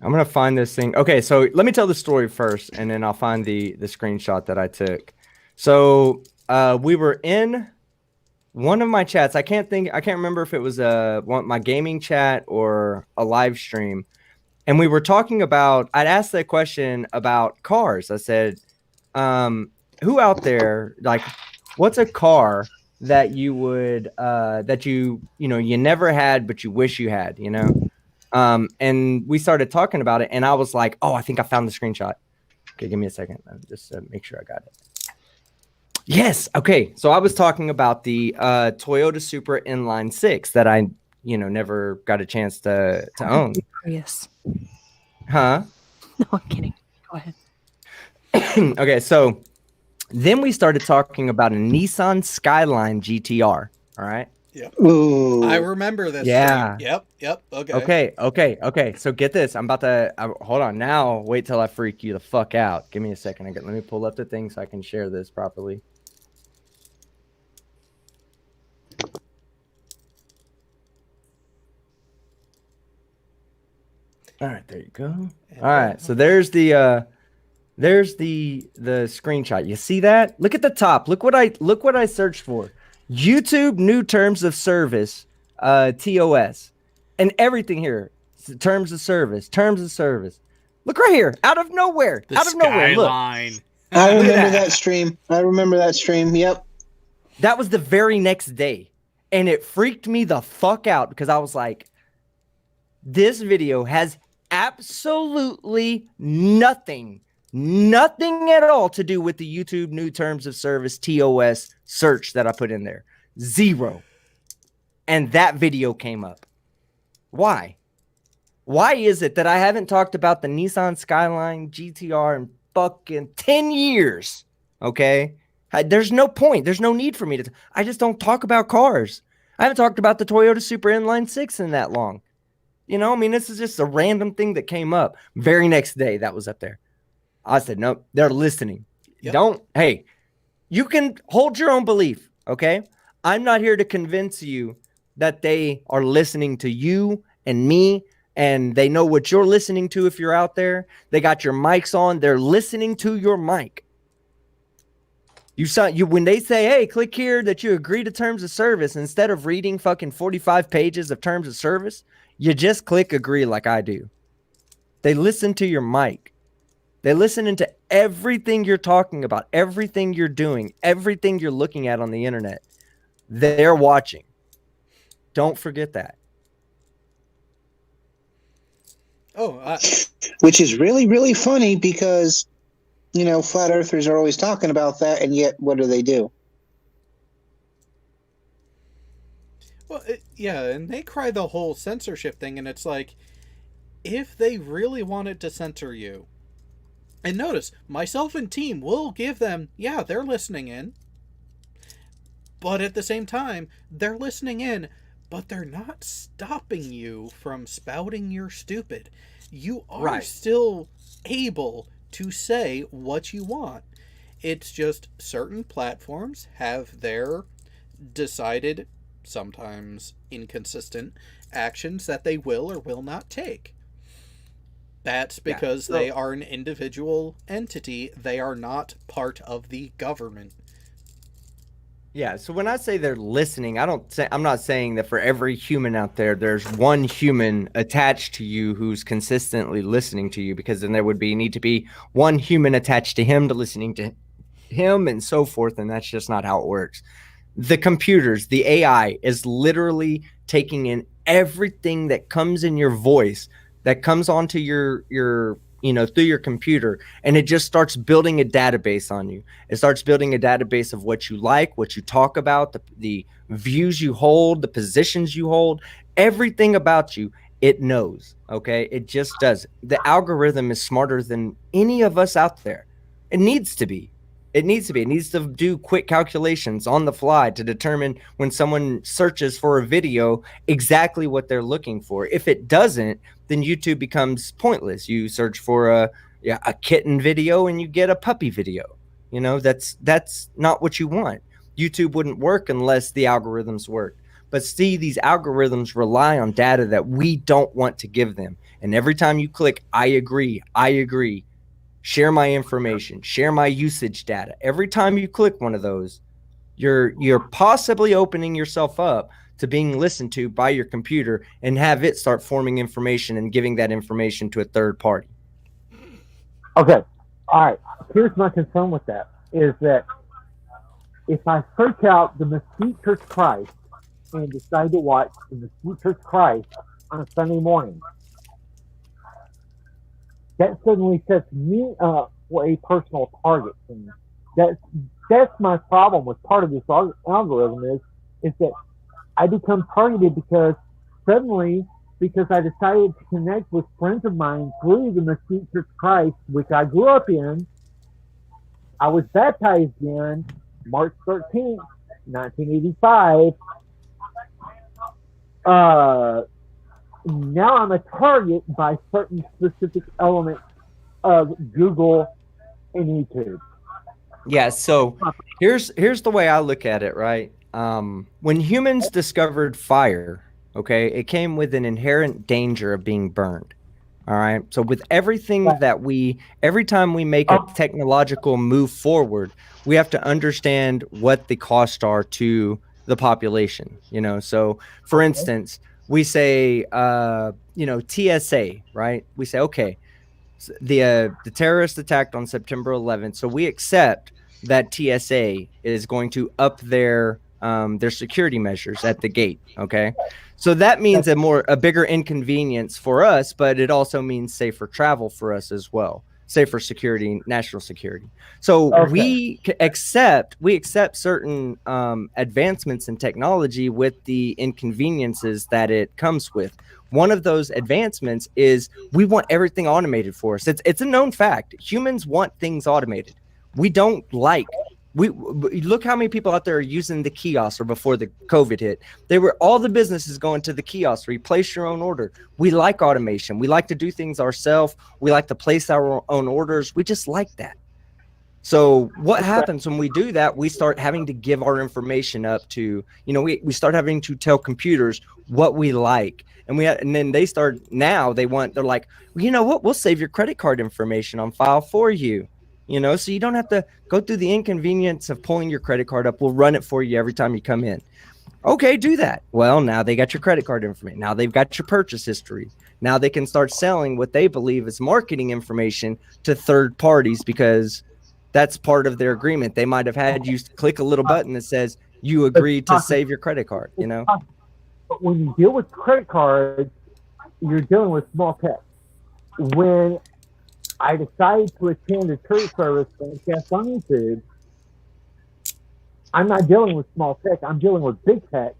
I'm gonna find this thing. Okay, so let me tell the story first, and then I'll find the screenshot that I took. So we were in one of my chats. I can't remember if it was my gaming chat or a live stream. And we were talking about, I'd asked that question about cars. I said, who out there, like, what's a car that you would, that you never had, but you wish you had, and we started talking about it. And I was like, oh, I think I found the screenshot. Okay, give me a second. Just to make sure I got it. Yes. Okay. So I was talking about the Toyota Supra Inline 6 that I, never got a chance to own. Prius. Huh? No, I'm kidding. Go ahead. Okay, so then we started talking about a Nissan Skyline GTR. All right. Yep. Ooh. I remember this. Yeah. Stream. Yep. Okay. Okay. So get this. I'm about to hold on now. Wait till I freak you the fuck out. Give me a second. Let me pull up the thing so I can share this properly. All right, there you go. All right, so there's the screenshot. You see that? Look at the top. Look what I searched for. YouTube new terms of service, TOS, and everything here. Terms of service. Look right here, out of nowhere. The Skyline. Look. I remember that stream. Yep. That was the very next day, and it freaked me the fuck out because I was like, this video has absolutely nothing at all to do with the YouTube new terms of service TOS search that I put in there. Zero. And that video came up. Why? Why is it that I haven't talked about the Nissan Skyline GTR in fucking 10 years? Okay? There's no point. There's no need for me to. I just don't talk about cars. I haven't talked about the Toyota Supra Inline 6 in that long. This is just a random thing that came up. Very next day, that was up there. I said, nope, they're listening. Yep. Hey, you can hold your own belief, okay? I'm not here to convince you that they are listening to you and me, and they know what you're listening to if you're out there. They got your mics on. They're listening to your mic. When they say, hey, click here that you agree to terms of service, instead of reading fucking 45 pages of terms of service, you just click agree like I do. They listen to your mic. They listen into everything you're talking about, everything you're doing, everything you're looking at on the internet. They're watching. Don't forget that. Which is really, really funny because, flat earthers are always talking about that, and yet what do? Well, and they cry the whole censorship thing, and it's like, if they really wanted to censor you, and notice, myself and team will give them, they're listening in, but at the same time, they're listening in, but they're not stopping you from spouting your stupid. You are still able to say what you want. It's just certain platforms have their decided, sometimes inconsistent, actions that they will or will not take. That's because they are an individual entity. They are not part of the government. Yeah, so when I say they're listening, I'm not saying that for every human out there, there's one human attached to you who's consistently listening to you, because then there would need to be one human attached to him to listening to him and so forth, and that's just not how it works. The computers, the AI is literally taking in everything that comes in your voice, that comes onto your through your computer, and it just starts building a database on you. It starts building a database of what you like, what you talk about, the views you hold, the positions you hold, everything about you. It knows, okay? It just does. The algorithm is smarter than any of us out there. It needs to be. It needs to do quick calculations on the fly to determine when someone searches for a video exactly what they're looking for. If it doesn't, then YouTube becomes pointless. You search for a kitten video and you get a puppy video. That's not what you want. YouTube wouldn't work unless the algorithms work. But see, these algorithms rely on data that we don't want to give them. And every time you click, I agree, share my information, share my usage data. Every time you click one of those, you're possibly opening yourself up to being listened to by your computer and have it start forming information and giving that information to a third party. Okay. All right. Here's my concern with that is that if I search out the Mesquite Church Christ and decide to watch the Mesquite Church Christ on a Sunday morning, that suddenly sets me up for a personal target. And that's my problem with part of this algorithm is that I become targeted because suddenly, because I decided to connect with friends of mine through the Mesquite Church Christ, which I grew up in. I was baptized in March 13th, 1985. Now I'm a target by certain specific elements of Google and YouTube. Yeah, so here's the way I look at it, right? When humans discovered fire, okay, it came with an inherent danger of being burned. All right. So with everything that every time we make a technological move forward, we have to understand what the costs are to the population, you know? So for instance, we say, TSA, right? We say, okay, the terrorist attacked on September 11th. So we accept that TSA is going to up their security measures at the gate. Okay. So that means a bigger inconvenience for us, but it also means safer travel for us as well. Safer security, national security. So we accept certain advancements in technology with the inconveniences that it comes with. One of those advancements is we want everything automated for us. It's a known fact. Humans want things automated. We don't we look how many people out there are using the kiosk or before the COVID hit. All the businesses going to the kiosk, replace your own order. We like automation. We like to do things ourselves. We like to place our own orders. We just like that. So what happens when we do that? We start having to give our information up to, we start having to tell computers what we like. And then they're like, well, you know what? We'll save your credit card information on file for you. So you don't have to go through the inconvenience of pulling your credit card up. We'll run it for you every time you come in. Okay, do that. Well, now they got your credit card information. Now they've got your purchase history. Now they can start selling what they believe is marketing information to third parties because that's part of their agreement. They might have had you click a little button that says you agreed to save your credit card, But when you deal with credit cards, you're dealing with small tech. When I decided to attend a church service broadcast on YouTube, I'm not dealing with small tech. I'm dealing with big tech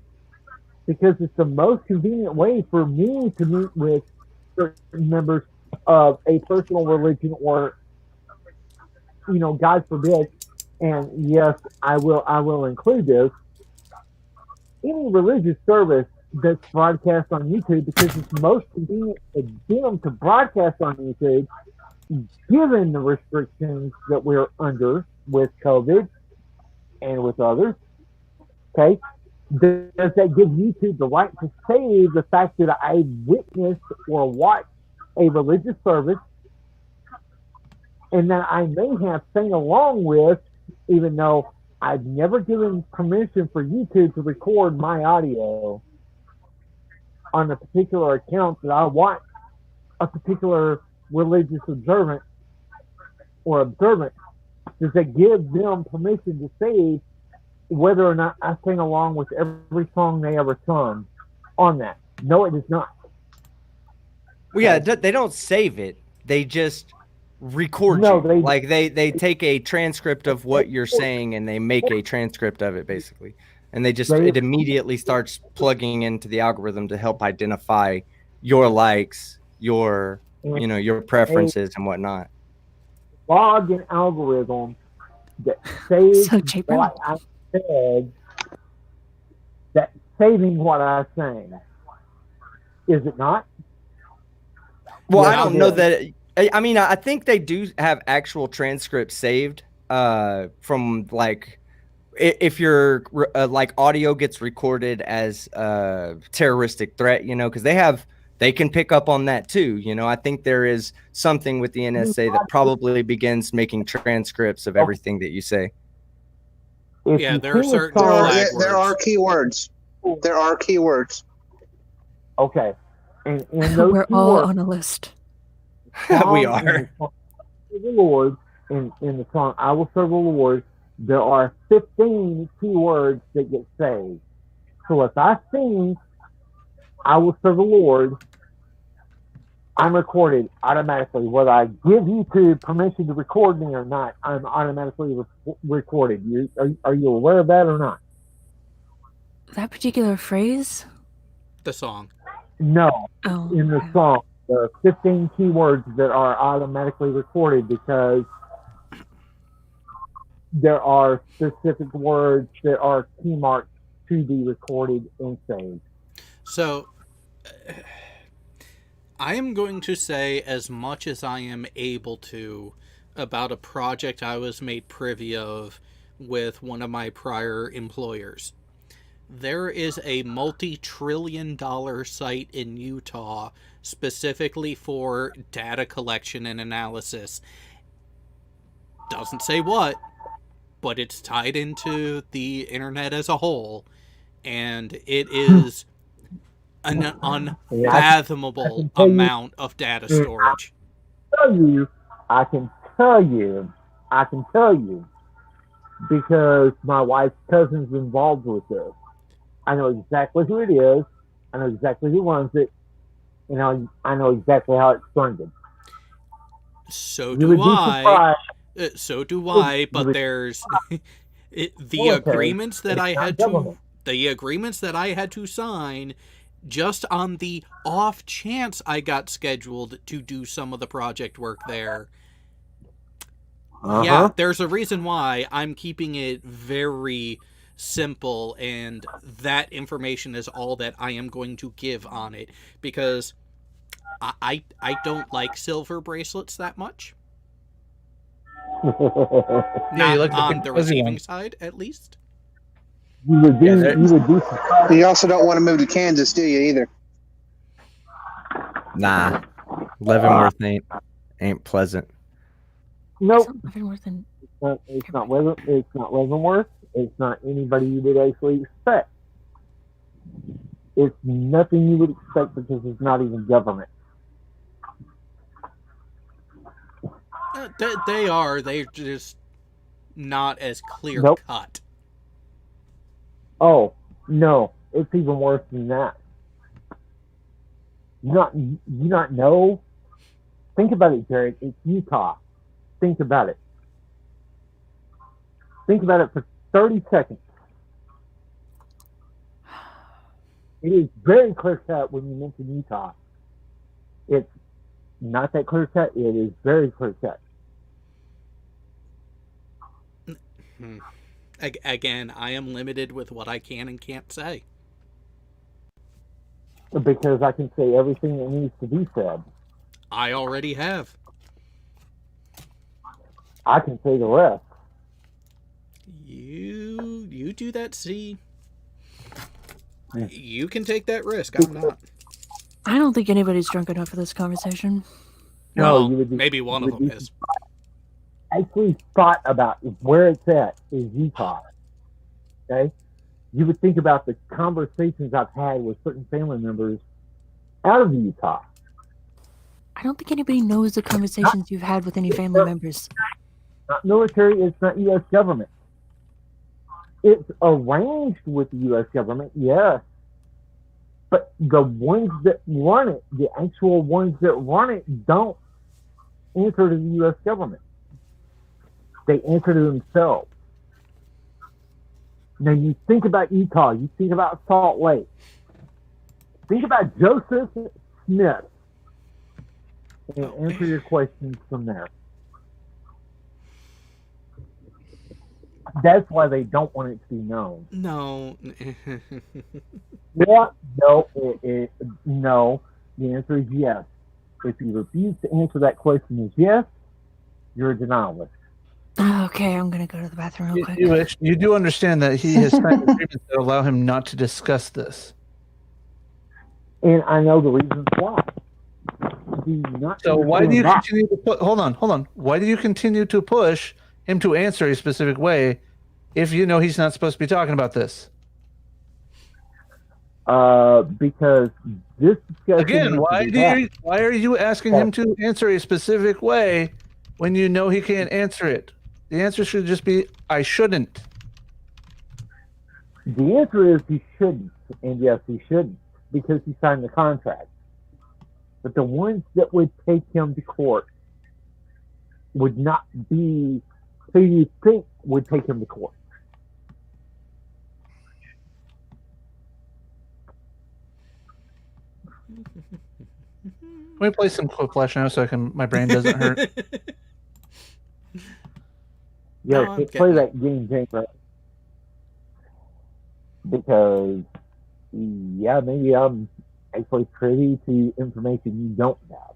because it's the most convenient way for me to meet with certain members of a personal religion or, God forbid, and yes, I will include this, any religious service that's broadcast on YouTube because it's most convenient for them to broadcast on YouTube given the restrictions that we're under with COVID and with others. Okay, does that give YouTube the right to say the fact that I witnessed or watched a religious service and that I may have sang along with, even though I've never given permission for YouTube to record my audio on a particular account that I watch a particular religious observant, does that give them permission to say whether or not I sing along with every song they ever sung on that? No, it does not. Well, yeah, they don't save it. They just record you. They take a transcript of what you're saying and they make a transcript of it basically. And it immediately starts plugging into the algorithm to help identify your likes, your preferences and whatnot. Log an algorithm that saves what I said, that's saving what I sang. Is it not? Well, I don't know that. I mean, I think they do have actual transcripts saved from if your like audio gets recorded as a terroristic threat, because they can pick up on that too. I think there is something with the NSA that probably begins making transcripts of everything that you say. If Yeah, you there are sing a certain song- flag There are words. keywords. There are keywords. Okay, and those We're all keywords, on a list. We song are. in the song, the Lord, in the song "I Will Serve the Lord," there are 15 keywords that get saved. So if I sing "I Will Serve the Lord," I'm recorded automatically. Whether I give YouTube permission to record me or not, I'm automatically recorded. Are you aware of that or not? That particular phrase? The song. No. Oh, In the okay. song, there are 15 keywords that are automatically recorded because there are specific words that are key marked to be recorded and saved. So, I am going to say as much as I am able to about a project I was made privy of with one of my prior employers. There is a multi-trillion-dollar site in Utah specifically for data collection and analysis. Doesn't say what, but it's tied into the internet as a whole, and it is an unfathomable amount of data storage. I can tell you, because my wife's cousin's involved with this. I know exactly who it is. I know exactly who runs it. I know exactly how it's funded. So You do would be I. surprised. So do I. But there's the Military, agreements that it's I not had government. to sign. Just on the off chance I got scheduled to do some of the project work there. Yeah, there's a reason why I'm keeping it very simple, and that information is all that I am going to give on it, because I don't like silver bracelets that much. Yeah, Not you like the on big the fuzzy receiving ones. side, at least. You would be surprised. You also don't want to move to Kansas, do you, either? Nah, Leavenworth ain't pleasant. Nope. Isn't Leavenworth in- It's not Leavenworth. It's not anybody you would actually expect. It's nothing you would expect because it's not even government. They are. They're just not as clear Nope. cut. Oh no, it's even worse than that. You not know? Think about it, Jared. It's Utah. Think about it. Think about it for 30 seconds. It is very clear cut when you mention Utah. It's not that clear cut. It is very clear cut. Again, I am limited with what I can and can't say. Because I can say everything that needs to be said. I already have. I can say the rest. You do that, see? You can take that risk. I'm not. I don't think anybody's drunk enough for this conversation. Well, you would be, maybe one of them is. Actually thought about where it's at is Utah. Okay? You would think about the conversations I've had with certain family members out of Utah. I don't think anybody knows the conversations you've had with any family members. Not military, it's not U.S. government. It's arranged with the U.S. government, yes. But the ones that run it, the actual ones that run it, don't answer to the U.S. government. They answer to themselves. Now you think about Utah, you think about Salt Lake. Think about Joseph Smith and answer your questions from there. That's why they don't want it to be known. No. Yeah, no, no. The answer is yes. If you refuse to answer that question as yes, you're a denialist. Okay, I'm gonna go to the bathroom real quick. You do understand that he has signed agreements that allow him not to discuss this. And I know the reasons why. Do not So why do you understand that. continue to put? Hold on. Why do you continue to push him to answer a specific way if you know he's not supposed to be talking about this? Because this discussion Again, needs to be had. why are you asking him to answer a specific way when you know he can't answer it? The answer should just be, I shouldn't. The answer is he shouldn't, and yes, he shouldn't, because he signed the contract. But the ones that would take him to court would not be who you think would take him to court. Can we play some Quiplash now so my brain doesn't hurt? Yo, No, I'm let's getting play that game, James. Because, yeah, maybe I'm actually privy to information you don't have.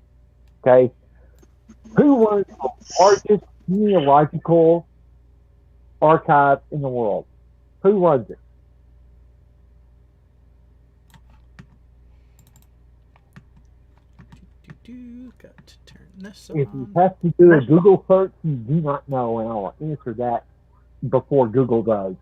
Okay? Who runs the largest genealogical archive in the world? Who runs it? Got to turn this If on. you have to do a Google search, you do not know, and I'll answer that before Google does.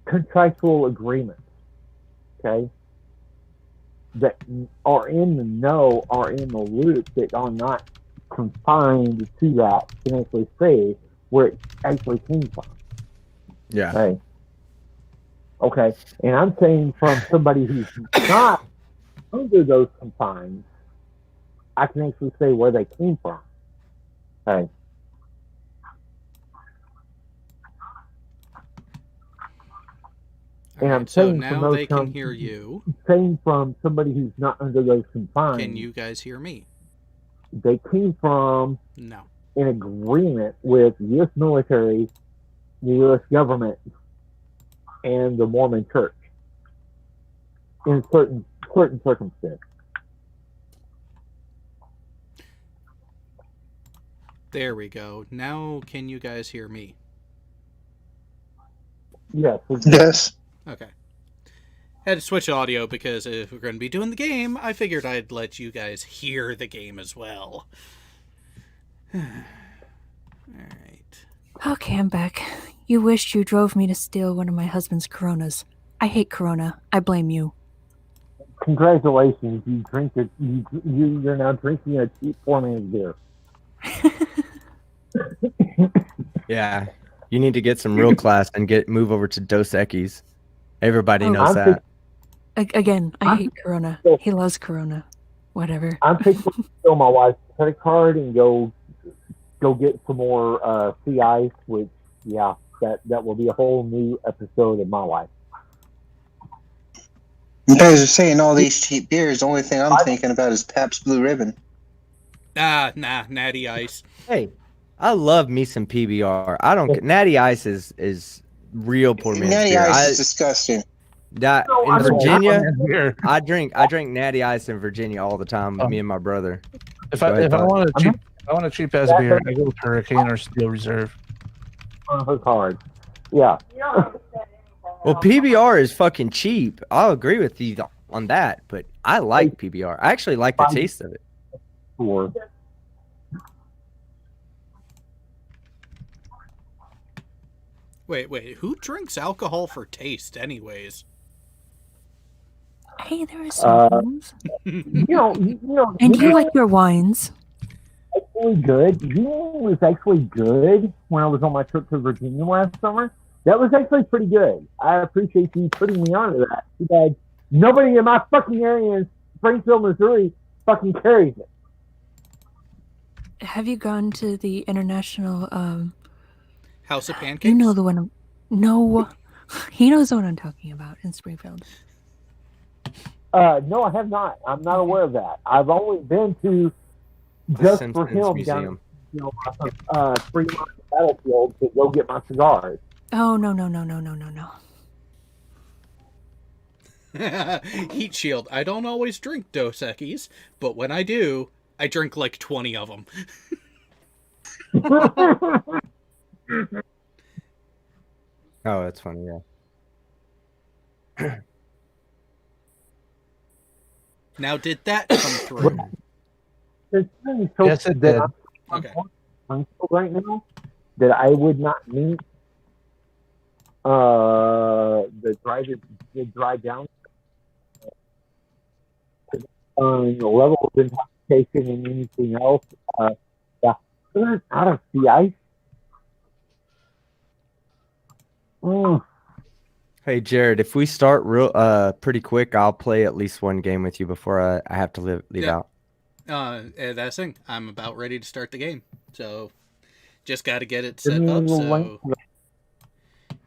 Contractual agreements, okay, that are in the know, are in the loop, that are not confined to that, can actually say where it actually came from. Yeah. Okay. Okay. And I'm saying from somebody who's not under those confines, I can actually say where they came from. Okay. And I'm Alright, so saying from now those they can hear you. Saying from somebody who's not under those confines. Can you guys hear me? They came from No. an agreement with the U.S. military, the U.S. government, and the Mormon Church in certain circumstances. There we go. Now can you guys hear me? Yes. Yes. Okay. Had to switch audio because if we're going to be doing the game, I figured I'd let you guys hear the game as well. Alright. Okay, I'm back. You wished you drove me to steal one of my husband's Coronas. I hate Corona. I blame you. Congratulations, you drink it. You're now drinking a cheap formula beer. Yeah. You need to get some real class and move over to Dos Equis. Everybody Oh, knows that. Again, I hate Corona. He loves Corona. Whatever. I'm fixing to steal my wife's credit card and go go get some more sea ice, which, yeah, that will be a whole new episode of my life. You guys are saying all these cheap beers. The only thing I'm thinking about is Pabst Blue Ribbon. Nah, Natty Ice. Hey, I love me some PBR. I don't. Natty Ice is real poor man's Natty beer. Ice is disgusting. That No, in I don't- Virginia, Beer. I drink Natty Ice in Virginia all the time. Me and my brother. If Go I ahead, if I Todd. want a cheap ass beer, I go with Hurricane or Steel Reserve. On her card. Yeah. Well, PBR is fucking cheap. I'll agree with you on that, but I like PBR. I actually like the taste of it. Sure. Wait, who drinks alcohol for taste, anyways? Hey, there is some homes. You know, And you like your wines. actually good. Gene was actually good when I was on my trip to Virginia last summer. That was actually pretty good. I appreciate you putting me onto that. Too bad nobody in my fucking area in Springfield, Missouri fucking carries it. Have you gone to the international? House of Pancakes? You know the one. No, he knows the one I'm talking about in Springfield. No, I have not. I'm not aware of that. I've only been to just for Simpsons him Museum. down Fremont Battlefield to go get my cigars. Oh no. Heat Shield. I don't always drink Dos Equis, but when I do, I drink like 20 of them. Oh, that's funny. Yeah. Now, did that come through? There's things so Yes, it that did. I'm Okay. thankful right now that I would not meet the dry down the level of intoxication and anything else. Yeah, out of the ice. Hey, Jared, if we start real pretty quick, I'll play at least one game with you before I have to leave Yeah. out. That's the thing. I'm about ready to start the game. So, just got to get it set up so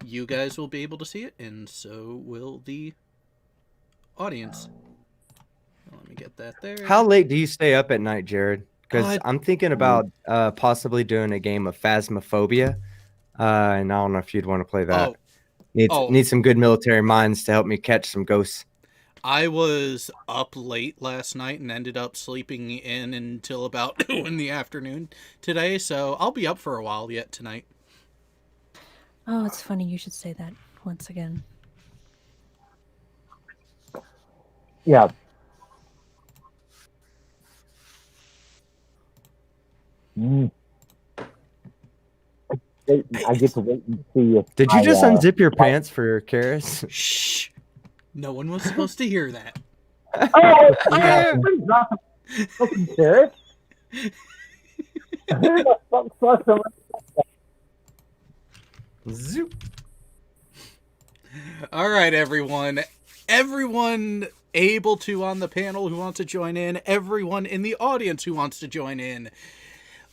you guys will be able to see it, and so will the audience. Let me get that there. How late do you stay up at night, Jared? Because Uh, I'm thinking about possibly doing a game of Phasmophobia, and I don't know if you'd want to play that. Need some good military minds to help me catch some ghosts. I was up late last night and ended up sleeping in until about 2 in the afternoon today, so I'll be up for a while yet tonight. Oh, it's funny you should say that once again. Yeah. I get to wait and see if Did you just I, unzip your pants for Karis? Shh! No one was supposed to hear that. Oh, please not the fucking carrot. Who the fuck saw someone? Zoop. All right, everyone. Everyone able to on the panel who wants to join in, everyone in the audience who wants to join in,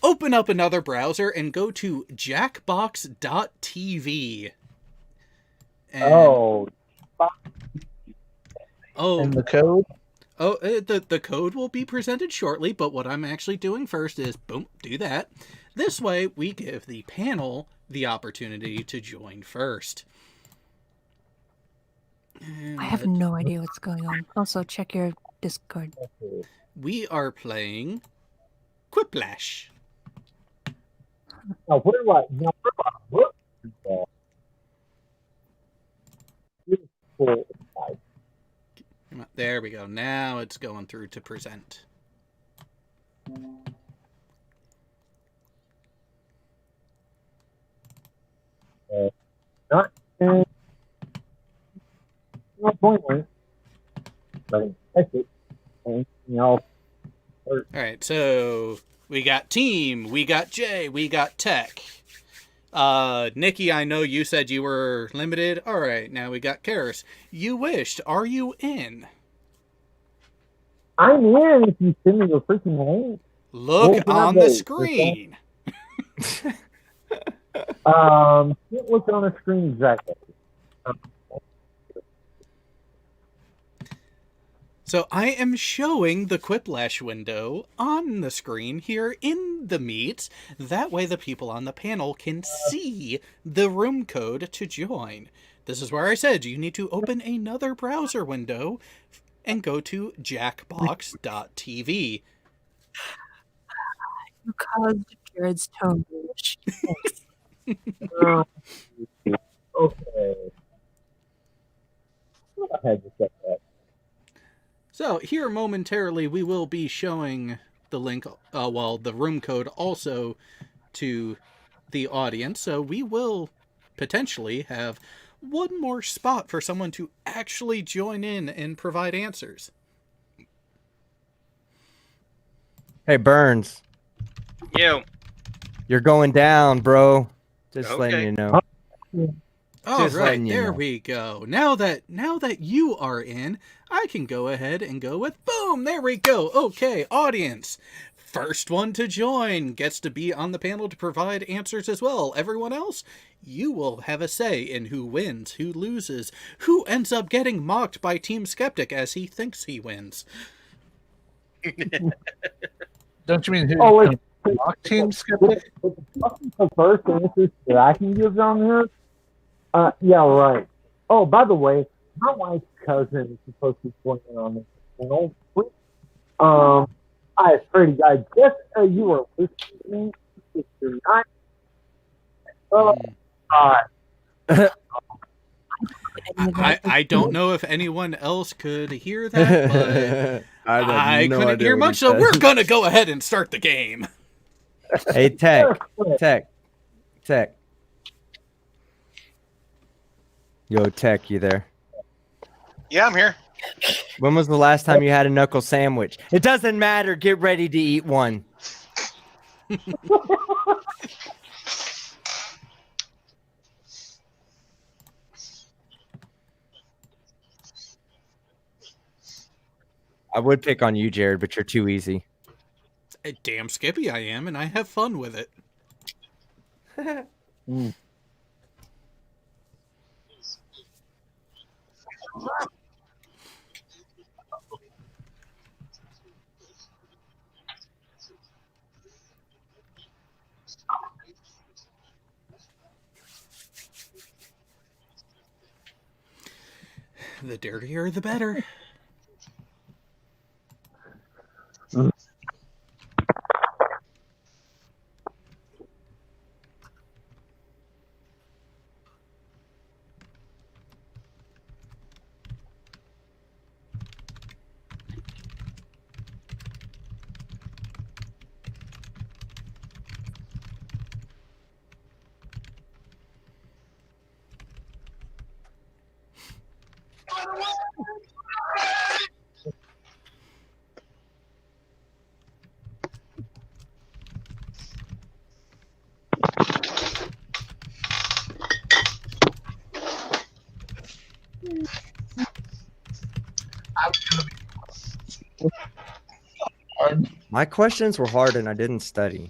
open up another browser and go to jackbox.tv. And, And the code? The code will be presented shortly, but what I'm actually doing first is, boom, do that. This way, we give the panel the opportunity to join first. And I have no idea what's going on. Also, check your Discord. we are playing Quiplash. Now, where do I? Now, where do I look? There we go. Now it's going through to present. Not pointless, but that's it. Anything else? All right, so we got team, we got Jay, we got tech. Nikki, I know you said you were limited. All right, now we got Karis. You wished. Are you in? I'm in if you send me the freaking link. Look Open on up the the- screen. Can't look on a screen exactly. So I am showing the Quiplash window on the screen here in the Meet. That way the people on the panel can see the room code to join. This is where I said you need to open another browser window and go to jackbox.tv. You caused Jared's tone to change. Okay. I had to set that. So here momentarily we will be showing the link, the room code also to the audience. So we will potentially have one more spot for someone to actually join in and provide answers. Hey, Burns, You. you're going down, bro. Just Okay. letting you know. All Just right, letting you there know. we go. Now that you are in, I can go ahead and go with boom. There we go. Okay, audience. First one to join gets to be on the panel to provide answers as well. Everyone else, you will have a say in who wins, who loses, who ends up getting mocked by Team Skeptic as he thinks he wins. Don't you mean who? Oh, wait. Mock Team Skeptic? The first answers that I can give on here. Yeah, right. Oh, by the way, my wife's cousin is supposed to be joining on this channel. I swear to God, just you are listening to me. If you're not, I don't know if anyone else could hear that, but I couldn't hear much, so we're going to go ahead and start the game. Hey, Tech. Yo, Tech, you there? Yeah, I'm here. When was the last time you had a knuckle sandwich? It doesn't matter. Get ready to eat one. I would pick on you, Jared, but you're too easy. Damn Skippy I am, and I have fun with it. The dirtier, the better. My questions were hard and I didn't study.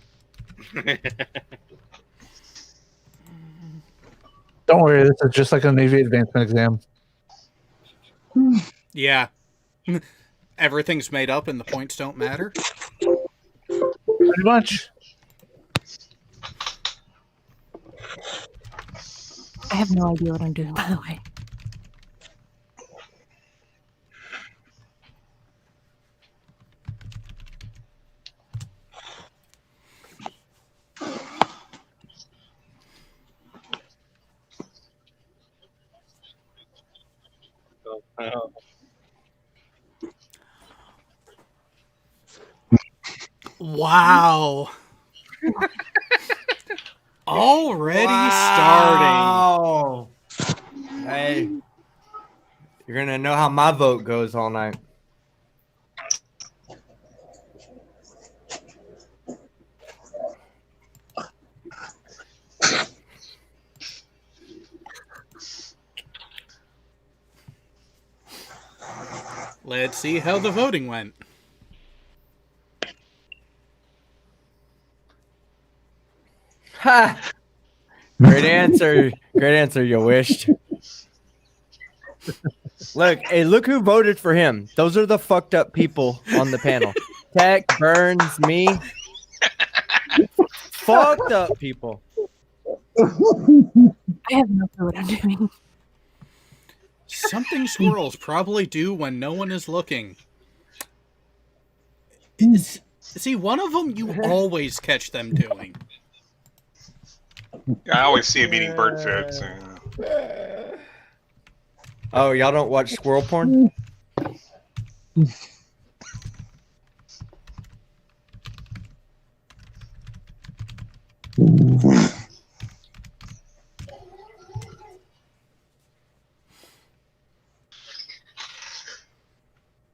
Don't worry, this is just like a Navy advancement exam. Yeah. Everything's made up and the points don't matter. Pretty much. I have no idea what I'm doing, by the way. Wow. Already starting. Hey, you're gonna know how my vote goes all night. Let's see how the voting went. Great answer. Great answer, you wished. Look who voted for him. Those are the fucked up people on the panel. Tech, Burns, me. Fucked up people. I have no clue what I'm doing. Something squirrels probably do when no one is looking. See, one of them you always catch them doing. I always see him eating bird food. So. Oh, y'all don't watch squirrel porn?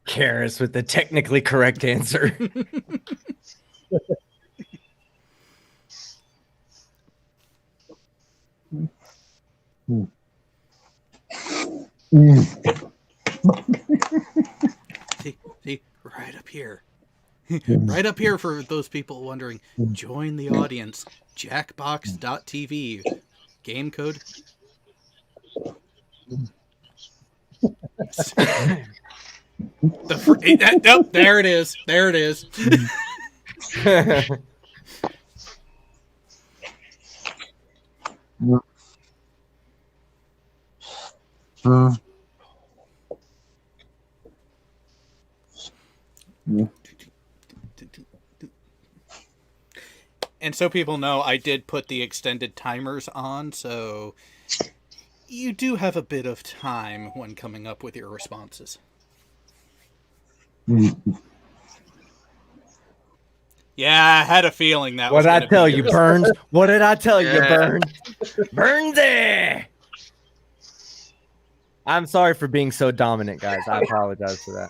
Karis with the technically correct answer. See, right up here. Right up here for those people wondering. Join the audience. Jackbox.tv. Game code. Nope, there it is. There it is. And so people know, I did put the extended timers on, so you do have a bit of time when coming up with your responses. Yeah, I had a feeling that What was did I gonna tell be you, yours. Burns? What did I tell you, Yeah. Burns? Burnsy! I'm sorry for being so dominant, guys. I apologize for that.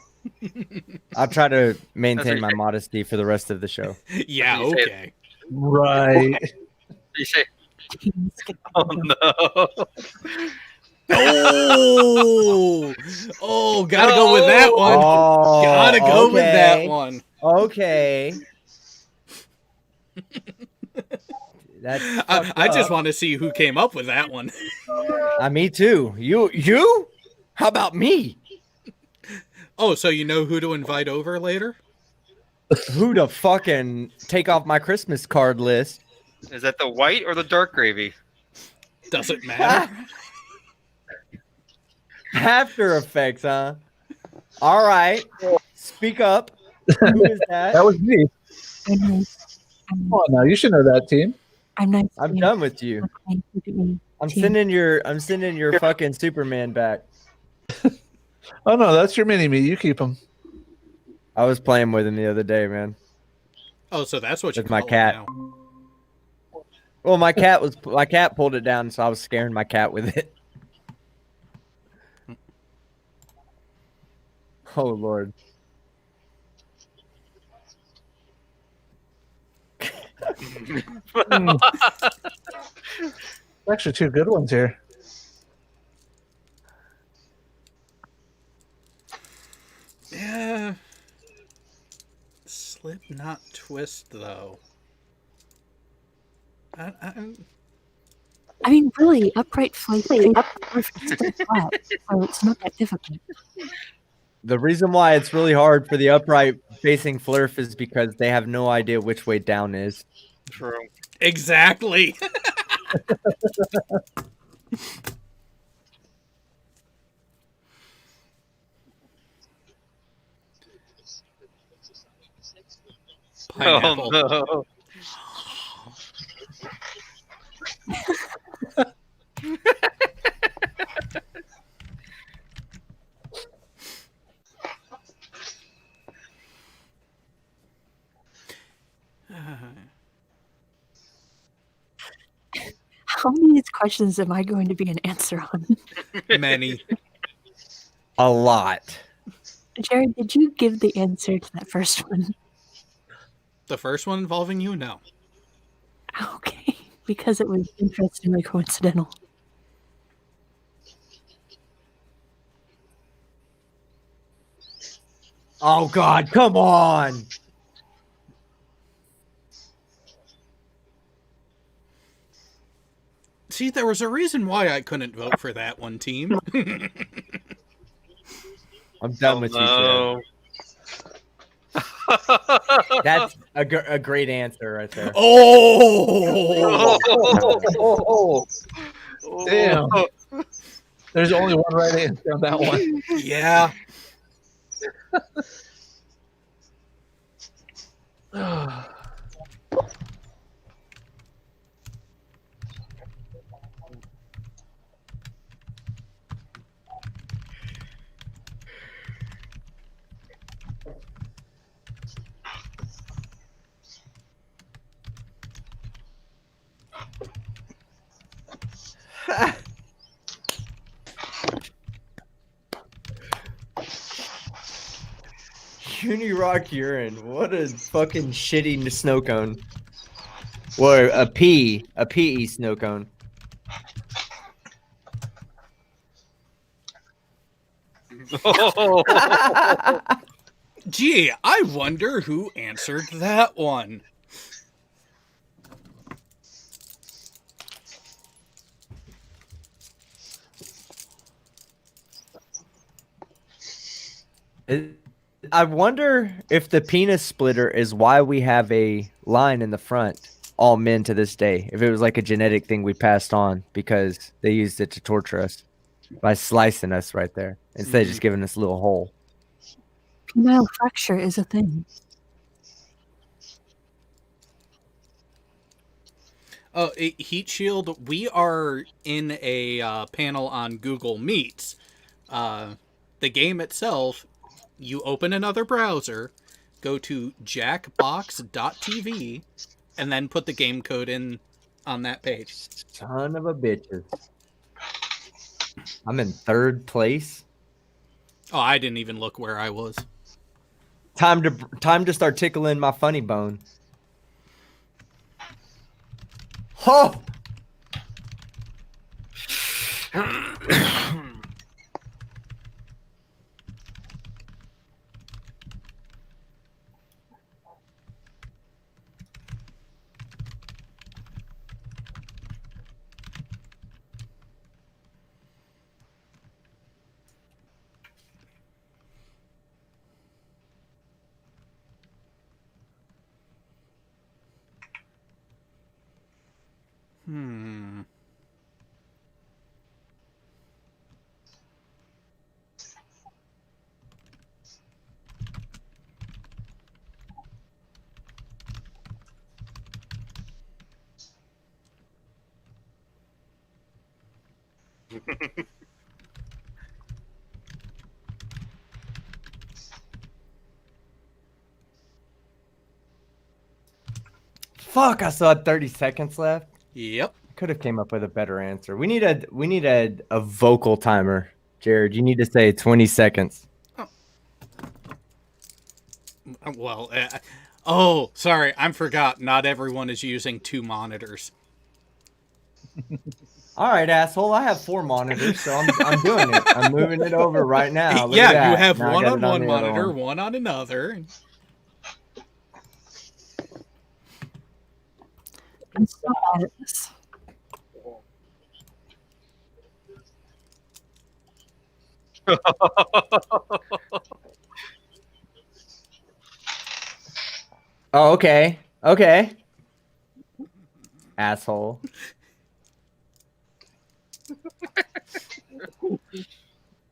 I'll try to maintain my modesty for the rest of the show. Yeah, You say- okay. Right. You say, Teams get- oh no. Oh, gotta go with that one. Oh, Gotta go with that okay. one. Okay. That's I just want to see who came up with that one. me too. You? How about me? Oh, so you know who to invite over later? Who to fucking take off my Christmas card list? Is that the white or the dark gravy? Doesn't matter. After Effects, huh? All right. Speak up. Who is that? That was me. I'm nice. Come on now, you should know that team. I'm nice. I'm done with you. Look at me. I'm Team. sending your fucking Superman back. Oh no, that's your mini me. You keep them. I was playing with him the other day, man. Oh, so that's what you With my call it cat. now. Well, my cat pulled it down, so I was scaring my cat with it. Oh Lord. Actually, two good ones here. Yeah. Slip, not twist, though. I mean, really, upright flight perfect flat, so it's not that difficult. The reason why it's really hard for the upright facing Flurf is because they have no idea which way down is. True. Exactly. Pineapple. Oh no. How many of these questions am I going to be an answer on? Many. A lot. Jared, did you give the answer to that first one? The first one involving you? No. Okay, because it was interestingly coincidental. Oh God, come on. See, there was a reason why I couldn't vote for that one team. I'm done with you, no. Chad. That's a great answer right there. Oh! Damn. There's only one right answer on that one. Yeah. Unirock urine. What a fucking shitty snow cone. Or a PE snow cone. Gee, I wonder who answered that one. I wonder if the penis splitter is why we have a line in the front, all men to this day. If it was like a genetic thing we passed on because they used it to torture us by slicing us right there instead of just giving us a little hole. Penile fracture is a thing. Oh, Heat Shield, we are in a panel on Google Meets. The game itself, you open another browser, go to jackbox.tv, and then put the game code in on that page. Son of a bitches. I'm in third place. Oh, I didn't even look where I was. Time to start tickling my funny bone. Oh! Fuck, I still had 30 seconds left. Yep. Could have came up with a better answer. We need a vocal timer. Jared, you need to say 20 seconds. Well, oh, sorry, I forgot. Not everyone is using 2 monitors. All right, asshole. I have 4 monitors, so I'm doing it. I'm moving it over right now. Look Yeah, at that. you have Now I one got on it one the other monitor, one. one on another. I'm so bad at this. Oh, okay. Okay. Asshole.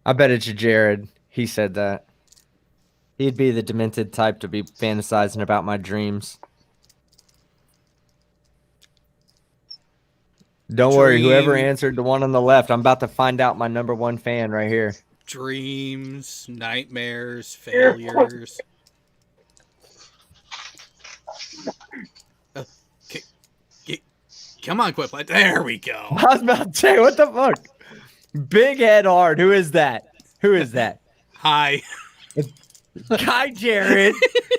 I bet it's Jared. He said that. He'd be the demented type to be fantasizing about my dreams. Don't worry, whoever answered the one on the left, I'm about to find out my number 1 fan right here. Dreams, nightmares, failures. Come on, Quiplet. There we go. I was about to say, what the fuck? Big Head Hard. Who is that? Who is that? Hi. Hi, Jared.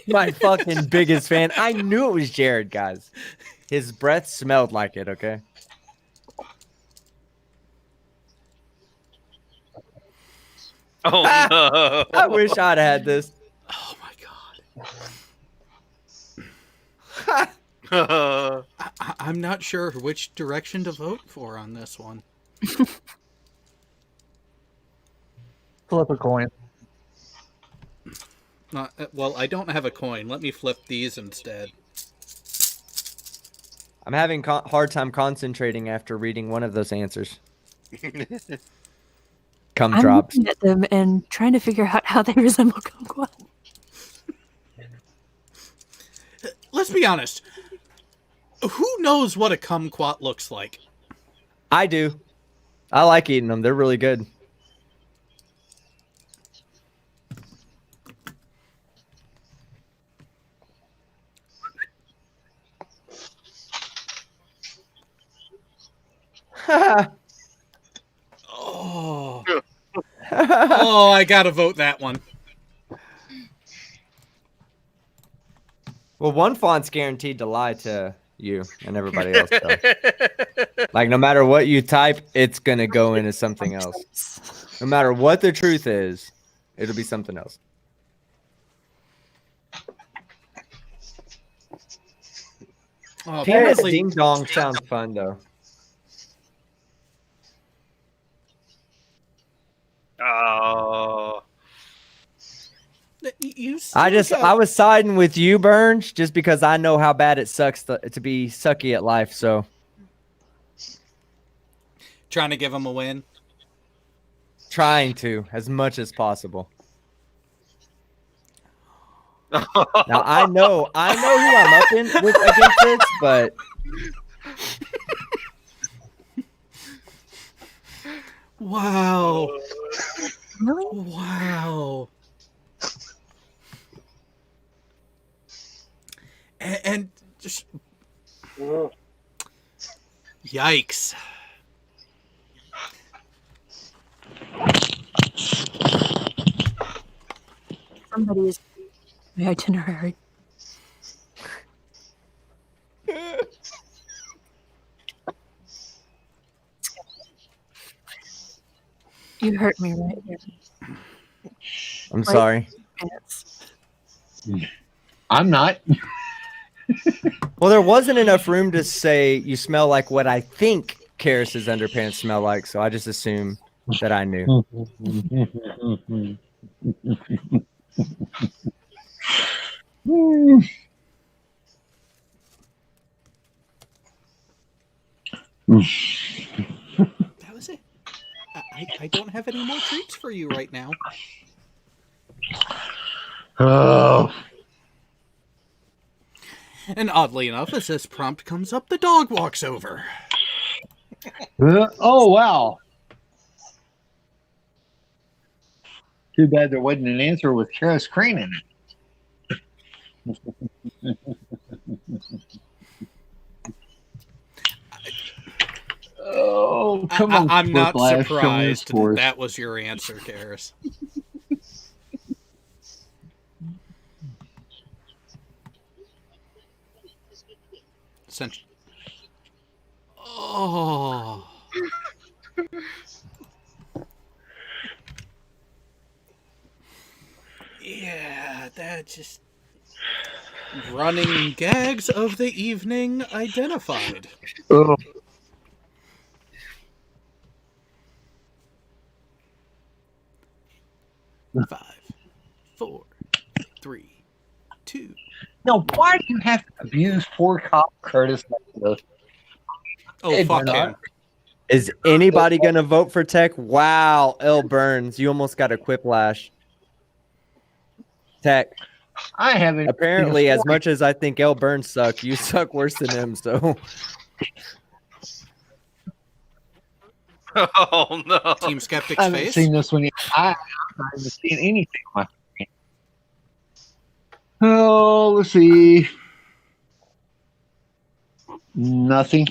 My fucking biggest fan. I knew it was Jared, guys. His breath smelled like it, okay? Oh no! I wish I'd had this. Oh my god. I'm not sure which direction to vote for on this one. Flip a coin. Well, I don't have a coin. Let me flip these instead. I'm having hard time concentrating after reading one of those answers. Cum I'm drops. looking at them and trying to figure out how they resemble kumquat. Let's be honest. Who knows what a kumquat looks like? I do. I like eating them. They're really good. Oh. Oh, I gotta vote that one. Well, one font's guaranteed to lie to you and everybody else. So. Like, no matter what you type, it's going to go into something else. No matter what the truth is, it'll be something else. Oh, Penis apparently, ding dong sounds fun, though. Oh. I was siding with you, Burns, just because I know how bad it sucks to be sucky at life. So trying to give him a win. Trying to, as much as possible. Now I know who I'm up with against this, but wow, Really? wow, and just yikes. Somebody is my itinerary. You hurt me right here. I'm sorry. Pants. I'm not. Well, there wasn't enough room to say you smell like what I think Karis's underpants smell like, so I just assumed that I knew. That was it. I don't have any more treats for you right now. Oh. And oddly enough, as this prompt comes up, the dog walks over. Oh, wow. Too bad there wasn't an answer with Karis Crane in it. Oh, come on. I'm not Whiplash, show me the surprised scores. that was your answer, Karis. Oh. Yeah, that just running gags of the evening identified. Oh. Five, 4, 3, 2. Now, why do you have to abuse poor cop Curtis like this? Oh, Hey, fuck Bernard. him. Is anybody going to vote for Tech? Wow, L. Burns, you almost got a quiplash. Tech, I haven't. apparently, as much as I think L. Burns suck, you suck worse than him, so... Oh no! Team Skeptic's I haven't face. seen this one yet. I haven't seen anything on my screen. Oh, let's see. Nothing.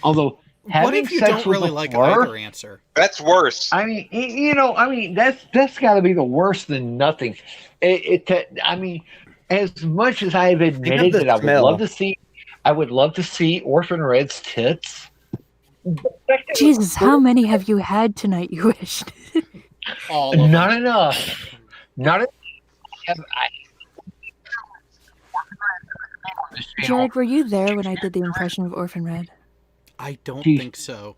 Although What having if you sex don't with really a like flirt, either answer? That's worse. I mean, that's got to be the worse than nothing. I mean, as much as I've admitted the that smell. I would love to see Orphan Red's tits. Jesus, how many have you had tonight, you wish? All of them. Not enough. Not enough. Jared, were you there when I did the impression of Orphan Red? I don't Jeez. think so.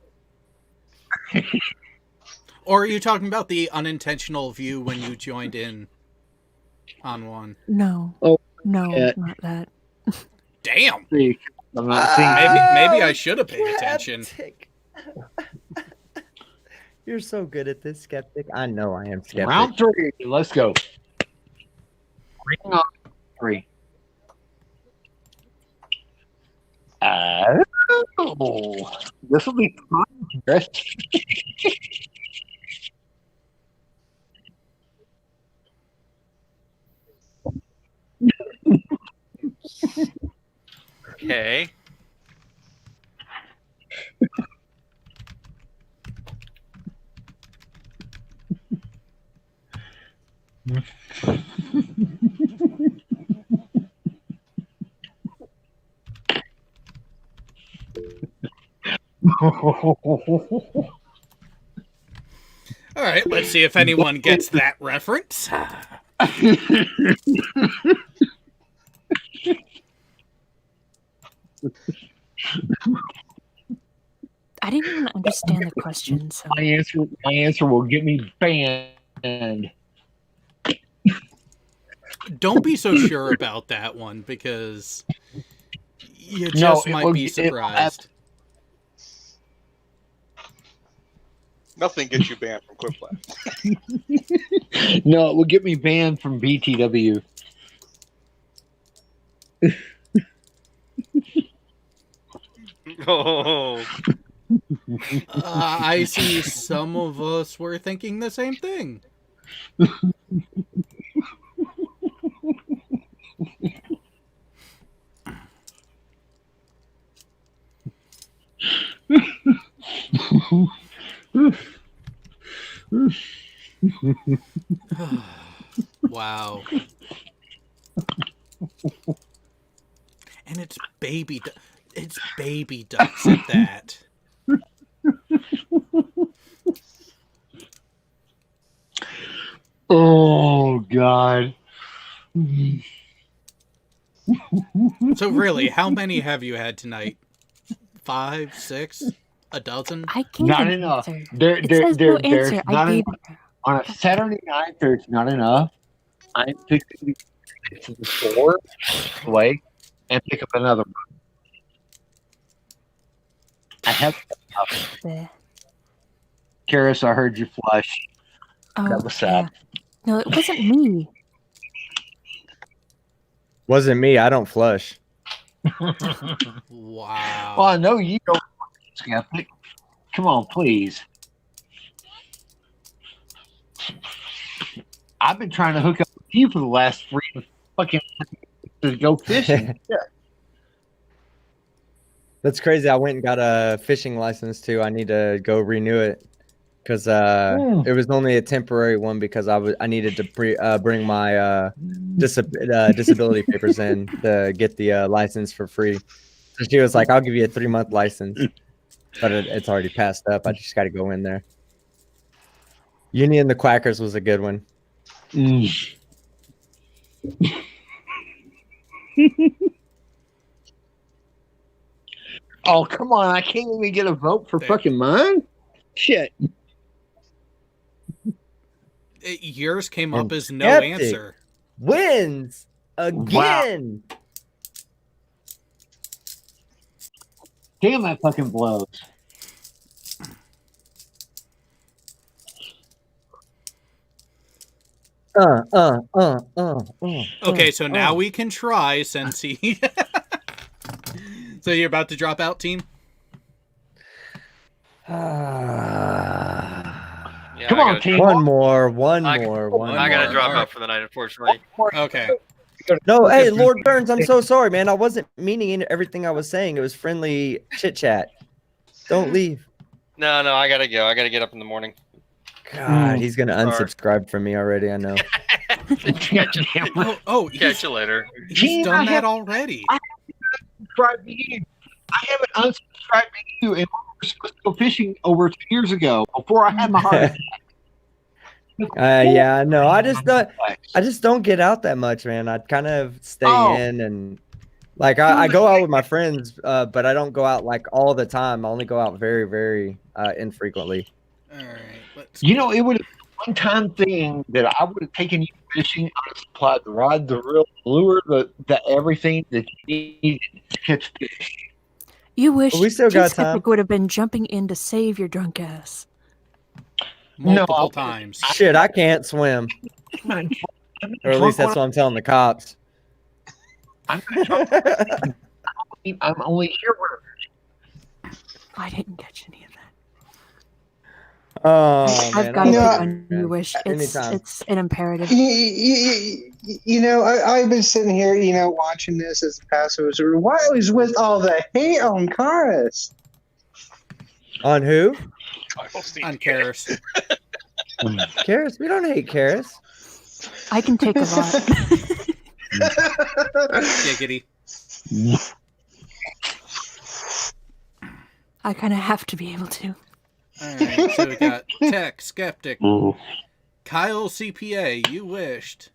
Or are you talking about the unintentional view when you joined in on one? No. Oh, No, yeah. not that. Damn. See, I'm not seeing Maybe I should have paid attention. Skeptic. You're so good at this, Skeptic. I know I am skeptic. round 3. Let's go. Ring on 3. Oh, this will be fun. Chris. Okay. All right, let's see if anyone gets that reference. I didn't even understand the question, so My answer will get me banned. Don't be so sure about that one because you just it might will- be it will have- surprised. Nothing gets you banned from Quiplash. No, it will get me banned from BTW. Oh, I see some of us were thinking the same thing. Wow. And it's baby ducks at that. Oh God. So really, how many have you had tonight? 5, 6, a dozen? I gave Not an enough. answer. There, It there, says there, no there's answer. not I gave enough. it. On a Saturday night, there's not enough. I'm picking to the store away and pick up another one. I have Bleh. Karis, I heard you flush. Oh, That was sad. yeah. No, it wasn't me. Wasn't me. I don't flush. Wow. Well, I know you don't, skeptic. Come on, please. I've been trying to hook up with you for the last 3 fucking to go fishing. That's crazy. I went and got a fishing license too. I need to go renew it because it was only a temporary one because I needed to bring my disability papers in to get the license for free. So she was like, "I'll give you a 3-month license," but it's already passed up. I just got to go in there. Union the Quackers was a good one. Oh, come on. I can't even get a vote for There. fucking mine? Shit. Yours came up as no Skeptic. answer. Wins again. Damn, that fucking blows. Okay, so now we can try since he. So you're about to drop out, team? yeah, Come I on, gotta team. drop- One more. I gotta drop more. out for the night, unfortunately. Okay. No, hey, Lord Burns, I'm so sorry, man. I wasn't meaning everything I was saying. It was friendly chit chat. Don't leave. No, I gotta go. I gotta get up in the morning. God, he's gonna Sorry. unsubscribe from me already. I know. Oh, Catch you later. he's Team, done I that have- already. Unsubscribed to you. I haven't unsubscribed to you, and we were supposed to go fishing over 2 years ago before I had my heart attack. Yeah, no, I just don't get out that much, man. I kind of stay Oh. in and like I go out with my friends, but I don't go out like all the time. I only go out very, very infrequently. All right, let's. You know, it would have been a one-time thing that I would have taken you fishing. I would have supplied the rod, the reel, the lure, the everything that you needed to catch fish. You wish But we still Teen got Skeptic time. would have been jumping in to save your drunk ass. Multiple No, times. Shit, I can't swim, I'm not drunk. or at least that's what I'm telling the cops. I'm not drunk. I'm only here where I didn't catch any of that. Oh man, I've got to No, pick on you. Wish Anytime. it's an imperative. You know, I've been sitting here, you know, watching this as a passive observer. Why was with all the hate on Karis? On who? On Karis. Karis? We don't hate Karis. I can take a lot. Giggity. I kind of have to be able to. All right, so we got Tech, Skeptic, Kyle CPA, you wished.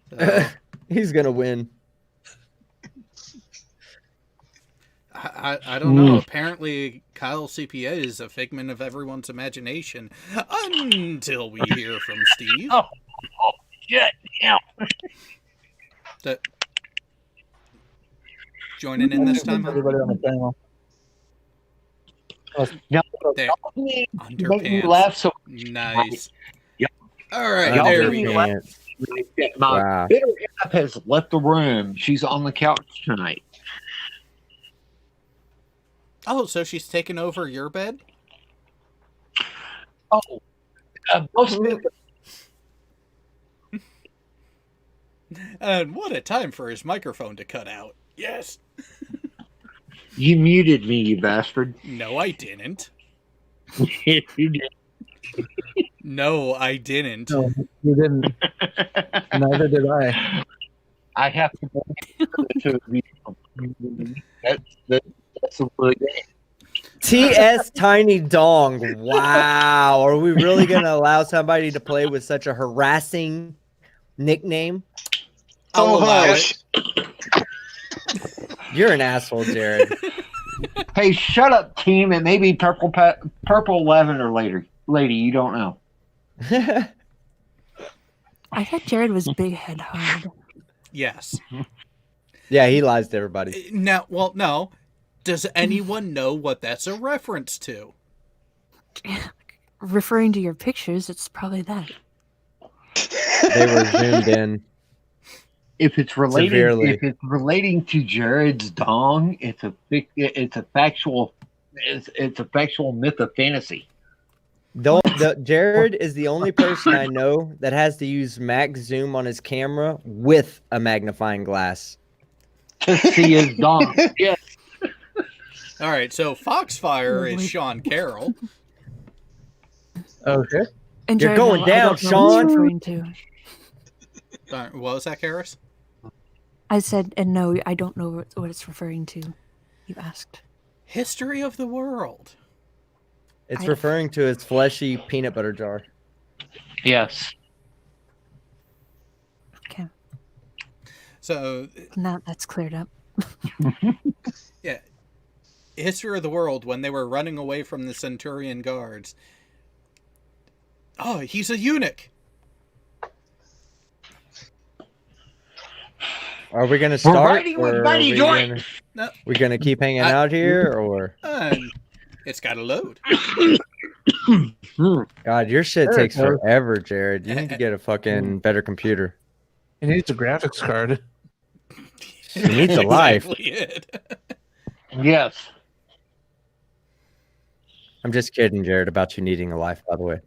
So, He's gonna win. I don't know. Apparently, Kyle CPA is a figment of everyone's imagination until we hear from Steve. Oh, shit. Yeah. That joining in this time, huh? Everybody on the panel. Now, There. y'all make me Underpants. laugh so Nice. Yep. All right, Y'all there made we me go. laugh. My Wow. bitter half has left the room. She's on the couch tonight. Oh, so she's taken over your bed? Oh, most of it, And what a time for his microphone to cut out. Yes. you muted me, you bastard. No, I didn't. You did. No, I didn't. No, you didn't. Neither did I. I have to go to the that's a really good. TS Tiny Dong. Wow. Are we really gonna allow somebody to play with such a harassing nickname? I'll allow it. hush. You're an asshole, Jared. Hey, shut up, team, and maybe purple 11 or later. Lady, you don't know. I thought Jared was big head hard. Yes. Yeah, he lies to everybody. Now, well, no. Does anyone know what that's a reference to? Referring to your pictures, it's probably that. They were zoomed in. If it's Severely. relating to Jared's dong, it's a factual myth of fantasy. Jared is the only person I know that has to use max zoom on his camera with a magnifying glass. To see his dong. Yes. All right, so Foxfire is Really? Sean Carroll. Okay. And You're Jared, going I down, don't know what Sean. it's referring to. What was that, Karis? I said, and no, I don't know what it's referring to. You asked. History of the world. It's I- referring to his fleshy peanut butter jar. Yes. Okay, So, now that's cleared up. yeah. History of the world, when they were running away from the Centurion guards. Oh, he's a eunuch. Are we gonna start? riding with or Buddy Joint. No. We gonna keep hanging out here, or It's got a load. God, your shit There it takes goes. forever, Jared. You need to get a fucking better computer. He needs a graphics card. He needs a life. Exactly it. Yes. I'm just kidding, Jared, about you needing a life. By the way,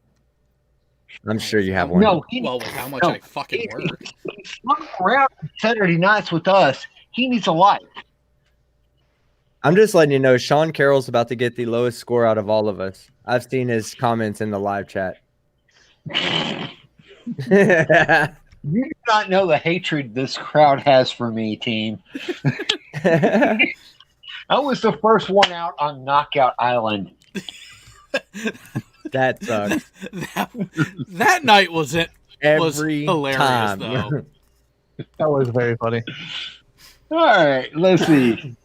I'm sure you have one. No, Well, with how much No. I fucking work. he's running around Saturday nights with us. He needs a life. I'm just letting you know, Sean Carroll's about to get the lowest score out of all of us. I've seen his comments in the live chat. You do not know the hatred this crowd has for me, team. I was the first one out on Knockout Island. That sucks. that night was Every hilarious time. though. That was very funny. All right, let's see.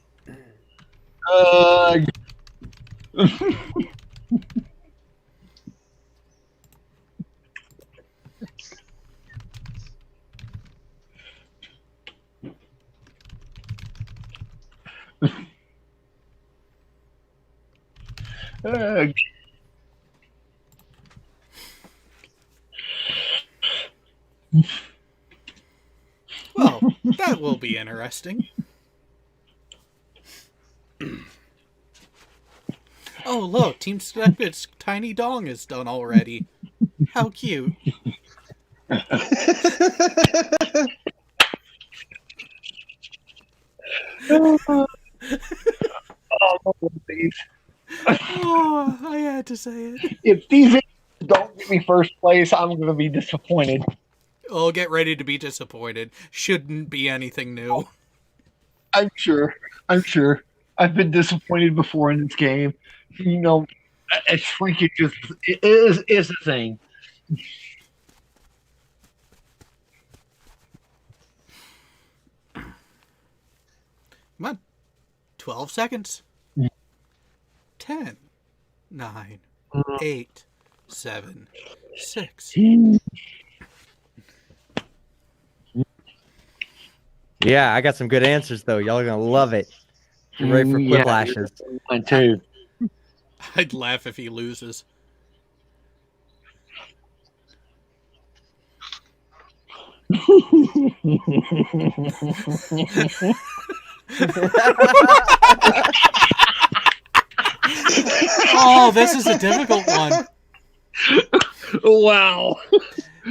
Well, that will be interesting. Oh, look, Team Stupid's Tiny Dong is done already. How cute. Oh, I had to say it. If these don't get me first place, I'm going to be disappointed. Oh, get ready to be disappointed. Shouldn't be anything new. I'm sure. I've been disappointed before in this game. You know, shrinkage is a thing. Come on. 12 seconds. 10, 9, 8, 7, 6. Yeah, I got some good answers though. Y'all are gonna love it. Get ready for whiplashes. Mine too. I'd laugh if he loses. Oh, this is a difficult one. Wow.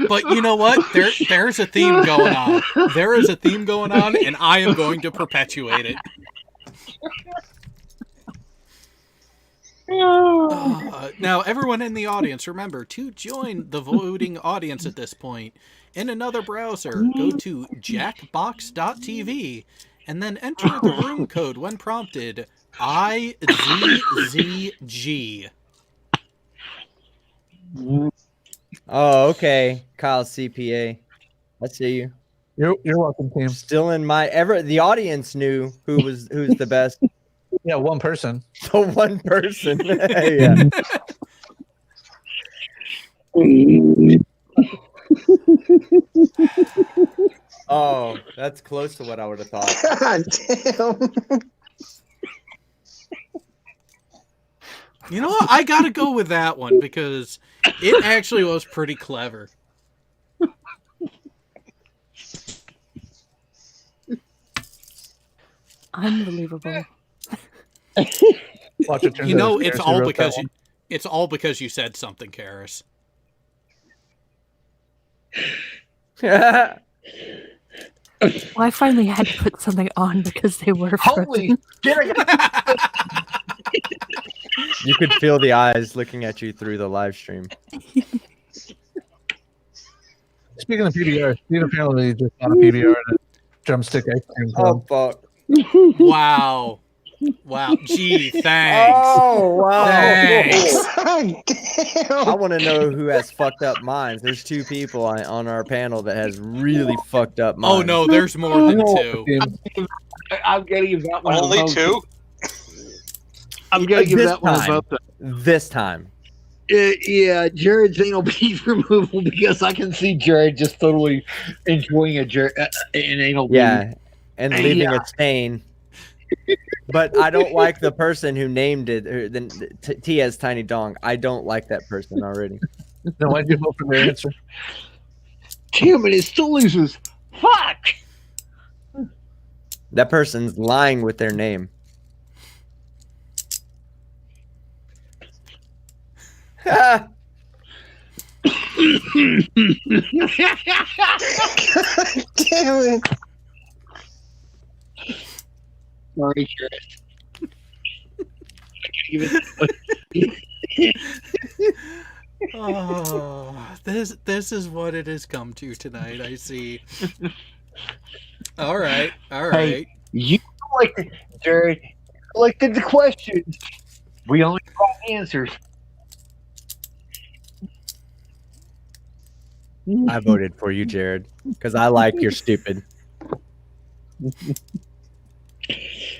But you know what? There's a theme going on. There is a theme going on, and I am going to perpetuate it. Now, everyone in the audience, remember to join the voting audience at this point. In another browser, go to jackbox.tv and then enter the room code when prompted, IZZG. Oh, okay. Kyle CPA. I see you. You're welcome, team. Still in my the audience knew who's the best. Yeah, one person. So one person. Yeah. Oh, that's close to what I would have thought. God damn. You know what? I gotta go with that one because it actually was pretty clever. Unbelievable. Watch it turn You to know, the it's conspiracy all wrote because that it's all because you said something, Karis. Well, I finally had to put something on because they were Holy frozen. shit! You could feel the eyes looking at you through the live stream. Speaking of PBR, Steve apparently just got a PBR and a drumstick ice cream Oh, club. fuck. Wow. Wow. Gee, thanks. Oh, wow. Thanks. God damn. I want to know who has fucked up minds. There's two people on our panel that has really fucked up minds. Oh no, there's more than two. I'm gonna give that one Only a vote. two? I'm gonna give This that one a time. vote. This time. Yeah, Jared's anal bead removal because I can see Jared just totally enjoying an anal bead. Yeah. And leaving Yeah. a stain. But I don't like the person who named it. T as Tiny Dong. I don't like that person already. Then why'd you vote for their answer? Damn it, it still loses. Fuck! That person's lying with their name. God damn it. Sorry, Jared. Oh, this is what it has come to tonight. I see. All right. Hey. You collected, Jared, collected the questions. We only brought answers. I voted for you, Jared, because I like you're stupid.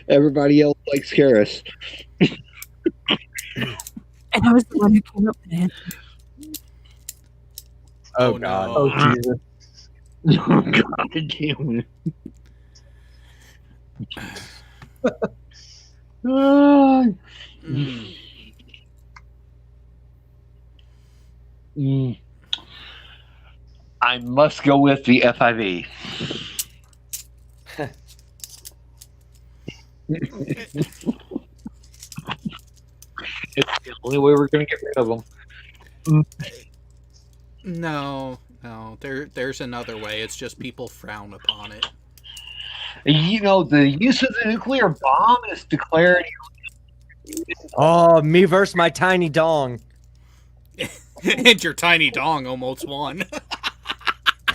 Everybody else likes Karis. And I was the one who came up with it. Oh, Oh, God. no. Oh Jesus! Oh, God damn it. Mm. I must go with the FIV. It's the only way we're going to get rid of them. No, there's another way. It's just people frown upon it. You know, the use of the nuclear bomb is declared. Oh, me versus my tiny dong. And your tiny dong almost won.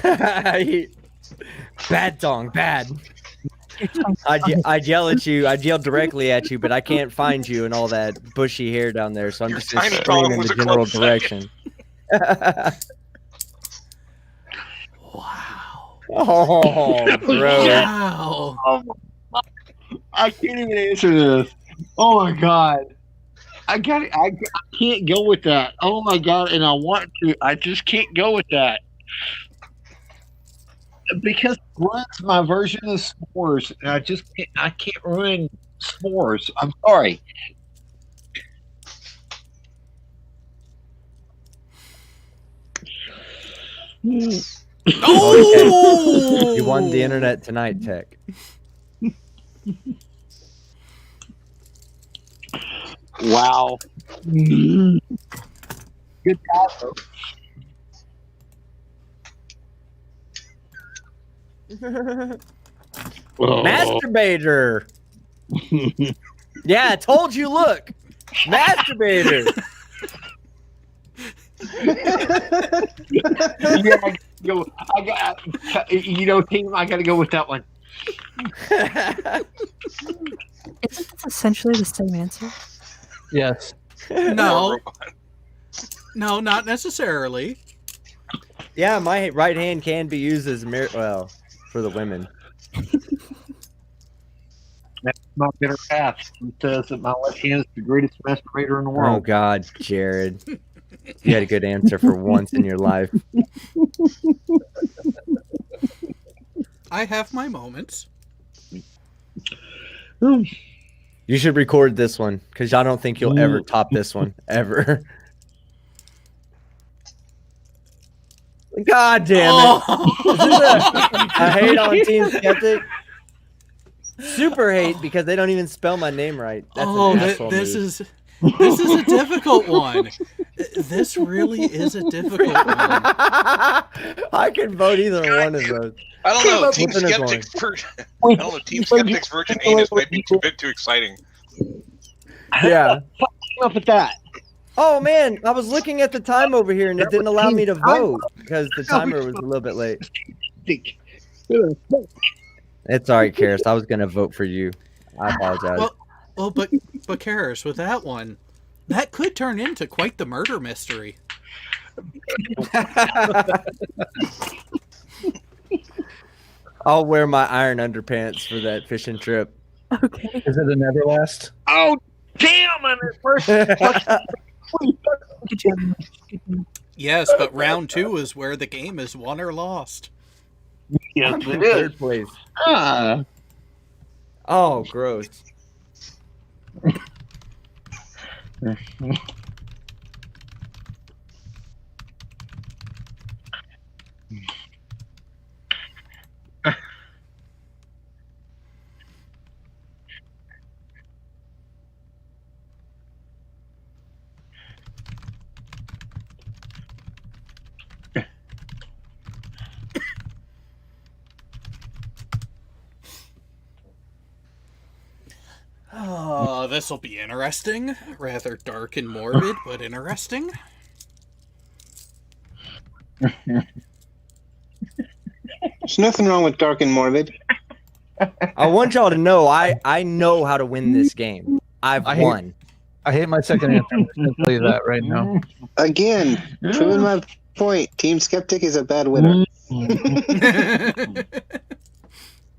Bad dong, bad. I'd yell at you. I'd yell directly at you, but I can't find you and all that bushy hair down there. So I'm Your just gonna tiny scream dong in was the a general close direction. Wow. Oh, bro. Wow. I can't even answer this. Oh my god. I can't go with that. Oh my god, and I want to. I just can't go with that. Because it ruins my version of s'mores, and I can't ruin s'mores. I'm sorry. Oh! You won the internet tonight, Tech. Wow. Good pass. Masturbator. Yeah, I told you. Look, masturbator. Yeah, I got, team. I got to go with that one. Isn't this essentially the same answer? Yes. No. No, not necessarily. Yeah, my right hand can be used as well for the women. That's my bitter path. It says that my left hand is the greatest masturbator in the Oh world. God, Jared, you had a good answer for once in your life. I have my moments. You should record this one because I don't think you'll ever top this one ever. God damn it! Oh. Is this a hate on Team Skeptic? Super hate because they don't even spell my name right. That's an asshole this move. is a difficult one. This really is a difficult one. I can vote either one of those. I don't know. Team Flipping a Skeptic's version. I don't know. Team Skeptic's version anus might be a bit too exciting. Yeah. Came up with that. Oh man, I was looking at the time over here and it didn't allow me to vote because the timer was a little bit late. It's alright, Karis. I was gonna vote for you. I apologize. Well, but Karis, with that one, that could turn into quite the murder mystery. I'll wear my iron underpants for that fishing trip. Okay. Is it an Everlast? Oh, damn! I'm at first. Good job. Yes, but round 2 is where the game is won or lost. Yes, I'm in it is. third place. Ah. Oh, gross. Oh, this will be interesting. Rather dark and morbid, but interesting. There's nothing wrong with dark and morbid. I want y'all to know I know how to win this game. I've won. I hate my second answer. I'm just going to tell you that right now. Again, proving my point. Team Skeptic is a bad winner.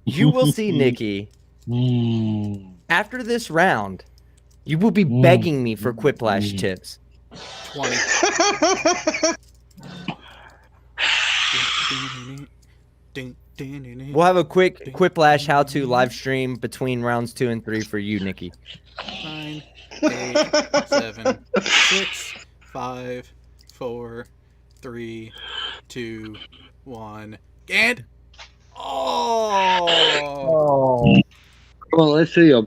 You will see, Nikki. After this round, you will be begging me for Quiplash tips. 20. We'll have a quick Quiplash how-to live stream between rounds 2 and 3 for you, Nikki. 9, 8, 7, 6, 5, 4, 3, 2, 1. And oh, Well, let's see him.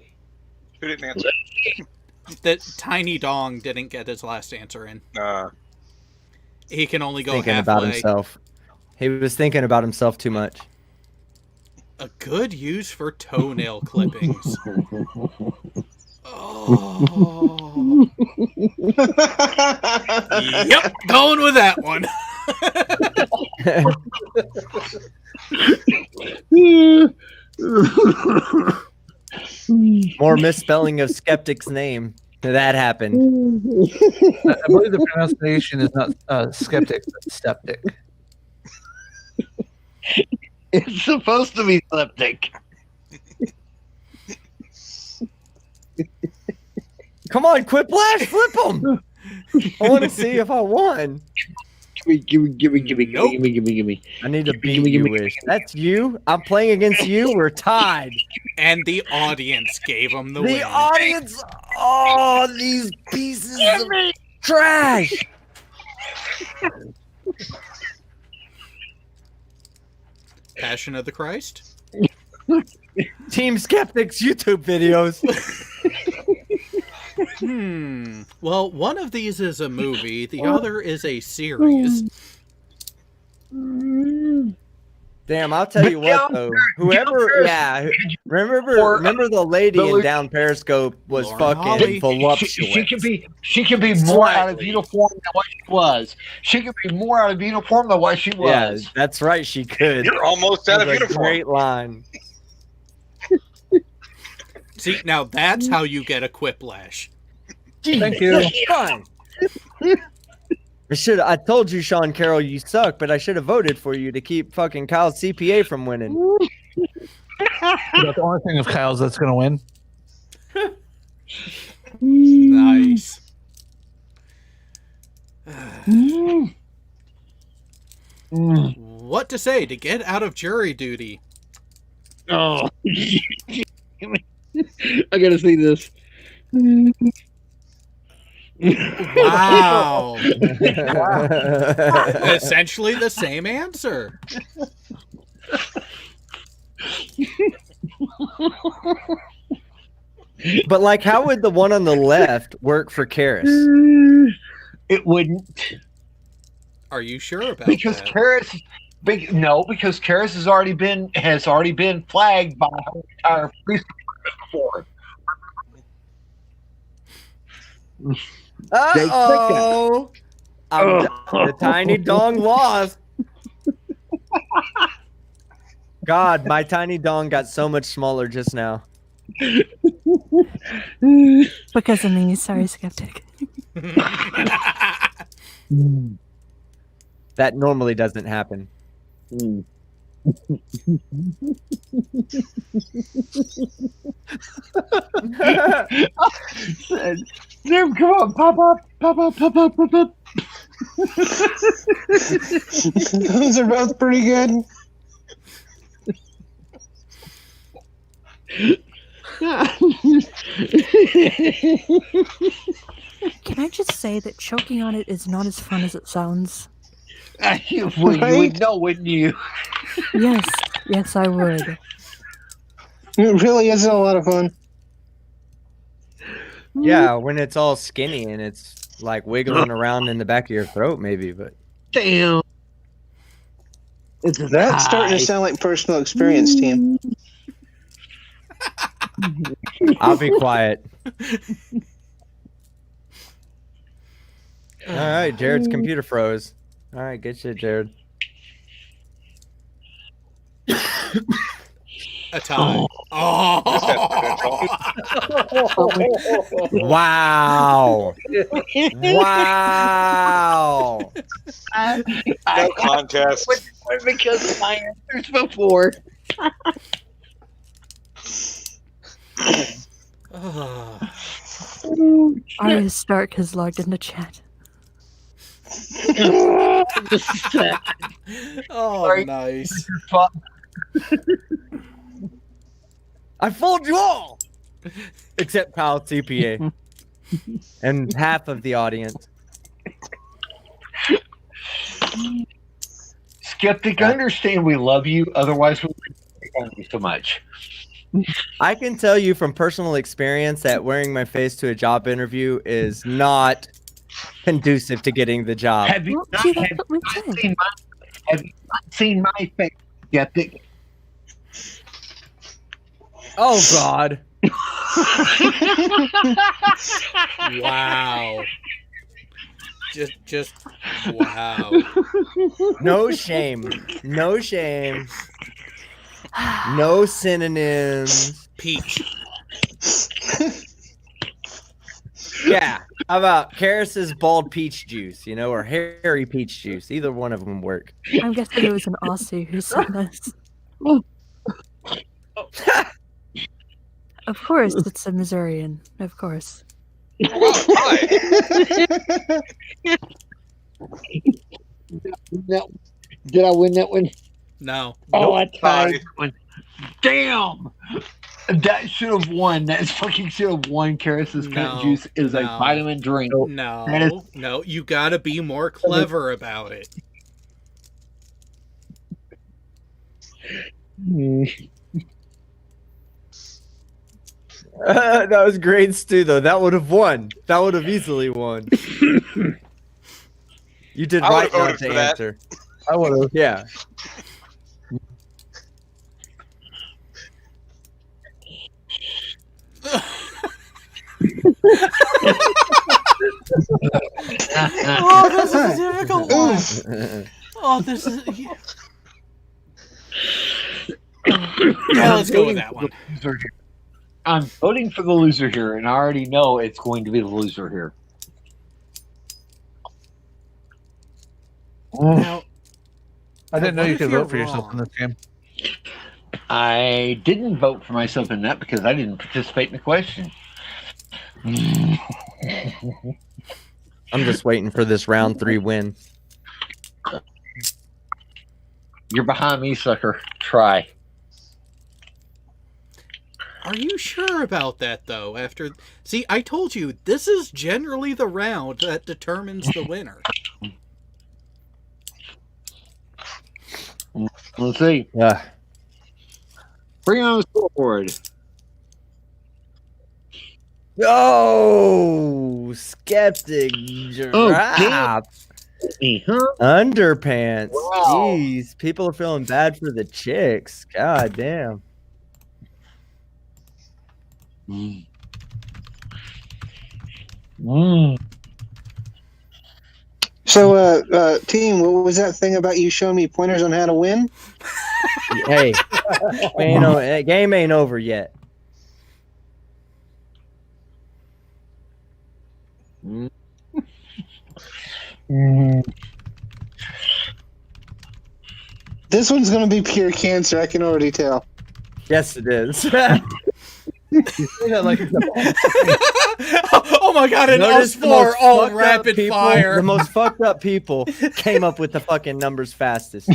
Who didn't answer? that Tiny Dong didn't get his last answer in. Uh, He can only go Thinking halfway. about himself. He was thinking about himself too much. A good use for toenail clippings. Oh. Yep, going with that one. More misspelling of Skeptic's name. That happened. I believe the pronunciation is not skeptic, but septic. It's supposed to be septic. Come on, Quiplash, flip them. I want to see if I won. Give me. I need to beat you, Wish. That's you. I'm playing against you. We're tied. And the audience gave him the The win. audience. Oh, these pieces of trash. Passion of the Christ? Team Skeptics YouTube videos. Well, one of these is a movie, the other is a series. Damn, I'll tell you what though. Whoever, yeah, remember the lady in down Periscope was Lauren fucking Holly. voluptuous. She can be more out of uniform than what she was. She can be more out of uniform than what she Yeah, was. that's right. She could. you're almost out That of was a uniform. Great line. See, now that's how you get a quiplash. Thank you. Fine. I told you, Sean Carroll, you suck, but I should have voted for you to keep fucking Kyle's CPA from winning. That's the only thing of Kyle's that's going to win. Nice. What to say to get out of jury duty? Oh, I gotta see this. Wow. Essentially the same answer. But like, how would the one on the left work for Karis? It wouldn't, Are you sure about because that? Karis. Because Karis has already been flagged by her entire police department before. Uh-oh. The tiny dong lost. God, my tiny dong got so much smaller just now. Because of me, sorry, Skeptic. That normally doesn't happen. Zoom, come on, pop up. Those are both pretty good. Can I just say that choking on it is not as fun as it sounds? You would know, wouldn't you? Yes, I would. It really is a lot of fun. Yeah, when it's all skinny and it's like wiggling around in the back of your throat, maybe, but Damn. That's starting to sound like personal experience, team. I'll be quiet. All right, Jared's computer froze. All right, good shit, Jared. A tie. This has Oh. potential. Wow. Wow. No contest. Because of my answers before. Arya Stark has logged into chat. Oh, Sorry. nice. I fooled you all, except Kyle TPA and half of the audience. Skeptic, I understand we love you. Otherwise, we wouldn't pick on you so much. I can tell you from personal experience that wearing my face to a job interview is not conducive to getting the job. Have you Well, not, see, that's have what we you not said. seen have you not seen my face, Skeptic? Oh God. Wow. Just wow. No shame. No shame. No synonyms. Peach. Yeah. How about Karis's bald peach juice, or hairy peach juice? Either one of them work. I'm guessing it was an Aussie who said this. Of course, it's a Missourian. Of course. Did I win that one? No. Oh, I tied Bye. that one. Damn! That should have won. That fucking should have won. Karis's No, cunt juice is a no. vitamin drink. That No. No. You gotta be more clever about it. That was great, Stu, though. That would have won. That would have easily won. You did I right would've not voted to for that. answer. I would have. Yeah. Oh, this is a difficult one. Oh, this is. Yeah, let's go with that one. I'm voting for the loser here, and I already know it's going to be the loser here. Now, I didn't know what you if could you're vote for yourself in wrong? this game. I didn't vote for myself in that because I didn't participate in the question. I'm just waiting for this round 3 win. You're behind me, sucker. Try. Are you sure about that, though? See, I told you, this is generally the round that determines the winner. Let's see. Bring on the scoreboard. Oh, skeptic drop. Huh? Underpants. Wow. Jeez, people are feeling bad for the chicks. God damn. So, team, what was that thing about you showing me pointers on how to win? Hey, game ain't over yet. This one's going to be pure cancer. I can already tell. Yes, it is. Oh my god, and us Notice the four most all fucked up rapid people- fire. The most fucked up people came up with the fucking numbers fastest,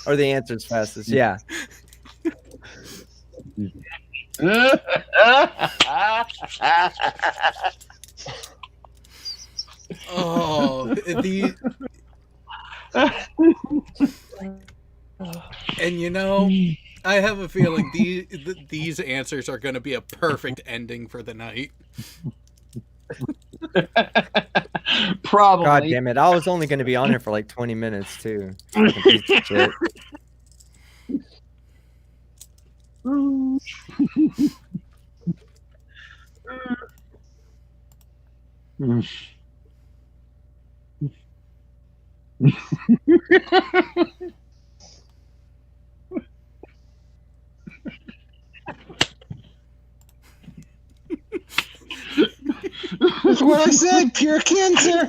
or the answers fastest. Yeah. Oh, and I have a feeling these answers are going to be a perfect ending for the night. Probably. God damn it! I was only going to be on here for like 20 minutes too. Fucking piece of shit. That's what I said. Pure cancer.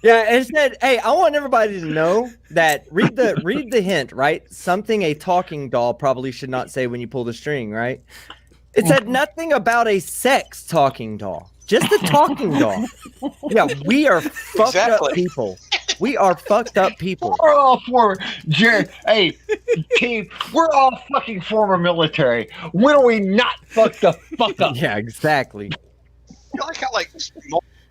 Yeah, it said, "Hey, I want everybody to know that read the hint, right? Something a talking doll probably should not say when you pull the string, right? It said nothing about a sex talking doll, just a talking doll. Yeah, we are fucked up Exactly. people. We are fucked up people. We're all former, Jared. Hey, team, we're all fucking former military. When are we not fucked the fuck up? Yeah, exactly. I like how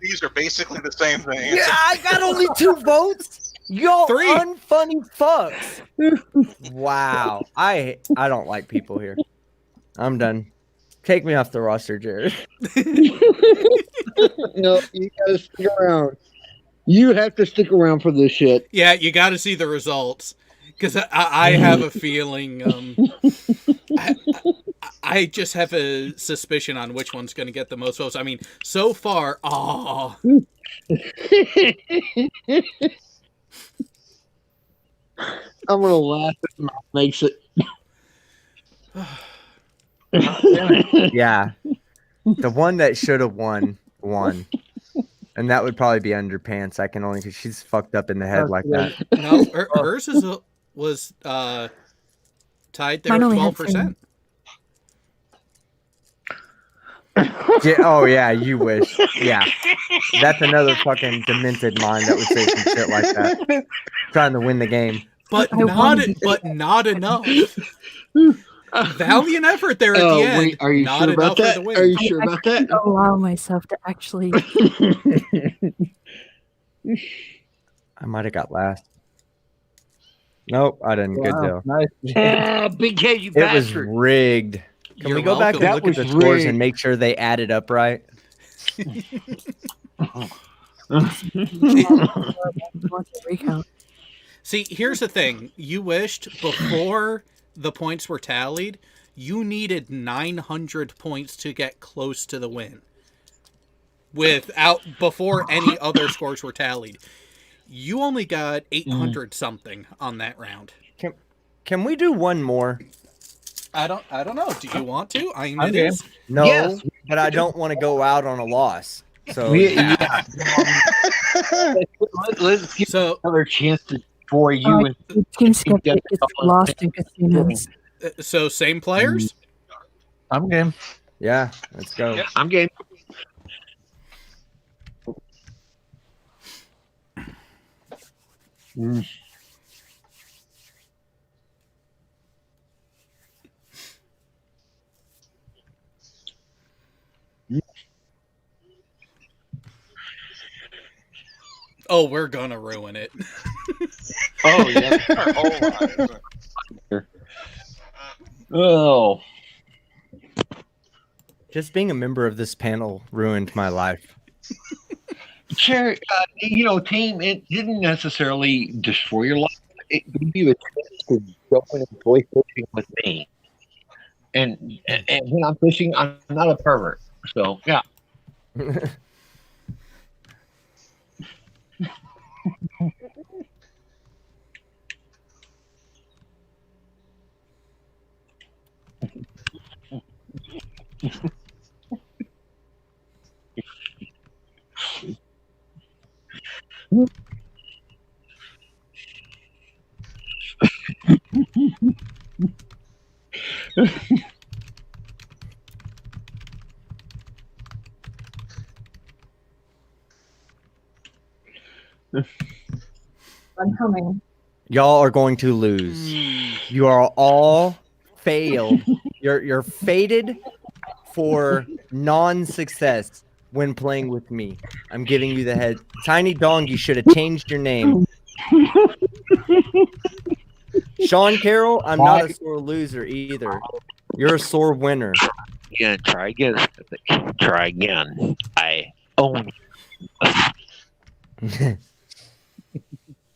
these are basically the same thing. Yeah, I got only 2 votes. Y'all 3. unfunny fucks. Wow, I don't like people here. I'm done. Take me off the roster, Jared. No, you gotta stick around. You have to stick around for this shit. Yeah, you got to see the results because I have a feeling. I just have a suspicion on which one's going to get the most votes. I mean, so far, I'm gonna laugh if Mike makes it. Yeah, the one that should have won, and that would probably be Underpants. I can only because she's fucked up in the head like that. no, hers was tied there Mine at only had 12%. Yeah, oh yeah, you wish. Yeah, that's another fucking demented mind that would say some shit like that, trying to win the game. But I not wanted- not enough. Valiant effort there at the end. Wait, are you not sure enough about that? for the win. Are you sure about that? Allow myself to actually. I might have got last. Nope, I didn't. Good Wow, deal. nice. Big head, you It was bastard. rigged. Can You're we go back and welcome. look That at the was scores rigged. and make sure they added up right? Recount. See, here's the thing. You wished before the points were tallied, you needed 900 points to get close to the win. Before any other scores were tallied. You only got 800 something on that round. Can we do one more? I don't know. Do you want to? I mean, I'm it game. is. No, Yes. but I don't want to go out on a loss. So Yeah. Let's give So, another chance for you. And Team Skeptic gets lost in casinos. same players? I'm game. yeah, let's go. Yeah, I'm game. Oh, we're gonna ruin it. Oh yeah. Our whole lives. Oh. Just being a member of this panel ruined my life. Sure, team, it didn't necessarily destroy your life. It gave you a chance to go and enjoy fishing with me. And when I'm fishing, I'm not a pervert. So, yeah. I'm coming. Y'all are going to lose. You are all failed. You're fated for non-success when playing with me. I'm giving you the head. Tiny Dong, you should have changed your name. Sean Carroll, I'm not a sore loser either. You're a sore winner. Again, try again. Try again. I own you.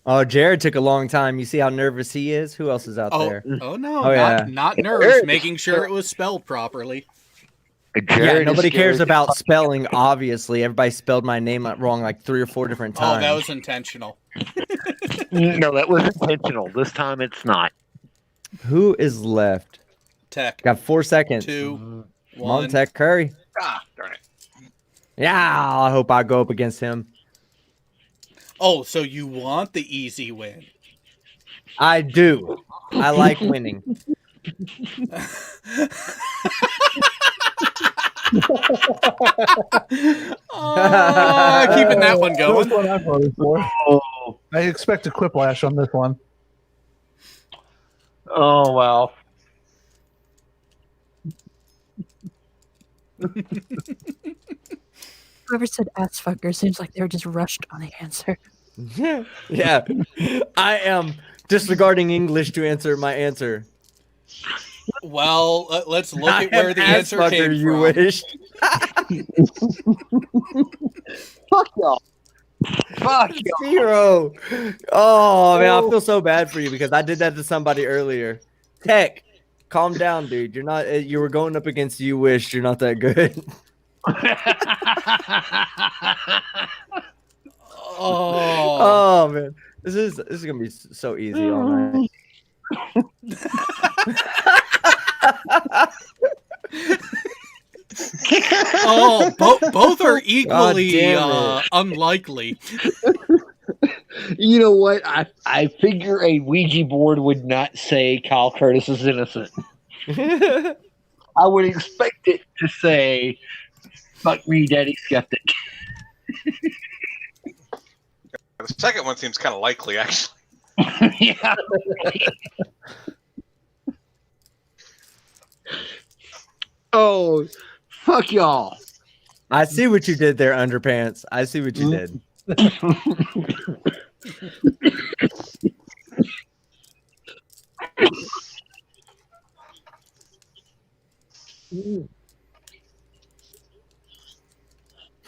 Oh, Jared took a long time. You see how nervous he is? Who else is out there? Oh no, Oh, yeah. not nerves, making sure it was spelled properly. Yeah, nobody cares about spelling, obviously. Everybody spelled my name wrong like 3 or 4 different Oh, times. that was intentional. No, that was intentional. This time it's not. Who is left? Tech. Got 4 seconds. 2, One. Tech Curry. Ah, darn it. Yeah, I hope I go up against him. Oh, so you want the easy win? I do. I like winning. Keeping that one going. That's what I'm voting for. I expect a quiplash on this one. Oh well. Whoever said ass fucker seems like they were just rushed on the answer. Yeah. I am disregarding English to answer my answer. Well, let's look I at where am the ass answer fucker, came you from. wish. Fuck y'all. Fuck y'all. Zero. Oh man, I feel so bad for you because I did that to somebody earlier. Tech, calm down, dude. You're not. You were going up against You Wish. You're not that good. Oh. Oh man, this is gonna be so easy all night. Oh, both are equally damn it. unlikely. You know what? I figure a Ouija board would not say Kyle Curtis is innocent. I would expect it to say, "Fuck me, Daddy Skeptic." The second one seems kind of likely, actually. Yeah. Oh, fuck y'all. I see what you did there, Underpants. I see what you did.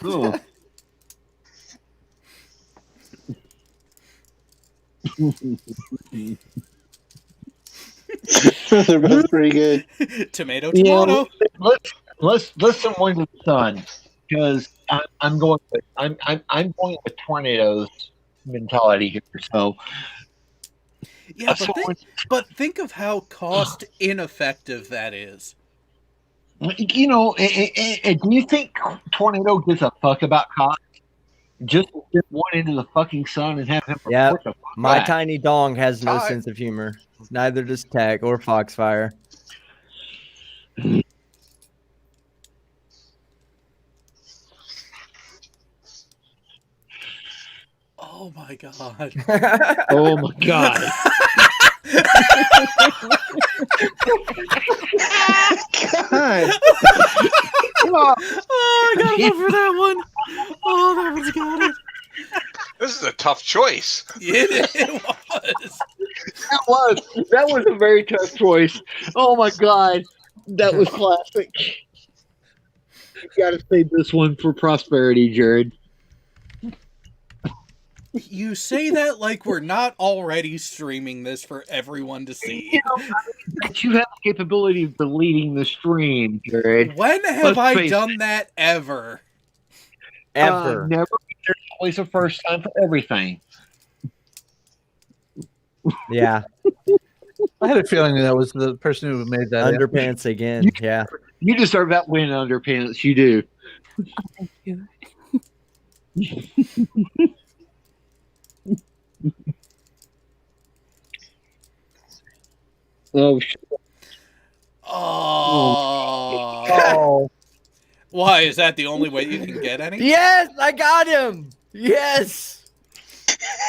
Oh. They're both pretty good. Tomato, Yeah, tomato. let's listen one to the sun because I'm going with tornadoes mentality here. So Yeah, but think of how cost ineffective that is. you know, do you think Tornado gives a fuck about cost? Just get one into the fucking sun and have him Yep. report the fuck My back. tiny dong has no Ty. sense of humor. Neither does Tech or Foxfire. Oh my god. Oh my god. God. Oh, I got him for that one. Oh, that one's got it. This is a tough choice. It was. That was a very tough choice. Oh my god. That was classic. You gotta save this one for prosperity, Jared. You say that like we're not already streaming this for everyone to see. You know, but you have the capability of deleting the stream, Jared. When have Let's I face done that ever? Ever. Never. There's always a first time for everything. Yeah. I had a feeling that was the person who made that. Underpants again. Yeah. You deserve that win, Underpants. You do. Thank you. Oh, shit. Oh. Oh, Why? Is that the only way you can get any? Yes, I got him. Yes.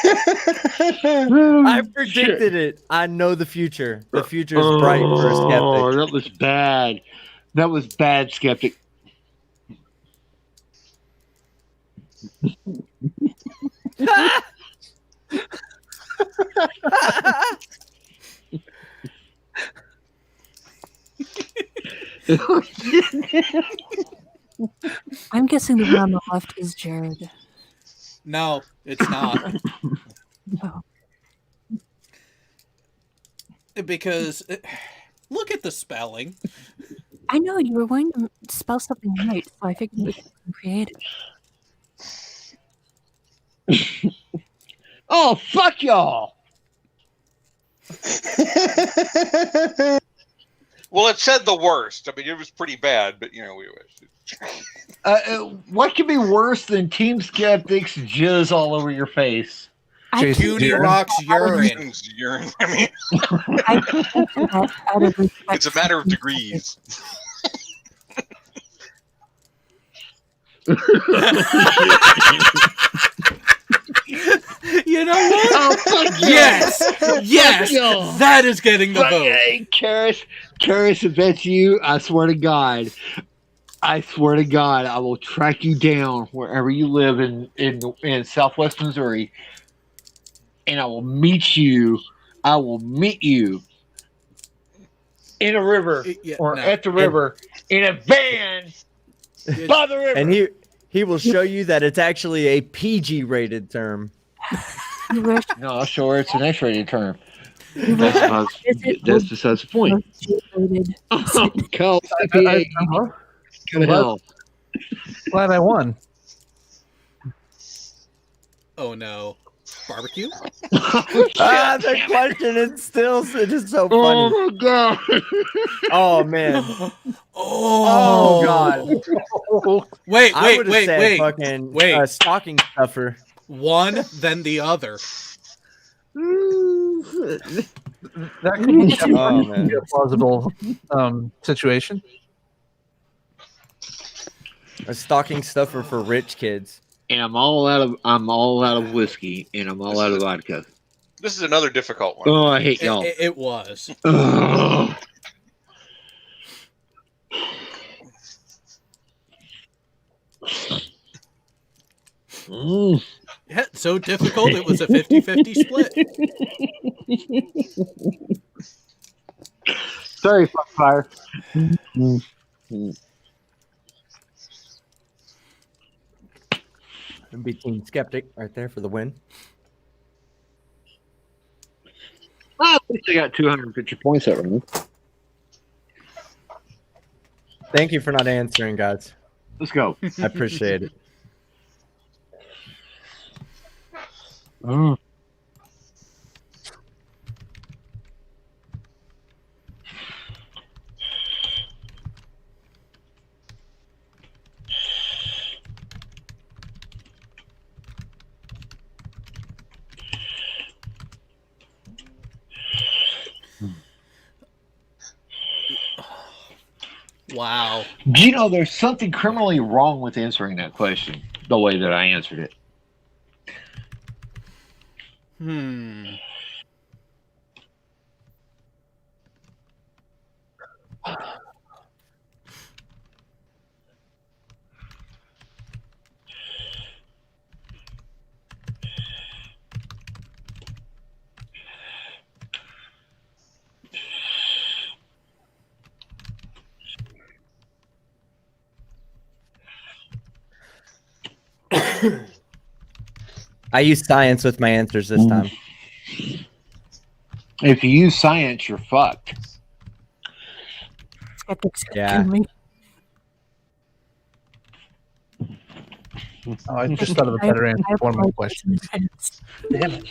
I predicted it. I know the future. The future is bright for a Oh, skeptic. that was bad. That was bad, Skeptic. I'm guessing the one on the left is Jared. No, it's not. Oh. Because look at the spelling. I know you were wanting to spell something right, so I figured we could create it. Oh, fuck y'all. Well, it said the worst. I mean, it was pretty bad, but you know, What could be worse than Team Skeptics jizz all over your face? Jason Puny Deere. Rock's urine. urine. I mean, I can answer that out of respect it's a matter of degrees. You know what? Oh, fuck Yes, yes, y'all. that is getting the Fuck vote. yeah, Karis, if that's you, I swear to God, I will track you down wherever you live in Southwest Missouri, and I will meet you. I will meet you in a river Yeah, or no. at the river in a van by the river. And he will show you that it's actually a PG rated term. You wish No, I'll show her it's an X-rated term. you wish That's besides the point. rated. Oh, Cal, CPA, I'm go to hell. glad I won. Oh no, barbecue? The question is so funny. Oh my God! Oh man. Oh, Oh god. Wait, I wait, would have wait, said wait. fucking wait. stocking stuffer. One, then the other. That could be Oh, man. a plausible situation. A stocking stuffer for rich kids. And I'm all out of whiskey, and I'm all out of vodka. This is another difficult one. Oh, I hate y'all. It was. Ugh. Mm. Yeah, so difficult, it was a 50-50 split. Sorry, fire. It'd be Team Skeptic right there for the win. Well, at least I got 250 points that round. Thank you for not answering, guys. Let's go. I appreciate it. Mm. Wow. Do you know there's something criminally wrong with answering that question the way that I answered it? I use science with my answers this time. If you use science, you're fucked. Skeptics Yeah. me. Oh, I just thought of a better answer for one of my questions. Damn it.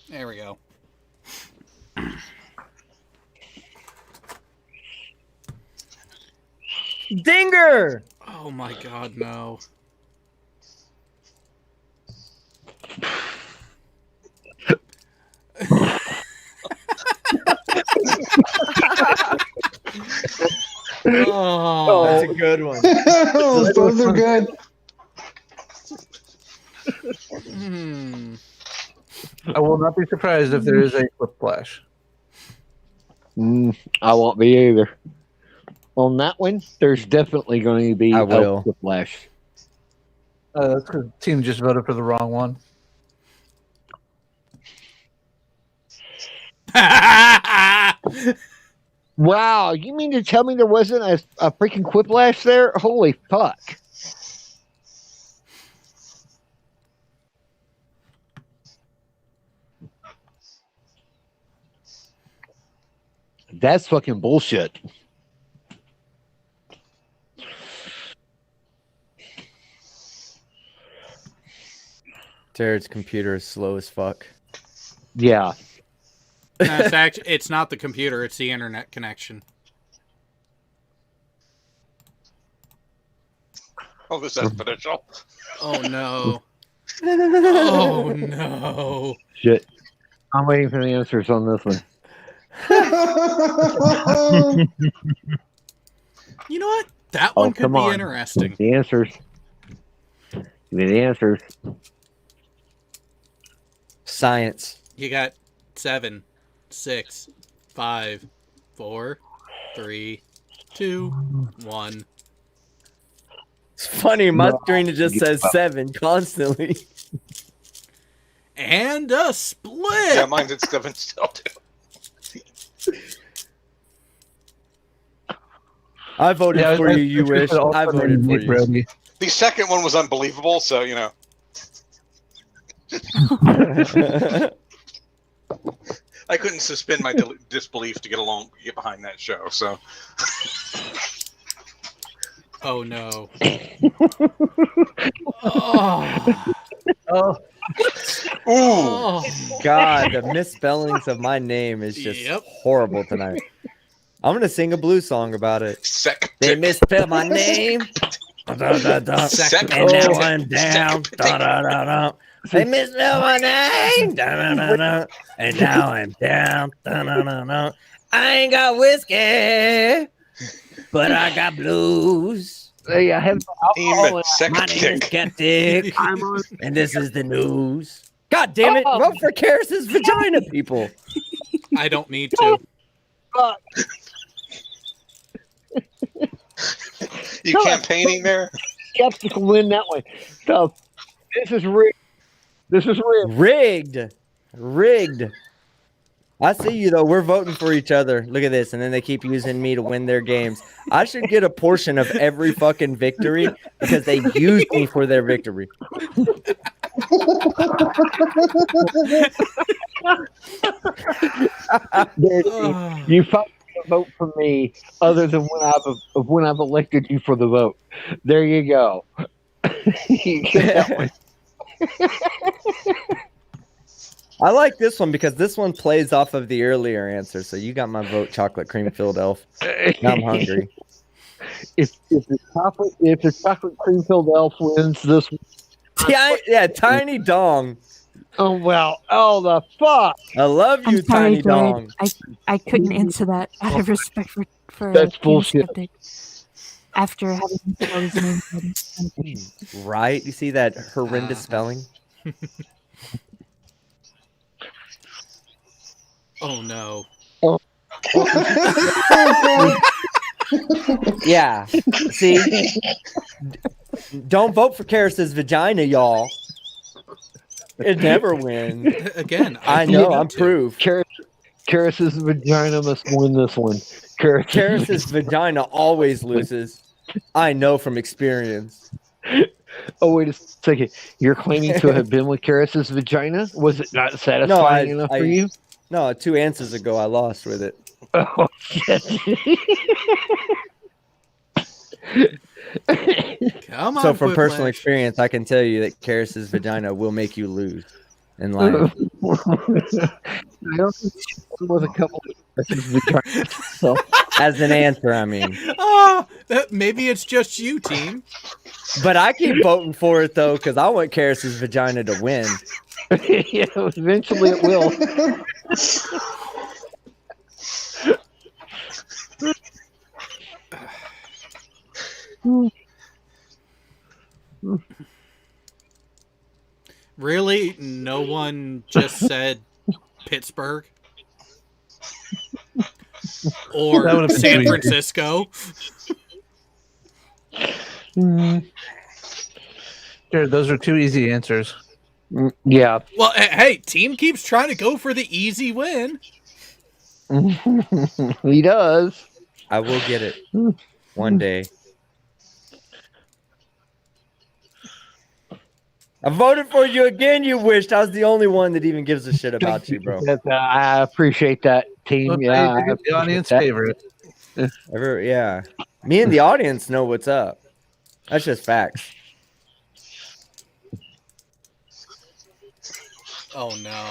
There we go. Dinger! Oh my god, no. Oh, That's a good one. Those are good. I will not be surprised if there is a flip flash. I won't be either. On that one, there's definitely going to be I will. a whiplash. That's because the team just voted for the wrong one. Wow, you mean to tell me there wasn't a freaking quiplash there? Holy fuck. That's fucking bullshit. Jared's computer is slow as fuck. Yeah. No, it's not the computer, it's the internet connection. Oh, this exponential. Oh no. Oh no. Shit. I'm waiting for the answers on this one. You know what? That one could come be on. interesting. The answers. Give me the answers. Science. You got 7, 6, 5, 4, 3, 2, 1. It's funny, my No, screen just says 7 constantly. And a split. Yeah, mine's at 7 still too. I voted for you, you wish. I voted for you. Brody. The second one was unbelievable, so you know. I couldn't suspend my disbelief to get behind that show. So. Oh no. Oh. Oh. Ooh. Oh. God, the misspellings of my name is just horrible tonight. I'm gonna sing a blues song about it. They misspelled my name. And now I'm down. They misspelled my name. And now I'm down. I ain't got whiskey, but I got blues. Hey, I have alcohol. My name is Skeptic, and this is the news. God damn it! Vote for Karis's vagina, people. I don't need to. You campaigning there? Skeptic will win that one. So this is rigged. This is rigged. Rigged. I see you though. We're voting for each other. Look at this, and then they keep using me to win their games. I should get a portion of every fucking victory because they use me for their victory. You fucking vote for me, other than when I've elected you for the vote. There you go. You get that one. I like this one because this one plays off of the earlier answer. So you got my vote, chocolate cream filled elf. Now I'm hungry. If the chocolate cream filled elf wins this one. Yeah, Tiny Dong. Oh well. Oh the fuck. I love you, I'm sorry, Tiny Dong. I couldn't answer that out of respect for That's Team bullshit. Skeptic. After having spelled his name. Right? You see that horrendous spelling? Oh no. Yeah. See? Don't vote for Karis's vagina, y'all. It never wins. Again, I know, I'm proof. Karis's vagina must win this one. Karis's vagina always loses. I know from experience. Oh, wait a second. You're claiming to have been with Karis's vagina? Was it not satisfying enough for you? No, 2 answers ago I lost with it. Oh, shit. Come on. So from Quiplash. personal experience, I can tell you that Karis's vagina will make you lose in life. I don't think she was a couple of vaginas. So. As an answer, I mean. Oh, maybe it's just you, team. But I keep voting for it though, because I want Karis's vagina to win. Yeah, eventually it will. Really? No one just said Pittsburgh? That Or would've been San sweet. Francisco? Jared, those are 2 easy answers. Yeah. Well, hey, team keeps trying to go for the easy win. He does. I will get it one day. I voted for you again, you wished. I was the only one that even gives a shit about you, bro. I appreciate that, team. Well, Yeah, they get the audience favorite. Yeah. Me and the audience know what's up. That's just facts. Oh no.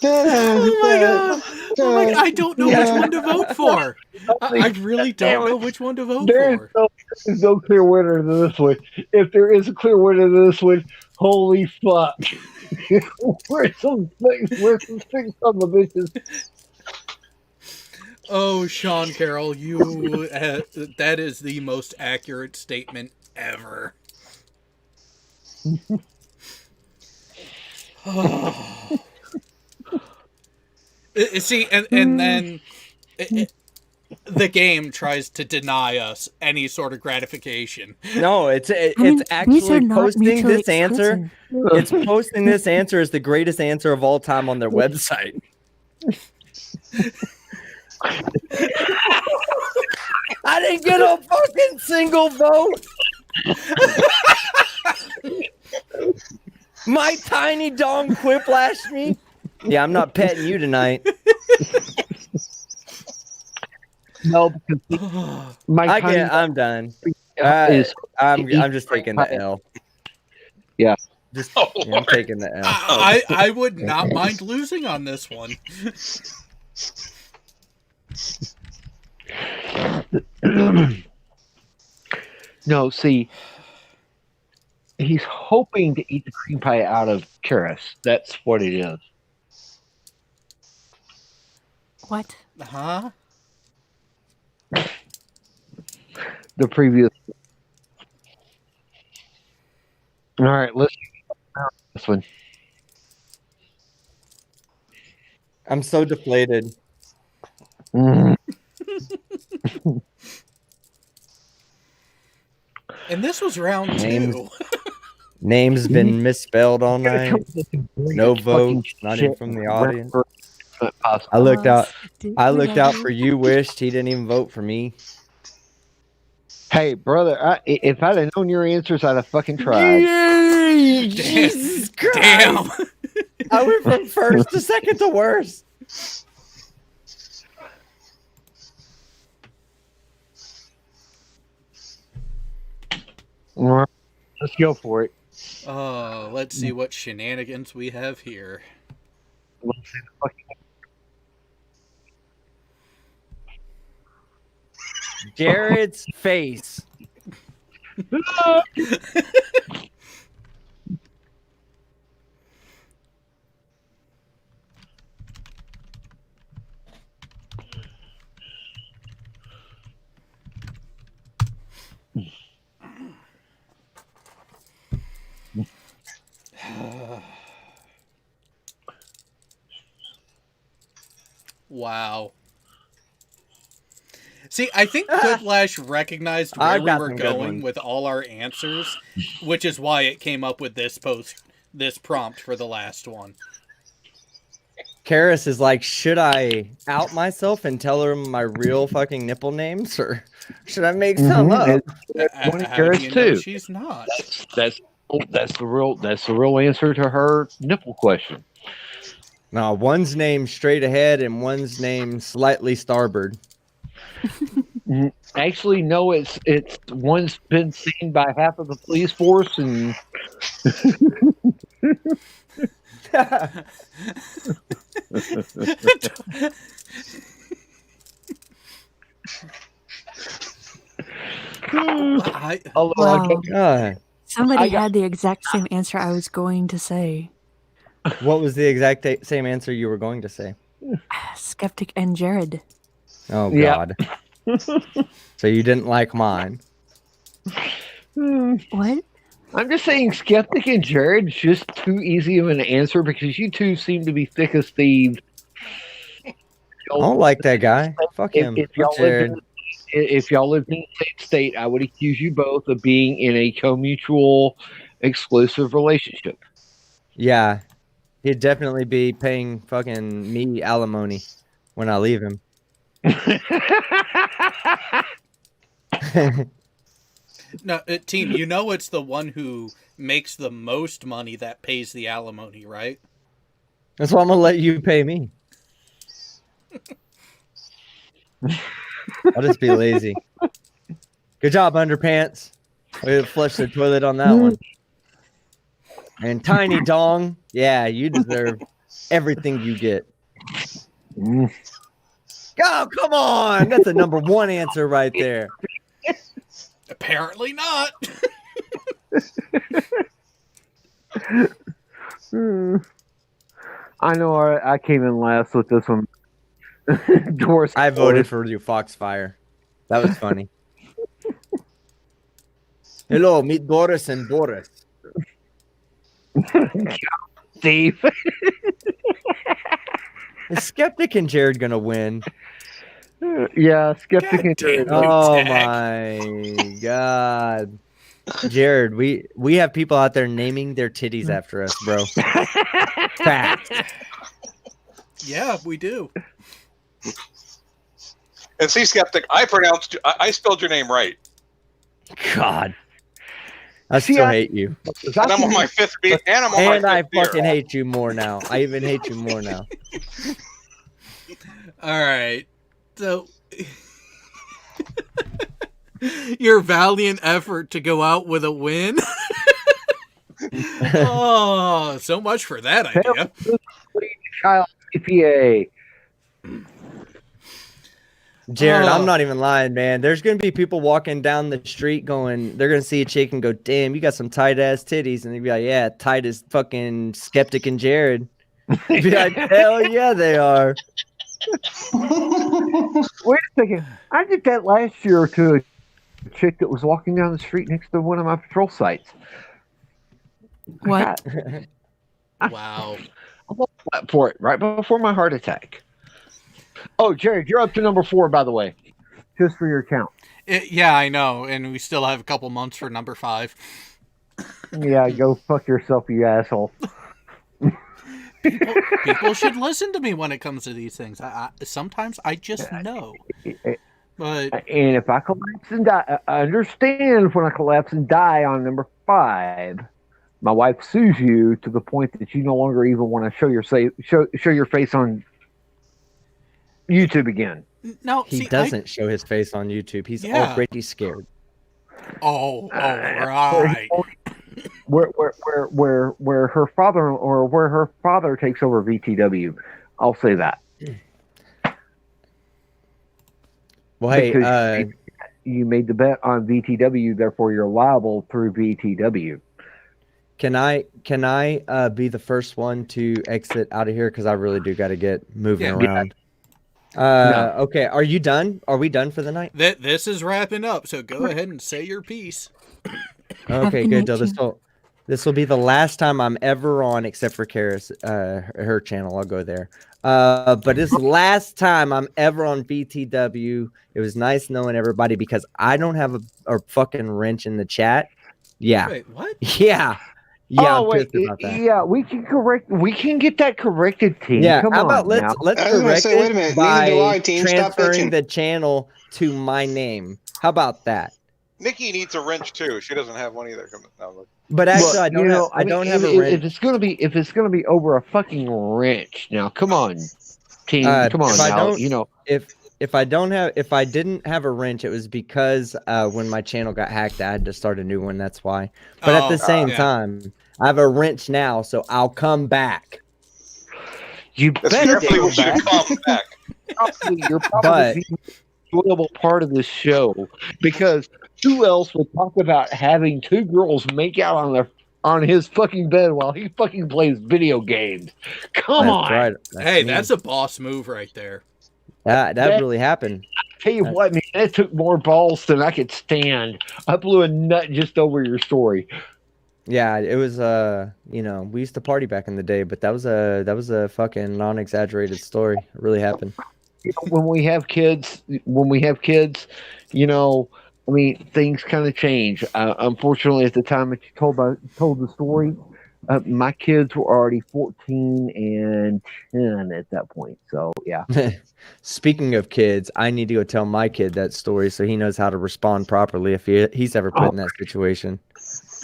Oh my god! Oh my god! I don't know which one to vote for. I really don't know which one to vote for. There's no clear winner to this one. If there is a clear winner to this one, holy fuck. We're some sick son of a bitches. Oh, Sean Carroll, you that is the most accurate statement ever. See, and then the game tries to deny us any sort of gratification. No, it's I mean, these are actually not posting mutually this answer. It's posting this answer as the greatest answer of all time on their website. I didn't get a fucking single vote. My tiny dong whiplashed me. Yeah, I'm not petting you tonight. No, because I'm done. I'm just taking the L. Yeah. I'm taking the L. I would not mind losing on this one. No, see, he's hoping to eat the cream pie out of Karis. That's what it is. What? Huh? The previous. All right, let's this one. I'm so deflated. And this was round two. Name's been misspelled all night. No vote, not even from the audience. I looked out for you. Wished he didn't even vote for me. Hey, brother, if I'd have known your answers, I'd have fucking tried. Jesus Christ. Damn. I went from first to second to worst. Let's go for it. Let's see what shenanigans we have here. Jared's face. Wow. See, I think Quiplash recognized where we were going with all our answers, which is why it came up with this prompt for the last one. Karis is like, should I out myself and tell her my real fucking nipple names, or should I make some up? How do you know she's not? That's the real answer to her nipple question. No, one's name straight ahead and one's name slightly starboard. Actually, no. It's one's been seen by half of the police force, and Wow. Somebody had the exact same answer I was going to say. What was the exact same answer you were going to say? Skeptic and Jared. Oh, God. So you didn't like mine. What? I'm just saying Skeptic and Jared's just too easy of an answer because you two seem to be thick as thieves. I don't like that guy. Fuck him. If y'all lived in the same state, I would accuse you both of being in a co-mutual exclusive relationship. Yeah. He'd definitely be paying fucking me alimony when I leave him. No, team, you know it's the one who makes the most money that pays the alimony, right? That's why I'm gonna let you pay me. I'll just be lazy. Good job, Underpants. Way to flush the toilet on that one. And Tiny Dong, yeah, you deserve everything you get. Mm. Oh, come on. That's a number one answer right there. Apparently not. I know I came in last with this one. Doris. I voted for you, Foxfire. That was funny. Hello, meet Doris and Boris. Steve. Is Skeptic and Jared gonna win? Yeah, Skeptic and damn. Oh my god. Jared, we have people out there naming their titties after us, bro. Fact. Yeah, we do. And see, Skeptic, I spelled your name right. God. I still hate you. And I'm on my fifth beat. And I'm on And my I fifth beer. fucking hate you more now. I even hate you more now. All right. So your valiant effort to go out with a win. Oh, so much for that idea. Child CPA. Jared, Oh. I'm not even lying, man. There's gonna be people walking down the street they're gonna see a chick and go, damn, you got some tight ass titties. And they'd be like, yeah, tight as fucking Skeptic and Jared. They'd be like, hell yeah, they are. Wait a second. I did that last year to a chick that was walking down the street next to one of my patrol sites. What? Wow. I went for it right before my heart attack. Oh, Jared, you're up to number 4, by the way. Just for your count. Yeah, I know, and we still have a couple months for number 5. Yeah, go fuck yourself, you asshole. People should listen to me when it comes to these things. Sometimes I just know. But And if I collapse and die, I understand when I collapse and die on number 5, my wife sues you to the point that you no longer even want to show your face on YouTube again. no, He see, doesn't show his face on YouTube. He's Yeah. already scared. All right. Where her father takes over VTW. I'll say that. Well, hey, Because you made the bet on VTW, therefore you're liable through VTW. can I be the first one to exit out of here? Because I really do got to get moving Yeah. around. No. Okay, are you done? Are we done for the night? This is wrapping up, so go ahead and say your piece. Okay, good good. night, So this will be the last time I'm ever on, except for Kara's, her channel. I'll go there. But this is the last time I'm ever on BTW. It was nice knowing everybody because I don't have a fucking wrench in the chat. Yeah, Wait, what? yeah, yeah. Oh, I'm wait, pissed about that. yeah, we can get that corrected, team. Yeah, Come how on about let's now. let's I was gonna correct say, wait a it minute, neither do by I, team. Stop transferring bitching. the channel to my name. How about that? Nikki needs a wrench too. She doesn't have one either. No, But actually, Look, I don't you have. know, I don't have a if wrench. it's gonna be over a fucking wrench. Now, come on, team. Come on if I now. don't- You know, If I didn't have a wrench, it was because when my channel got hacked, I had to start a new one. That's why. But at Oh, the same yeah. time, I have a wrench now, so I'll come back. you that's better carefully come when you back. come back. You're But- probably the enjoyable part of this show because who else would talk about having 2 girls make out on his fucking bed while he fucking plays video games? Come That's on. right. Hey, me. that's a boss move right there. that really happened. Tell you what, man, that took more balls than I could stand. I blew a nut just over your story. Yeah, it was we used to party back in the day, but that was a fucking non-exaggerated story. It really happened. You know, when we have kids, you know, I mean, things kind of change. Unfortunately, at the time that you told the story, my kids were already 14 and 10 at that point. So yeah. Speaking of kids, I need to go tell my kid that story so he knows how to respond properly if he's ever put in that situation.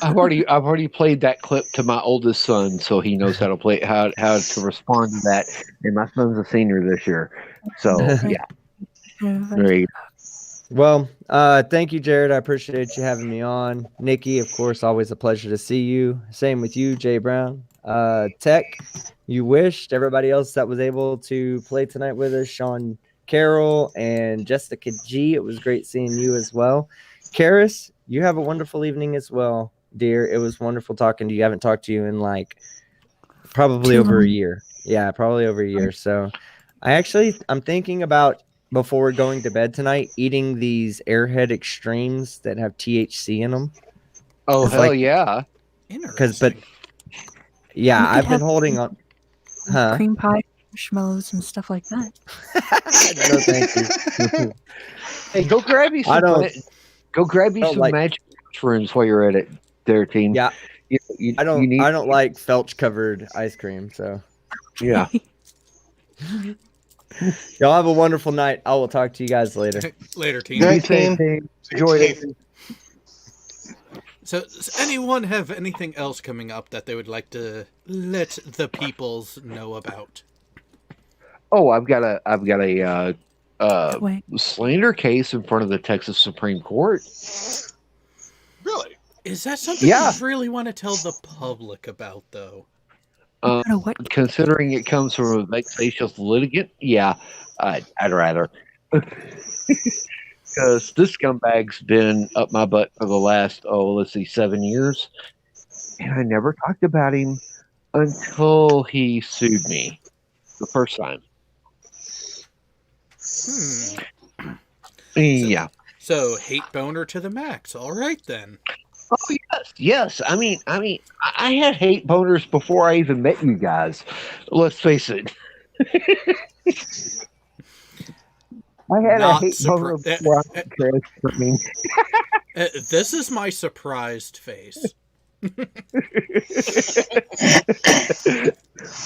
I've already played that clip to my oldest son, so he knows how to play how to respond to that. And my son's a senior this year, so yeah. There you Well, thank you, Jared. I appreciate you having me on. Nikki, of course, always a pleasure to see you. Same with you, Jay Brown. Tech, you wished everybody else that was able to play tonight with us, Sean Carroll and Jessica G. It was great seeing you as well. Karis, you have a wonderful evening as well, dear. It was wonderful talking to you. I haven't talked to you in like probably Too over a long. year. Yeah, probably over a year. So I'm thinking about before going to bed tonight, eating these Airhead Extremes that have THC in them. Oh, It's hell like- yeah. Interesting. Yeah, You could I've been have holding on. Huh? cream pie, marshmallows, and stuff like that. No, thank you. Hey, go grab you I some. don't- Go grab you don't some like- magic mushrooms while you're at it, there, team. Yeah, You I don't. need- I don't like Felch covered ice cream. So Yeah. y'all have a wonderful night. I will talk to you guys later. Later, team. Good. Be safe, team. Enjoy it. So, does anyone have anything else coming up that they would like to let the peoples know about? Oh, I've got a Wait. slander case in front of the Texas Supreme Court. Really? Is that something Yeah. you really want to tell the public about, though? What? Considering it comes from a vexatious litigant, yeah, I'd rather. Because this scumbag's been up my butt for the last, 7 years. And I never talked about him until he sued me the first time. Yeah. So, hate boner to the max. All right, then. Oh yes. I mean, I had hate boners before I even met you guys. Let's face it. I had Not a hate boner surpri- before I met Chris. I mean, This is my surprised face.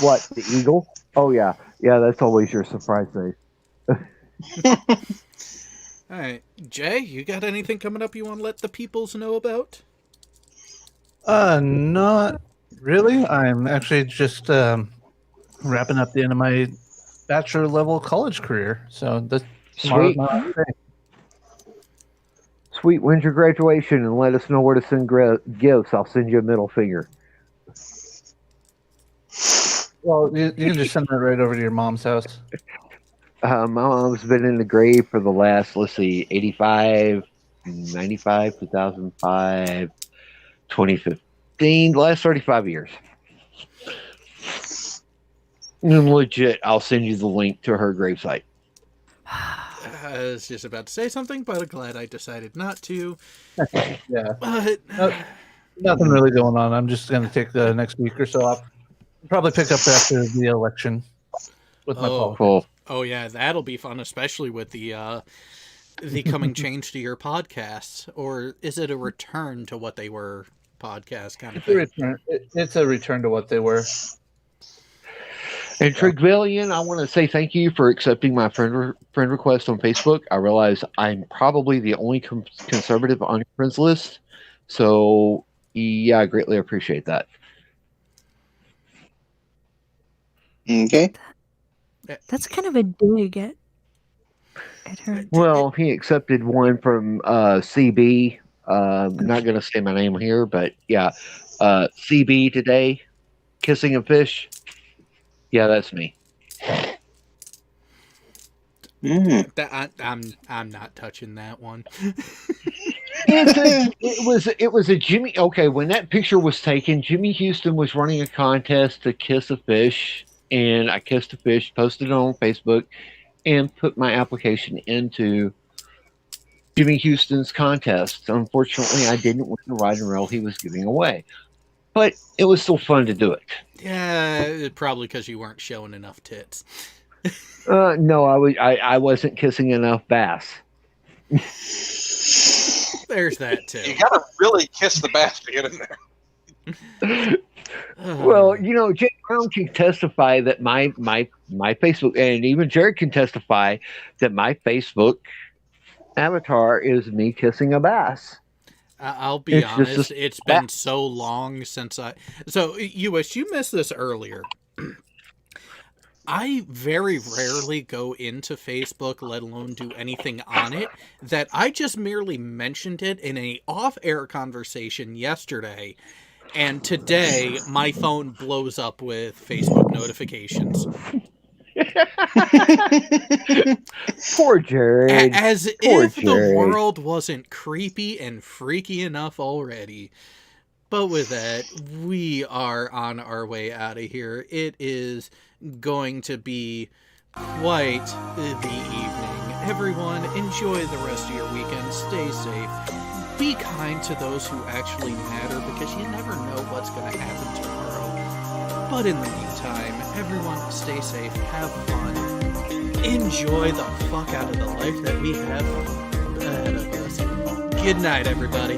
what, the eagle? Oh yeah, that's always your surprise face. All right, Jay, you got anything coming up you want to let the peoples know about? Not really. I'm actually just wrapping up the end of my bachelor level college career. So tomorrow's Sweet. my last day. Sweet, when's your graduation? And let us know where to send gifts. I'll send you a middle finger. Well, you can just send that right over to your mom's house. My mom's been in the grave for the last, 85, 95, 2005, 2015, the last 35 years. And legit, I'll send you the link to her gravesite. I was just about to say something, but I'm glad I decided not to. Yeah. But Nothing really going on. I'm just going to take the next week or so off. Probably pick up after the election with my Oh. Cool. oh yeah, that'll be fun, especially with the coming change to your podcasts. Or is it a return to what they were podcast kind of thing? It's a return to what they were. And Trigvillian, I want to say thank you for accepting my friend request on Facebook. I realize I'm probably the only conservative on your friends list. So, yeah, I greatly appreciate that. Okay. That's kind of a dig at her. Well, he accepted one from CB. Not going to say my name here, but yeah. CB today, Kissing a Fish. Yeah, that's me. I'm not touching that one. It was a Jimmy. Okay, when that picture was taken, Jimmy Houston was running a contest to kiss a fish, and I kissed a fish, posted it on Facebook, and put my application into Jimmy Houston's contest. Unfortunately, I didn't win the ride and reel he was giving away, but it was still fun to do it. Yeah, probably because you weren't showing enough tits. No, I wasn't kissing enough bass. There's that too. You gotta really kiss the bass to get in there. Well, Jay Brown can testify that my Facebook, and even Jared can testify that my Facebook avatar is me kissing a bass. I'll be It's just honest, a- it's been so long since So, you missed this earlier. I very rarely go into Facebook, let alone do anything on it, that I just merely mentioned it in a off-air conversation yesterday, and today my phone blows up with Facebook notifications. Poor Jared. As Poor if the Jared. world wasn't creepy and freaky enough already. But with that, we are on our way out of here. It is going to be quite the evening. Everyone, enjoy the rest of your weekend. Stay safe. Be kind to those who actually matter, because you never know what's going to happen tomorrow. But in the meantime, everyone, stay safe, have fun, enjoy the fuck out of the life that we have ahead of us. Good night, everybody.